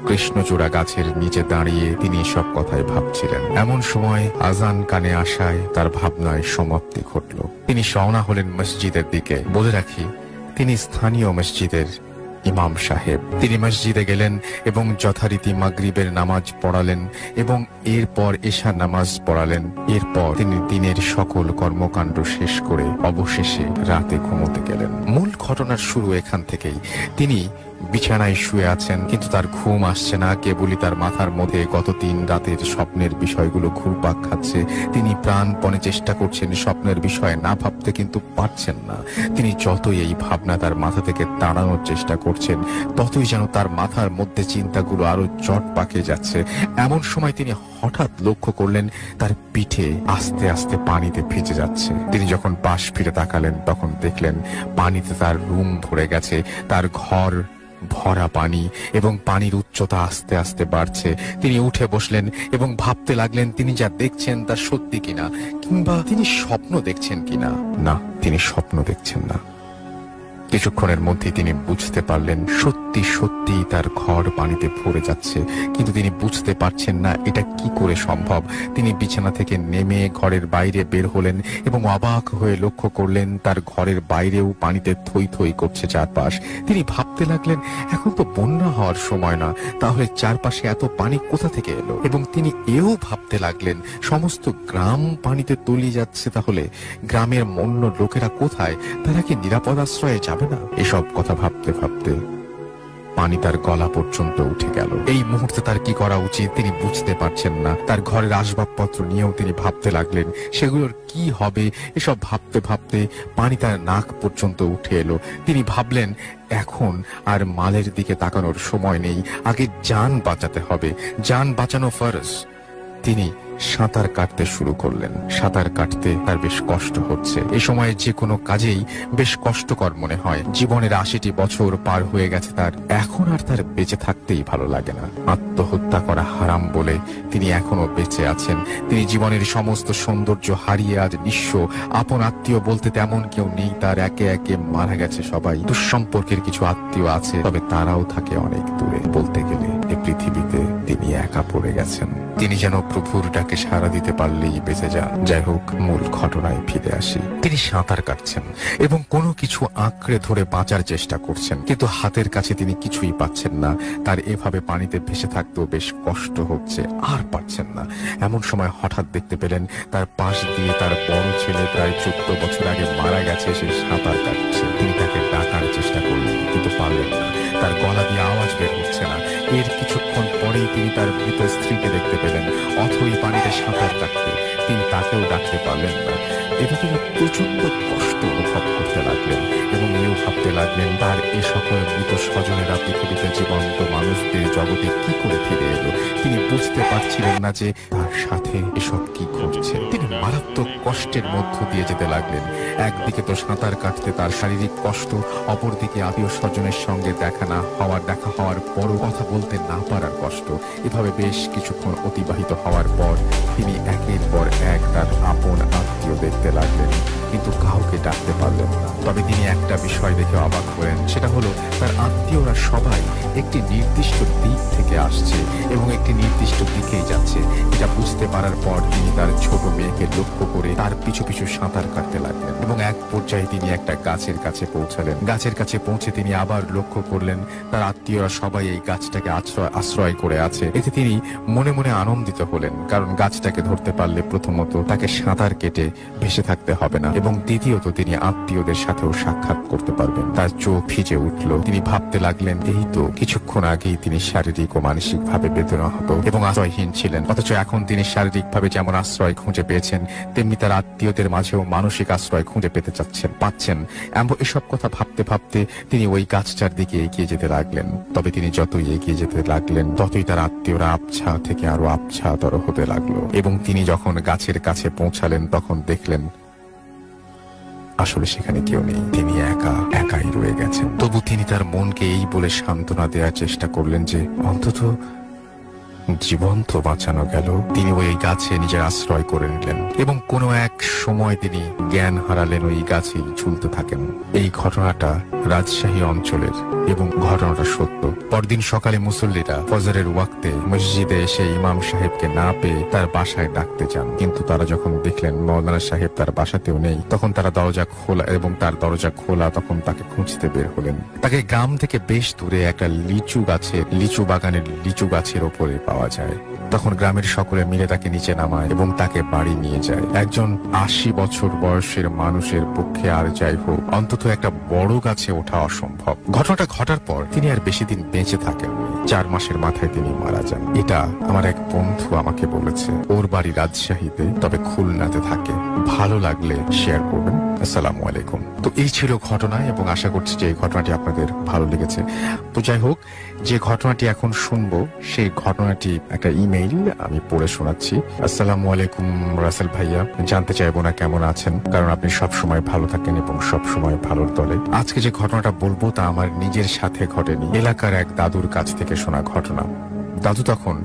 কৃষ্ণচূড়া গাছের নিচে দাঁড়িয়ে তিনি সব কথাই ভাবছিলেন। এমন সময় আজান কানে আসায় তার ভাবনায় সমাপ্তি ঘটল। তিনি রওনা হলেন মসজিদের দিকে। বলে রাখি, তিনি স্থানীয় মসজিদের ইমাম সাহেব। তিনি মসজিদে গেলেন এবং যথারীতি মাগরিবের নামাজ পড়ালেন এবং এরপর এশার নামাজ পড়ালেন। এরপর তিনি দিনের সকল কর্মকাণ্ড শেষ করে অবশেষে রাতে ঘুমোতে গেলেন। মূল ঘটনার শুরু এখান থেকেই। তিনি বিছানায় শুয়ে আছেন, কিন্তু তার ঘুম আসছে না। কেবলই তার মাথার মধ্যে গত 3 রাতের স্বপ্নের বিষয়গুলো ঘুরপাক খাচ্ছে। তিনি প্রাণপণে চেষ্টা করছেন স্বপ্নের বিষয়ে না ভাবতে, কিন্তু পারছেন না। তিনি যতই এই ভাবনা তার মাথা থেকে তাড়ানোর চেষ্টা করছেন, ততই যেন তার মাথার মধ্যে চিন্তাগুলো আরো জট পাকিয়ে যাচ্ছে। এমন সময় তিনি হঠাৎ লক্ষ্য করলেন তার পিঠে আস্তে আস্তে পানিতে ভিজে যাচ্ছে। তিনি যখন পাশ ফিরে তাকালেন তখন দেখলেন পানিতে তার রুম ভরে গেছে, তার ঘর ভরা পানি এবং পানির উচ্চতা আস্তে আস্তে বাড়ছে। তিনি উঠে বসলেন এবং ভাবতে লাগলেন তিনি যা দেখছেন তা সত্যি কিনা, কিংবা তিনি স্বপ্ন দেখছেন কিনা। না, তিনি স্বপ্ন দেখছেন না। কিছুক্ষণের মধ্যে তিনি বুঝতে পারলেন সত্যি সত্যি তার ঘর পানিতে ভরে যাচ্ছে, কিন্তু তিনি বুঝতে পারছেন না এটা কি করে সম্ভব। তিনি বিছানা থেকে নেমে ঘরের বাইরে বের হলেন এবং অবাক হয়ে লক্ষ্য করলেন তার ঘরের বাইরেও পানিতে থই থই করছে চারপাশ। তিনি ভাবতে লাগলেন এখন তো বন্যা হওয়ার সময় না, তাহলে চারপাশে এত পানি কোথা থেকে এলো? এবং তিনি এও ভাবতে লাগলেন সমস্ত গ্রাম পানিতে তলিয়ে যাচ্ছে, তাহলে গ্রামের অন্য লোকেরা কোথায়? তারা কি নিরাপদ আশ্রয়ে যাবে না? এসব কথা ভাবতে ভাবতে পানি তার গলা পর্যন্ত উঠে গেল। এই মুহূর্তে তার কি করা উচিত তিনি বুঝতে পারছেন না। তার ঘরের আসবাবপত্র নিয়েও তিনি ভাবতে লাগলেন সেগুলোর কি হবে। এসব ভাবতে ভাবতে পানি তার নাক পর্যন্ত উঠে এলো। তিনি ভাবলেন এখন আর মালের দিকে তাকানোর সময় নেই, আগে জান বাঁচাতে হবে, জান বাঁচানো ফরজ। তিনি সাঁতার কাটতে শুরু করলেন। সাঁতার কাটতে তার বেশ কষ্ট হচ্ছে। এ সময় যে কোনো কাজেই বেশ কষ্টকর মনে হয়। জীবনের 80টি বছর পার হয়ে গেছে তার, এখন আর তার বেঁচে থাকতেই ভালো লাগে না। আত্মহত্যা করা হারাম বলে তিনি এখনো বেঁচে আছেন। তিনি জীবনের সমস্ত সৌন্দর্য হারিয়ে আজ নিঃস্ব। আপন আত্মীয় বলতে তেমন কেউ নেই তার, একে একে মারা গেছে সবাই। দুঃসম্পর্কের কিছু আত্মীয় আছে, তবে তারাও থাকে অনেক দূরে। বলতে গেলে এই পৃথিবীতে তিনি একা পড়ে গেছেন। তিনি যেন প্রভুর ডাকে ডাকে সাড়া দিতে পারলেই বেঁচে যান। যাই হোক, মূল ঘটনায় ফিরে আসি। তিনি সাঁতার কাটছেন এবং কোনো কিছু আঁকড়ে ধরে বাঁচার চেষ্টা করছেন, কিন্তু হাতের কাছে তিনি কিছুই পাচ্ছেন না। তার এভাবে পানিতে ভেসে থাকতেও বেশ কষ্ট হচ্ছে, আর পারছেন না। এমন সময় হঠাৎ দেখতে পেলেন তার পাশ দিয়ে তার বড় ছেলে প্রায় 14 বছর আগে মারা গেছে, সে সাঁতার কাটছে। তিনি তাকে ডাকার চেষ্টা করলেন, কিন্তু পারলেন না। তার গলা দিয়ে আওয়াজ বের হচ্ছে না। এর কিছুক্ষণ পরেই তিনি তার মৃত স্ত্রীকে দেখতে পেলেন অথই পানিতে সাঁতার কাটতে। তিনি তাকেও ডাকতে পারলেন না। এতে তিনি প্রচন্ড কষ্ট অনুভব করতে লাগলেন এবং এও ভাবতে লাগলেন তার এ সকল মৃত স্বজনেরা পৃথিবীতে জীবন্ত মানুষদের জগতে কি করে ফিরে এলো। তিনি বুঝতে পারছিলেন না যে তার সাথে এসব কি ঘটছে। তিনি মারাত্মক কষ্টের মধ্য দিয়ে যেতে লাগলেন। একদিকে তো সাঁতার কাটতে তার শারীরিক কষ্ট, অপরদিকে আত্মীয় স্বজনের সঙ্গে দেখা হওয়ার পরও কথা বলতে না পারার কষ্ট। এভাবে বেশ কিছুক্ষণ অতিবাহিত হওয়ার পর তিনি একের পর এক তার আপন আত্মীয় দেখতে লাগলেন, কিন্তু কাউকে ডাকতে পারলেন না। তবে তিনি একটা বিষয় দেখে অবাক হলেন, সেটা হলো তার আত্মীয়রা সবাই একটি নির্দিষ্ট দিক থেকে আসছে এবং একটি নির্দিষ্ট দিকেই যাচ্ছে। এটা বুঝতে পারার পর তিনি তার ছোট মেয়েকে লক্ষ্য করে তার পিছু পিছু সাঁতার কাটতে লাগলেন এবং এক পর্যায়ে তিনি একটা গাছের কাছে পৌঁছালেন। গাছের কাছে পৌঁছে তিনি আবার লক্ষ্য করলেন তার আত্মীয়রা সবাই এই গাছটাকে আশ্রয় করে আছে। এতে তিনি মনে মনে আনন্দিত হলেন, কারণ গাছটাকে ধরতে পারলে প্রথমত তাকে সাঁতার কেটে ভেসে থাকতে হবে না এবং দ্বিতীয়ত তিনি আত্মীয়দের সাথেও সাক্ষাৎ করতে পারবেন। তার চোখ ভিজে উঠল। তিনি ভাবতে লাগলেন, এই তো কিছুক্ষণ আগেই তিনি শারীরিক ও মানসিক ভাবে বেদনাহত এবং আশ্রয়হীন ছিলেন, অথচ এখন তিনি শারীরিক ভাবে যেমন আশ্রয় খুঁজে পেয়েছেন, তেমনি তার আত্মীয়দের মাঝেও মানসিক আশ্রয় খুঁজে পেতে পাচ্ছেন। এসব কথা ভাবতে ভাবতে তিনি ওই গাছটার দিকে এগিয়ে যেতে লাগলেন। তবে তিনি যতই এগিয়ে যেতে লাগলেন ততই তার আত্মীয়রা আবছা থেকে আরো আবছাতর হতে লাগলো এবং তিনি যখন গাছের কাছে পৌঁছালেন তখন দেখলেন আসলে সেখানে কেউ নেই। তিনি একাই রয়ে গেছেন। তবু তিনি তার মনকে এই বলে সান্ত্বনা দেওয়ার চেষ্টা করলেন যে অন্তত জীবন তো বাঁচানো গেল। তিনি ওই গাছে নিজের আশ্রয় করে নিলেন এবং কোনো এক সময় তিনি জ্ঞান হারালেন, ওই গাছেই ঝুলতে থাকেন। এই ঘটনাটা রাজশাহী অঞ্চলের এবং ঘটনাটা সত্য। পরদিন সকালে মুসল্লিরা ফজরের ওয়াক্তে মসজিদে এসে ইমাম সাহেবকে না পেয়ে তার বাসায় ডাকতে যান, কিন্তু তারা যখন দেখলেন মৌলানা সাহেব তার বাসাতেও নেই, তখন তারা দরজা খোলা এবং তার দরজা খোলা, তখন তাকে খুঁজতে বের হলেন। তাকে গ্রাম থেকে বেশ দূরে একটা লিচু বাগানের লিচু গাছের ওপরে পাওয়া যায়। তখন গ্রামের সকলে মিলে তাকে নিচে নামায় এবং তাকে বাড়ি নিয়ে যায়। একজন 80 বছর বয়সের মানুষের পক্ষে আর যাই হোক অন্তত একটা বড় গাছে ওঠা অসম্ভব। ঘটনাটা ঘটার পর তিনি আর বেশি দিন বেঁচে থাকেন। 4 মাসের মাথায় তিনি মারা যান। এটা আমার এক বন্ধু আমাকে বলেছে। ওর বাড়ি রাজশাহীতে, তবে খুলনাতে থাকে। ভালো লাগলে শেয়ার করবেন। আসসালামু আলাইকুম। তো এই ছিল ঘটনা এবং আশা করছি যে এই ঘটনাটি আপনাদের ভালো লেগেছে। তো যাই হোক, যে ঘটনাটি এখন শুনবো সেই ঘটনাটি একটা ইমেইল আমি পড়ে শোনাচ্ছি। আসসালামু আলাইকুম রাসেল ভাইয়া, জানতে চাইবো না কেমন আছেন, কারণ আপনি সব সময় ভালো থাকেন এবং সব সময় ভালোর দলে। আজকে যে ঘটনাটা বলবো তা আমার নিজের সাথে ঘটেনি, এলাকার এক দাদুর কাছ থেকে শোনা ঘটনা। দাদু তখন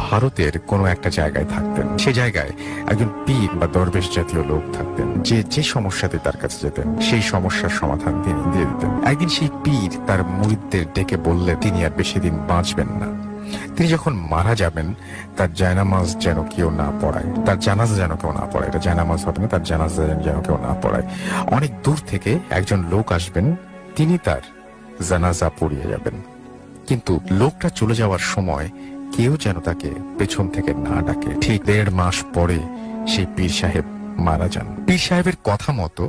ভারতের কোনো একটা জায়গায় থাকতেন। সে জায়গায় একজন পীর বা দরবেশ জাতীয় লোক থাকতেন, যে সমস্যাতে তার কাছে যেতেন সেই সমস্যার সমাধান তিনি দিয়ে দিতেন। একদিন সেই পীর তার মুরিদদের ডেকে বললে তিনি আর বেশি দিন বাঁচবেন না। তিনি যখন মারা যাবেন তার জায়নামাজ যেন কেউ না পড়ায়, তার জানাজা যেন কেউ না পড়ায়। এটা জায়নামাজ হবে না, তার জানাজা যেন কেউ না পড়ায়। অনেক দূর থেকে একজন লোক আসবেন, তিনি তার জানাজা পড়িয়ে যাবেন। কিন্তু লোকটা চলে যাওয়ার সময় কেউ যেন তাকে পেছন থেকে না ডাকে। ঠিক 1.5 মাস পরে সেই পীর সাহেব মারা যান। পীর সাহেবের কথা মতো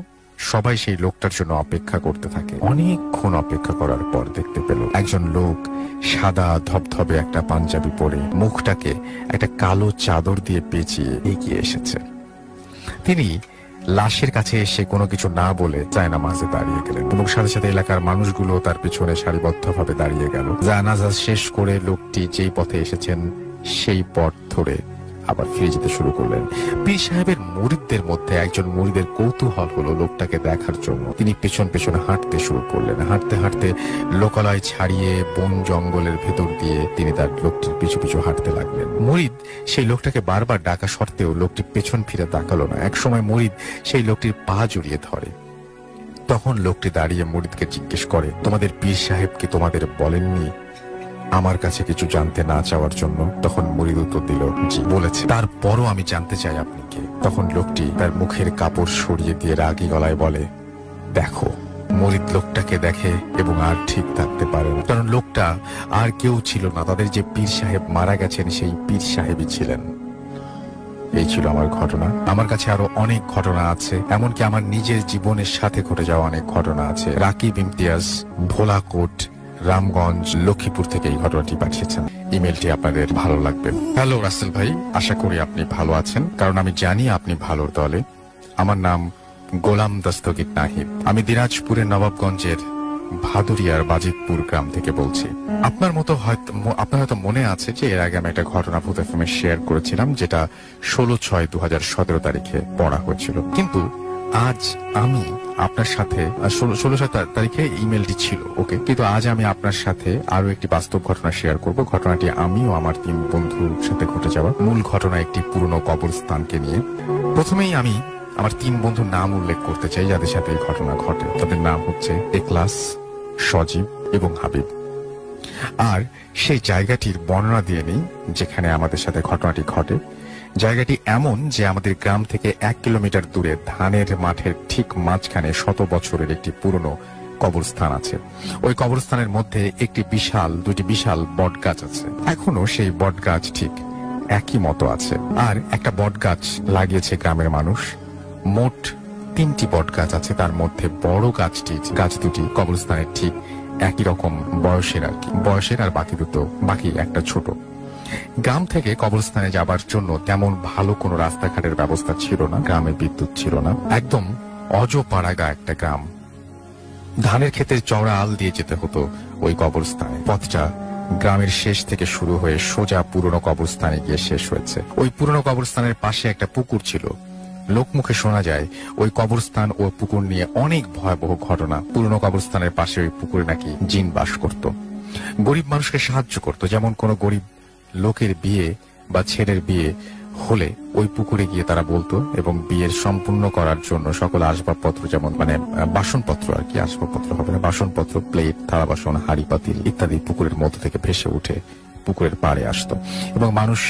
সবাই সেই লোকটার জন্য অপেক্ষা করতে থাকে। অনেকক্ষণ অপেক্ষা করার পর দেখতে পেল একজন লোক সাদা ধবধবে একটা পাঞ্জাবি পরে মুখটাকে একটা কালো চাদর দিয়ে পেঁচিয়ে এগিয়ে এসেছে। তিনি লাশের কাছে এসে কোনো কিছু না বলে জায়নামাজে দাঁড়িয়ে গেলেন এবং সাথে সাথে এলাকার মানুষগুলো তার পিছনে সারিবদ্ধভাবে দাঁড়িয়ে গেল। জানাজা শেষ করে লোকটি যেই পথে এসেছেন সেই পথ ধরে আবার ফিরে যেতে শুরু করলেন। পীর সাহেবের মুরিদদের মধ্যে একজন মুরিদের কৌতূহল হলো লোকটাকে দেখার জন্য। তিনি পেছন পেছনে হাঁটতে শুরু করলেন। হাঁটতে হাঁটতে লোকালয় ছাড়িয়ে বন জঙ্গলের ভেতর দিয়ে তিনি তার লোকটির পিছু পিছু হাঁটতে লাগলেন। মুরিদ সেই লোকটাকে বারবার ডাকা সত্ত্বেও লোকটি পেছন ফিরে তাকালো না। একসময় মুরিদ সেই লোকটির পা জড়িয়ে ধরে। তখন লোকটি দাঁড়িয়ে মুরিদকে জিজ্ঞেস করে, তোমাদের পীর সাহেব কি তোমাদের বলেননি আমার কাছে কিছু জানতে না চাওয়ার জন্য? তখন মুরিদ উত্তর দিল, জি বলেছে। তারপরও আমি জানতে চাই আপনি কে? তখন লোকটি তার মুখের কাপড় সরিয়ে দিয়ে রাগী গলায় বলে, দেখো। মুরিদ লোকটাকে দেখে এবং আর ঠিক থাকতে পারে না, কারণ লোকটা আর কেউ ছিল না, তাদের যে পীর সাহেব মারা গেছেন সেই পীর সাহেবই ছিলেন। এই ছিল আমার ঘটনা। আমার কাছে আরো অনেক ঘটনা আছে, এমনকি আমার নিজের জীবনের সাথে ঘটে যাওয়া অনেক ঘটনা আছে। রাকিব ইমতিয়াজ, ভোলাকোট, রামগঞ্জ, লক্ষ্মীপুর থেকে এই ঘটনাটি পাঠিয়েছেন। ইমেলটি আপনাদের ভালো লাগবে। হ্যালো রাসেল ভাই, আশা করি আপনি ভালো আছেন, কারণ আমি জানি আপনি ভালোর দলে। আমার নাম গোলাম দস্তগীর নাহিদ। আমি দিনাজপুরের নবাবগঞ্জের ভাদুরিয়ার বাজিতপুর গ্রাম থেকে বলছি। আপনার হয়তো মনে আছে যে এর আগে আমি একটা ঘটনা ভূত এফএম শেয়ার করেছিলাম, যেটা 16/6/2017 তারিখে পড়া হয়েছিল। কিন্তু আজ আমি আপনার সাথে 16 তারিখে ইমেলটি ছিল, ওকে, কিন্তু আজ আমি আপনার সাথে আরো একটি বাস্তব ঘটনা শেয়ার করব। ঘটনাটি আমি ও আমার 3 বন্ধুর সাথে ঘটে যাওয়া। মূল ঘটনা একটি পুরনো কবরস্থানকে নিয়ে। প্রথমেই আমি আমার 3 বন্ধুর নাম উল্লেখ করতে চাই যাদের সাথে এই ঘটনা ঘটে। তাদের নাম হচ্ছে এখলাস, সজীব এবং হাবিব। আর সেই জায়গাটির বর্ণনা দিয়ে নেই যেখানে আমাদের সাথে ঘটনাটি ঘটে। জায়গাটি এমন যে আমাদের গ্রাম থেকে 1 কিলোমিটার দূরে ধানের মাঠের ঠিক মাঝখানে 100 বছরের একটি পুরনো কবরস্থান আছে। ওই কবরস্থানের মধ্যে দুটি বিশাল বট গাছ আছে। এখনো সেই বট গাছ ঠিক একই মতো আছে। আর একটা বট গাছ লাগিয়েছে গ্রামের মানুষ। মোট 3টি বট গাছ আছে, তার মধ্যে বড় গাছ দুটি কবরস্থানের ঠিক একই রকম বয়সের, আর বাকি একটা ছোট। গ্রাম থেকে কবরস্থানে যাবার জন্য তেমন ভালো কোনো রাস্তাঘাটের ব্যবস্থা ছিল না, গ্রামে বিদ্যুৎ ছিল না। একদম অজপাড়াগা একটা গ্রাম। ধানের ক্ষেতের চওড়া আল দিয়ে যেতে হতো ওই কবরস্থানে। পথটা গ্রামের শেষ থেকে শুরু হয়ে সোজা পুরনো কবরস্থানে গিয়ে শেষ হয়েছে। ওই পুরনো কবরস্থানের পাশে একটা পুকুর ছিল। লোকমুখে শোনা যায় ওই কবরস্থান ও পুকুর নিয়ে অনেক ভয়াবহ ঘটনা। পুরনো কবরস্থানের পাশে ওই পুকুরে নাকি জিন বাস করত, গরিব মানুষকে সাহায্য করত। যেমন কোনো গরিব লোকের বিয়ে বা ছেলের বিয়ে হলে ওই পুকুরে গিয়ে তারা বলতো, এবং বিয়ের সম্পূর্ণ করার জন্য সকল আসবাবপত্র, যেমন বাসনপত্র, আর কি আসবাবপত্র হবে না, বাসনপত্র, প্লেট, থালা বাসন, হাঁড়ি পাতিল ইত্যাদি পুকুরের মধ্য থেকে ভেসে উঠে পুকুরের পাড়ে আসতো, এবং মানুষ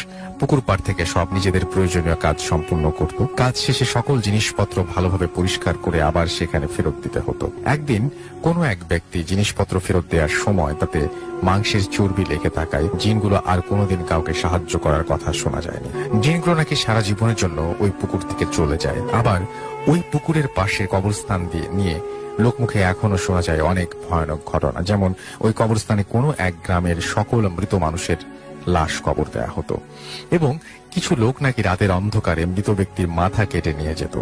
পুকুর পাড় থেকে সব নিজেদের প্রয়োজনীয় কাজ সম্পূর্ণ করত। কাজ শেষে সকল জিনিসপত্র ভালোভাবে পরিষ্কার করে আবার সেখানে ফেরত দিতে হতো। একদিন কোনো এক ব্যক্তি জিনিসপত্র ফেরত দেওয়ার সময় তাতে মাংসের চর্বি লেগে থাকায় জিনগুলো আর কোনোদিন কাউকে সাহায্য করার কথা শোনা যায়নি। জিনগুলো নাকি সারা জীবনের জন্য ওই পুকুর থেকে চলে যায়। আবার ওই পুকুরের পাশে কবরস্থান নিয়ে লোকমুখে এখনো শোনা যায় অনেক ভয়ানক ঘটনা। যেমন ওই কবরস্থানে কোনো এক গ্রামের সকল মৃত মানুষের লাশ কবর দেয়া হতো, এবং কিছু লোক নাকি রাতের অন্ধকারে মৃত ব্যক্তির মাথা কেটে নিয়ে যেত।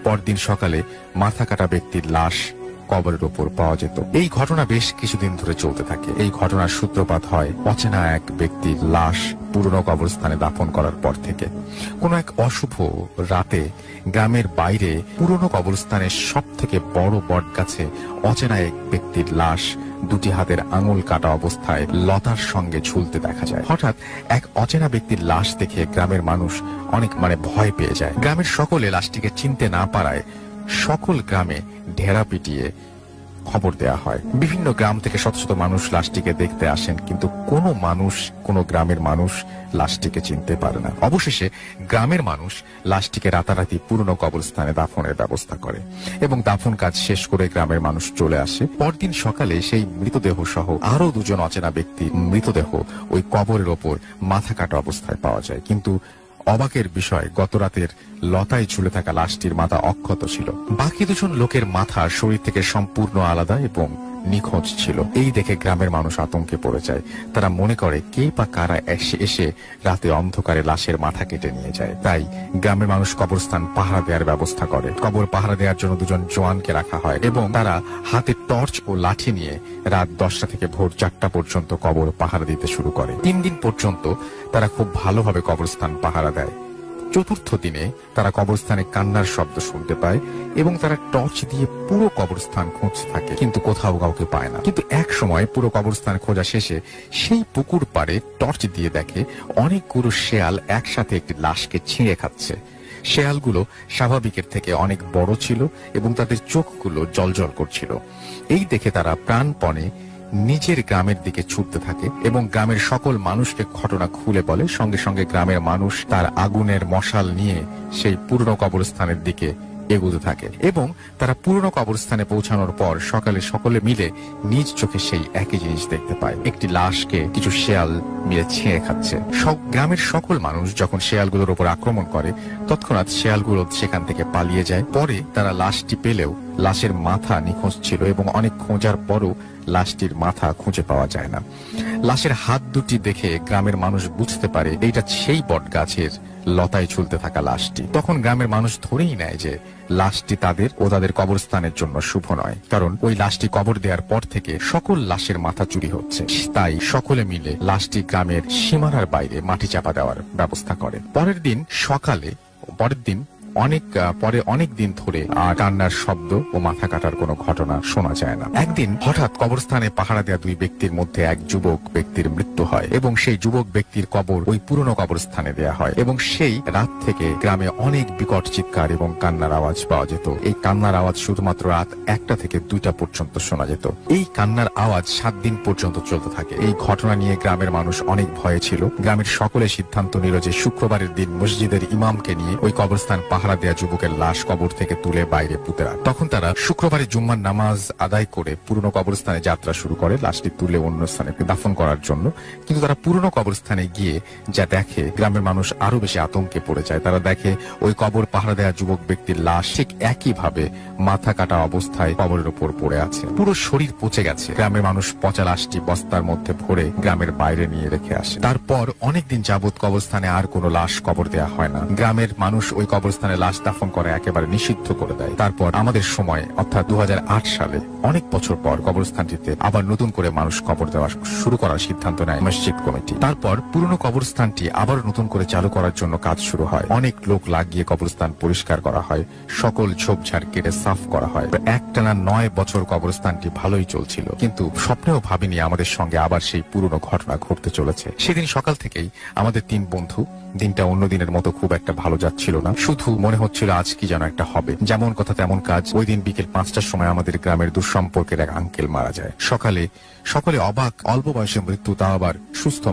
পরদিন সকালে মাথা কাটা ব্যক্তির লাশ কবরের উপর পাওয়া যেত। এই ঘটনা বেশ কিছুদিন ধরে চলতে থাকে। এই ঘটনার সূত্রপাত হয় অচেনা এক ব্যক্তির লাশ পুরনো কবরস্থানে দাফন করার পর থেকে। কোন এক অশুভ রাতে গ্রামের বাইরে পুরনো কবরস্থানের সব থেকে বড় বট গাছে অচেনা এক ব্যক্তির লাশ দুটি হাতের আঙুল কাটা অবস্থায় লতার সঙ্গে ঝুলতে দেখা যায়। হঠাৎ এক অচেনা ব্যক্তির লাশ দেখে গ্রামের মানুষ অনেক ভয় পেয়ে যায়। গ্রামের সকলে লাশটিকে চিনতে না পারায় সকল গ্রামে ঢেরা পিটিয়ে খবর দেয়া হয়। বিভিন্ন গ্রাম থেকে শত শত মানুষ লাশটিকে দেখতে আসেন, কিন্তু কোনো গ্রামের মানুষ লাশটিকে চিনতে পারে না। অবশেষে গ্রামের মানুষ লাশটিকে রাতারাতি পুরনো কবরস্থানে দাফনের ব্যবস্থা করে, এবং দাফন কাজ শেষ করে গ্রামের মানুষ চলে আসে। পরদিন সকালে সেই মৃতদেহ সহ আরো 2জন অচেনা ব্যক্তির মৃতদেহ ওই কবরের ওপর মাথা কাটা অবস্থায় পাওয়া যায়। কিন্তু অবাকের বিষয়, গত রাতের লতায় ঝুলে থাকা লাশটির মাথা অক্ষত ছিল। বাকি 2জন লোকের মাথা শরীর থেকে সম্পূর্ণ আলাদা এবং নিখোঁজ ছিল। এই দেখে গ্রামের মানুষ আতঙ্কে পড়ে যায়। তারা মনে করে কে বা কারা এসে রাতে অন্ধকারে লাশের মাথা কেটে নিয়ে যায়। তাই গ্রামের মানুষ কবরস্থান পাহারা দেওয়ার ব্যবস্থা করে। কবর পাহারা দেওয়ার জন্য 2জন জওয়ানকে রাখা হয়, এবং তারা হাতে টর্চ ও লাঠি নিয়ে রাত 10টা থেকে ভোর 4টা পর্যন্ত কবর পাহারা দিতে শুরু করে। 3 দিন পর্যন্ত তারা খুব ভালোভাবে কবরস্থান পাহারা দেয়। 4র্থ দিনে তারা কবরস্থানে কান্নার শব্দ শুনতে পায়, এবং তারা টর্চ দিয়ে পুরো কবরস্থান খুঁজতে থাকে, কিন্তু কোথাও কাউকে পায় না। কিন্তু এক সময় পুরো কবরস্থান খোঁজা শেষে সেই পুকুর পাড়ে টর্চ দিয়ে দেখে অনেকগুলো শেয়াল একসাথে একটি লাশকে ছিঁড়ে খাচ্ছে। শেয়ালগুলো স্বাভাবিকের থেকে অনেক বড় ছিল, এবং তাদের চোখগুলো জ্বলজ্বল করছিল। এই দেখে তারা প্রাণপণে নিজের গ্রামের দিকে ছুটতে থাকে এবং গ্রামের সকল মানুষকে ঘটনা খুলে বলে। সঙ্গে সঙ্গে গ্রামের মানুষ তার আগুনের মশাল নিয়ে সেই পুরনো কবরস্থানের দিকে এগোতে থাকে এবং তারা পুরনো কবরস্থানে পৌঁছানোর পর সকালে সকলে মিলে নিজ চোখে সেই একই জিনিস দেখতে পায়। একটি লাশকে কিছু শেয়াল মিলে ছিঁড়ে খাচ্ছে। সব গ্রামের সকল মানুষ যখন শেয়ালগুলোর উপর আক্রমণ করে তৎক্ষণাৎ শেয়ালগুলো সেখান থেকে পালিয়ে যায়। পরে তারা লাশটি পেলেও লাশের মাথা নিখোঁজ ছিল এবং অনেক খোঁজার পরও লাশটির মাথা খুঁজে পাওয়া যায় না। লাশের হাত দুটি দেখে গ্রামের মানুষ বুঝতে পারে এইটা সেই বট গাছের লতায় ঝুলতে থাকা লাশটি। তখন গ্রামের মানুষ ধরেই নেয় যে লাশটি তাদের ও তাদের কবরস্থানের জন্য শুভ নয়, কারণ ওই লাশটি কবর দেওয়ার পর থেকে সকল লাশের মাথা চুরি হচ্ছে। তাই সকলে মিলে লাশটি গ্রামের সীমানার বাইরে মাটি চাপা দেওয়ার ব্যবস্থা করে। পরের দিন অনেক দিন ধরে কান্নার শব্দ ও মাথা কাটার কোনো ঘটনা শোনা যায় না। একদিন হঠাৎ কবরস্থানে পাহারা দেওয়া দুই ব্যক্তির মধ্যে এক যুবক ব্যক্তির মৃত্যু হয় এবং সেই যুবক ব্যক্তির কবর ওই পুরনো কবরস্থানে দেয়া হয় এবং সেই রাত থেকে গ্রামে অনেক বিকট চিৎকার এবং কান্নার আওয়াজ পাওয়া যেত। এই কান্নার আওয়াজ শুধুমাত্র রাত 1টা থেকে 2টা পর্যন্ত শোনা যেত। এই কান্নার আওয়াজ 7 দিন পর্যন্ত চলতে থাকে। এই ঘটনা নিয়ে গ্রামের মানুষ অনেক ভয়ে ছিল। গ্রামের সকলে সিদ্ধান্ত নিল যে শুক্রবারের দিন মসজিদের ইমামকে নিয়ে ওই কবরস্থান পাহারা দেয়া যুবকের লাশ কবর থেকে তুলে বাইরে পুঁতে রাখে। তখন তারা শুক্রবারে জুম্মার নামাজ আদায় করে পুরনো কবরস্থানে যাত্রা শুরু করে লাশটি তুলে অন্য স্থানে দাফন করার জন্য। কিন্তু তারা পুরনো কবরস্থানে গিয়ে যা দেখে গ্রামের মানুষ আরো বেশি আতঙ্কে পড়ে যায়। তারা দেখে ওই কবর পাহারা দেওয়া যুবক ব্যক্তির লাশ ঠিক একইভাবে মাথা কাটা অবস্থায় কবরের উপর পড়ে আছে। পুরো শরীর পচে গেছে। গ্রামের মানুষ পচা লাশটি বস্তার মধ্যে ভরে গ্রামের বাইরে নিয়ে রেখে আসে। তারপর অনেকদিন যাবৎ কবরস্থানে আর কোনো লাশ কবর দেওয়া হয় না। গ্রামের মানুষ ওই কবরস্থানে লাশ দাফন করা একেবারে নিষিদ্ধ করে দেয়। তারপর আমাদের সময় অর্থাৎ 2008 সালে অনেক বছর পর কবরস্থানটিতে আবার নতুন করে মানুষ কবর দেওয়া শুরু করার সিদ্ধান্ত নেয় মসজিদ কমিটি। তারপর পুরনো কবরস্থানটি আবার নতুন করে চালু করার জন্য কাজ শুরু হয়। অনেক লোক লাগিয়ে কবরস্থান পরিষ্কার করা হয়, সকল ঝোপঝাড় কেটে সাফ করা হয়। একটানা 9 বছর কবরস্থানটি ভালোই চলছিল, কিন্তু স্বপ্নেও ভাবিনি আমাদের সঙ্গে আবার সেই পুরনো ঘটনা ঘটতে চলেছে। সেদিন সকাল থেকেই আমাদের 3 বন্ধু, দিনটা অন্য দিনের মতো খুব একটা ভালো যাচ্ছিল না। শুধু মনে হচ্ছিল আজ কি যেন একটা হবে। যেমন কথা তেমন কাজ। ওই দিন বিকেল 5টার সময় আমাদের গ্রামের দুঃসম্পর্কের এক আঙ্কেল মারা যায়। সকলে অবাক, অল্প বয়সে মৃত্যু, তা আবার সুস্থ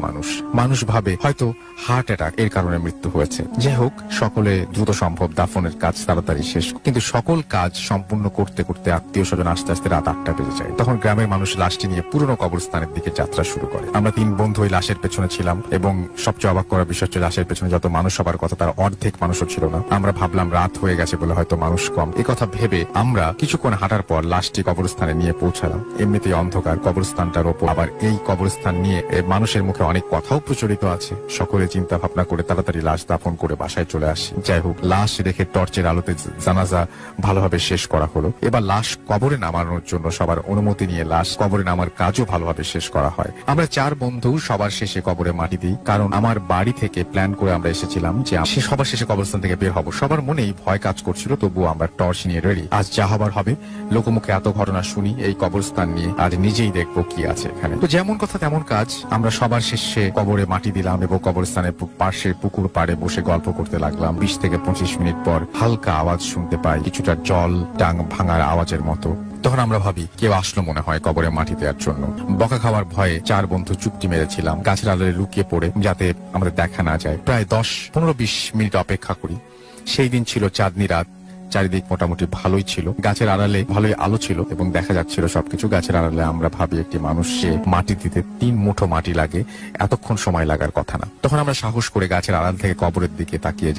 মানুষ ভাবে হয়তো হার্ট অ্যাটাক এর কারণে মৃত্যু হয়েছে। যাই হোক, সকলে দ্রুত সম্ভব দাফনের কাজ তাড়াতাড়ি শেষ, কিন্তু সকল কাজ সম্পূর্ণ করতে করতে আত্মীয় স্বজন আস্তে আস্তে রাত 8টা বেজে যায়। তখন গ্রামের মানুষ লাশটি নিয়ে পুরনো কবরস্থানের দিকে যাত্রা শুরু করে। আমরা 3 বন্ধু ওই লাশের পেছনে ছিলাম এবং সবচেয়ে অবাক করার বিষয় হচ্ছে লাশের পেছনে যত মানুষ হবার কথা তার অর্ধেক মানুষও ছিল না। আমরা ভাবলাম রাত হয়ে গেছে বলে হয়তো মানুষ কম। এই কথা ভেবে আমরা কিছুক্ষণ হাঁটার পর লাশটি কবরস্থানে নিয়ে পৌঁছালাম। এমনিতেই অন্ধকার, কবরস্থানটার ওপর আবার এই কবরস্থান নিয়ে মানুষের মুখে অনেক কথাও প্রচলিত আছে। সকলে চিন্তা ভাবনা করে তাড়াতাড়ি লাশ দাফন করে বাসায় চলে আসি। যাই হোক, লাশ রেখে টর্চের আলোতে জানাজা ভালোভাবে শেষ করা হলো। এবার লাশ কবরে নামানোর জন্য সবার অনুমতি নিয়ে লাশ কবরে নামার কাজও ভালোভাবে শেষ করা হয়। আমরা 4 বন্ধু সবার শেষে কবরে মাটি দিই, কারণ আমার বাড়ি থেকে প্ল্যান করে আমরা এসেছিলাম যে সবার শেষে কবরস্থান থেকে বের হব। সবার মনেই ভয় কাজ করছিল, তবুও আমরা টর্চ নিয়ে রেডি। আজ যা হবার হবে। লোকমুখে এত ঘটনা শুনি এই কবরস্থান নিয়ে, আজ নিজেই দেখবো কি আছে এখানে। তো যেমন কথা তেমন কাজ। আমরা সবার শেষে কবরে মাটি দিলাম এবং কবরস্থানের পাশে পুকুর পাড়ে বসে গল্প করতে লাগলাম। 20 থেকে 25 মিনিট পর হালকা আওয়াজ শুনতে পাই, কিছুটা জল ডাং ভাঙার আওয়াজের মতো। তখন আমরা ভাবি কেউ আসলো মনে হয় কবরে মাটি দেওয়ার জন্য। বকা খাওয়ার ভয়ে 4 বন্ধু চুপটি মেরেছিলাম, গাছের আলোয় লুকিয়ে পড়ে যাতে আমাদের দেখা না যায়। প্রায় 10-15-20 মিনিট অপেক্ষা করি। সেই দিন ছিল চাঁদনি রাত। চারিদিক মোটামুটি ভালোই ছিল। গাছের আড়ালে ভালোই আলো ছিল এবং দেখা যাচ্ছিল সবকিছু। গাছের আড়ালে আমরা ভাবি একটি মানুষকে মাটি দিতে 3 মুঠো মাটি লাগে, এতক্ষণ সময় লাগার কথা না। তখন আমরা সাহস করে গাছের আড়াল থেকে কবরের দিকে তাকিয়ে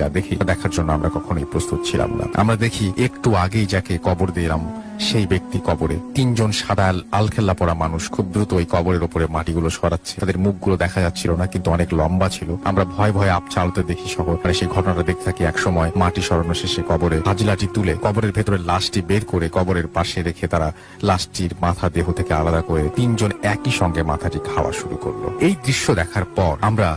দেখার জন্য আমরা কখনোই প্রস্তুত ছিলাম না। আমরা দেখি একটু আগেই যাকে কবর দিলাম সেই ব্যক্তি কবরে। 3 জন সাদা আলখেল্লা পরা মানুষ খুব দ্রুত ওই কবরের উপরে মাটিগুলো সরাচ্ছে। তাদের মুখগুলো দেখা যাচ্ছিল না, কিন্তু অনেক লম্বা ছিল। আমরা ভয়ে ভয়ে আপচা আলোতে দেখি শহর। সেই ঘটনাটা দেখতে থাকি। এক সময় মাটি সরানো শেষে কবরে হাজলাটি তুলে কবরের ভেতরে লাশটি বের করে কবরের পাশে রেখে তারা লাশটির মাথা দেহ থেকে আলাদা করে 3 জন একই সঙ্গে মাথাটি খাওয়া শুরু করলো। এই দৃশ্য দেখার পর আমরা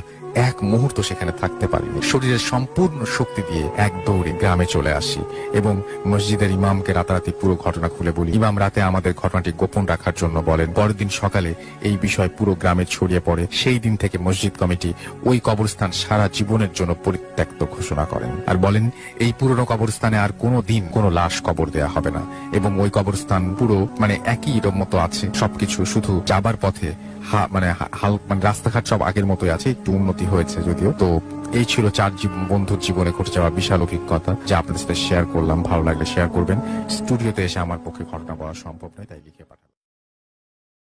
এক মুহূর্ত সেখানে থাকতে পারিনি। শরীরের সম্পূর্ণ শক্তি দিয়ে এক দৌড়ে গ্রামে চলে আসি এবং মসজিদের ইমামকে রাতারাতি পুরো ঘটনা খুলে বলি। ইমাম রাতে আমাদের ঘটনাটি গোপন রাখার জন্য বলেন। পরের দিন সকালে এই বিষয় পুরো গ্রামে ছড়িয়ে পড়ে। সেই দিন থেকে মসজিদ কমিটি ওই কবরস্থান সারা জীবনের জন্য পরিত্যক্ত ঘোষণা করেন আর বলেন এই পুরনো কবরস্থানে আর কোনো দিন কোনো লাশ কবর দেয়া হবে না এবং ওই কবরস্থান পুরো একই মতো আছে সবকিছু, শুধু যাবার পথে রাস্তাঘাট সব আগের মতোই আছে, একটু উন্নতি হয়েছে যদিও। তো এই ছিল 4 বন্ধুর জীবনে ঘটে যাওয়া বিশাল অভিজ্ঞতা যা আপনাদের সাথে শেয়ার করলাম। ভালো লাগলে শেয়ার করবেন। স্টুডিওতে এসে আমার পক্ষে ঘটনা বলা সম্ভব নয়, তাই লিখে পাঠালাম।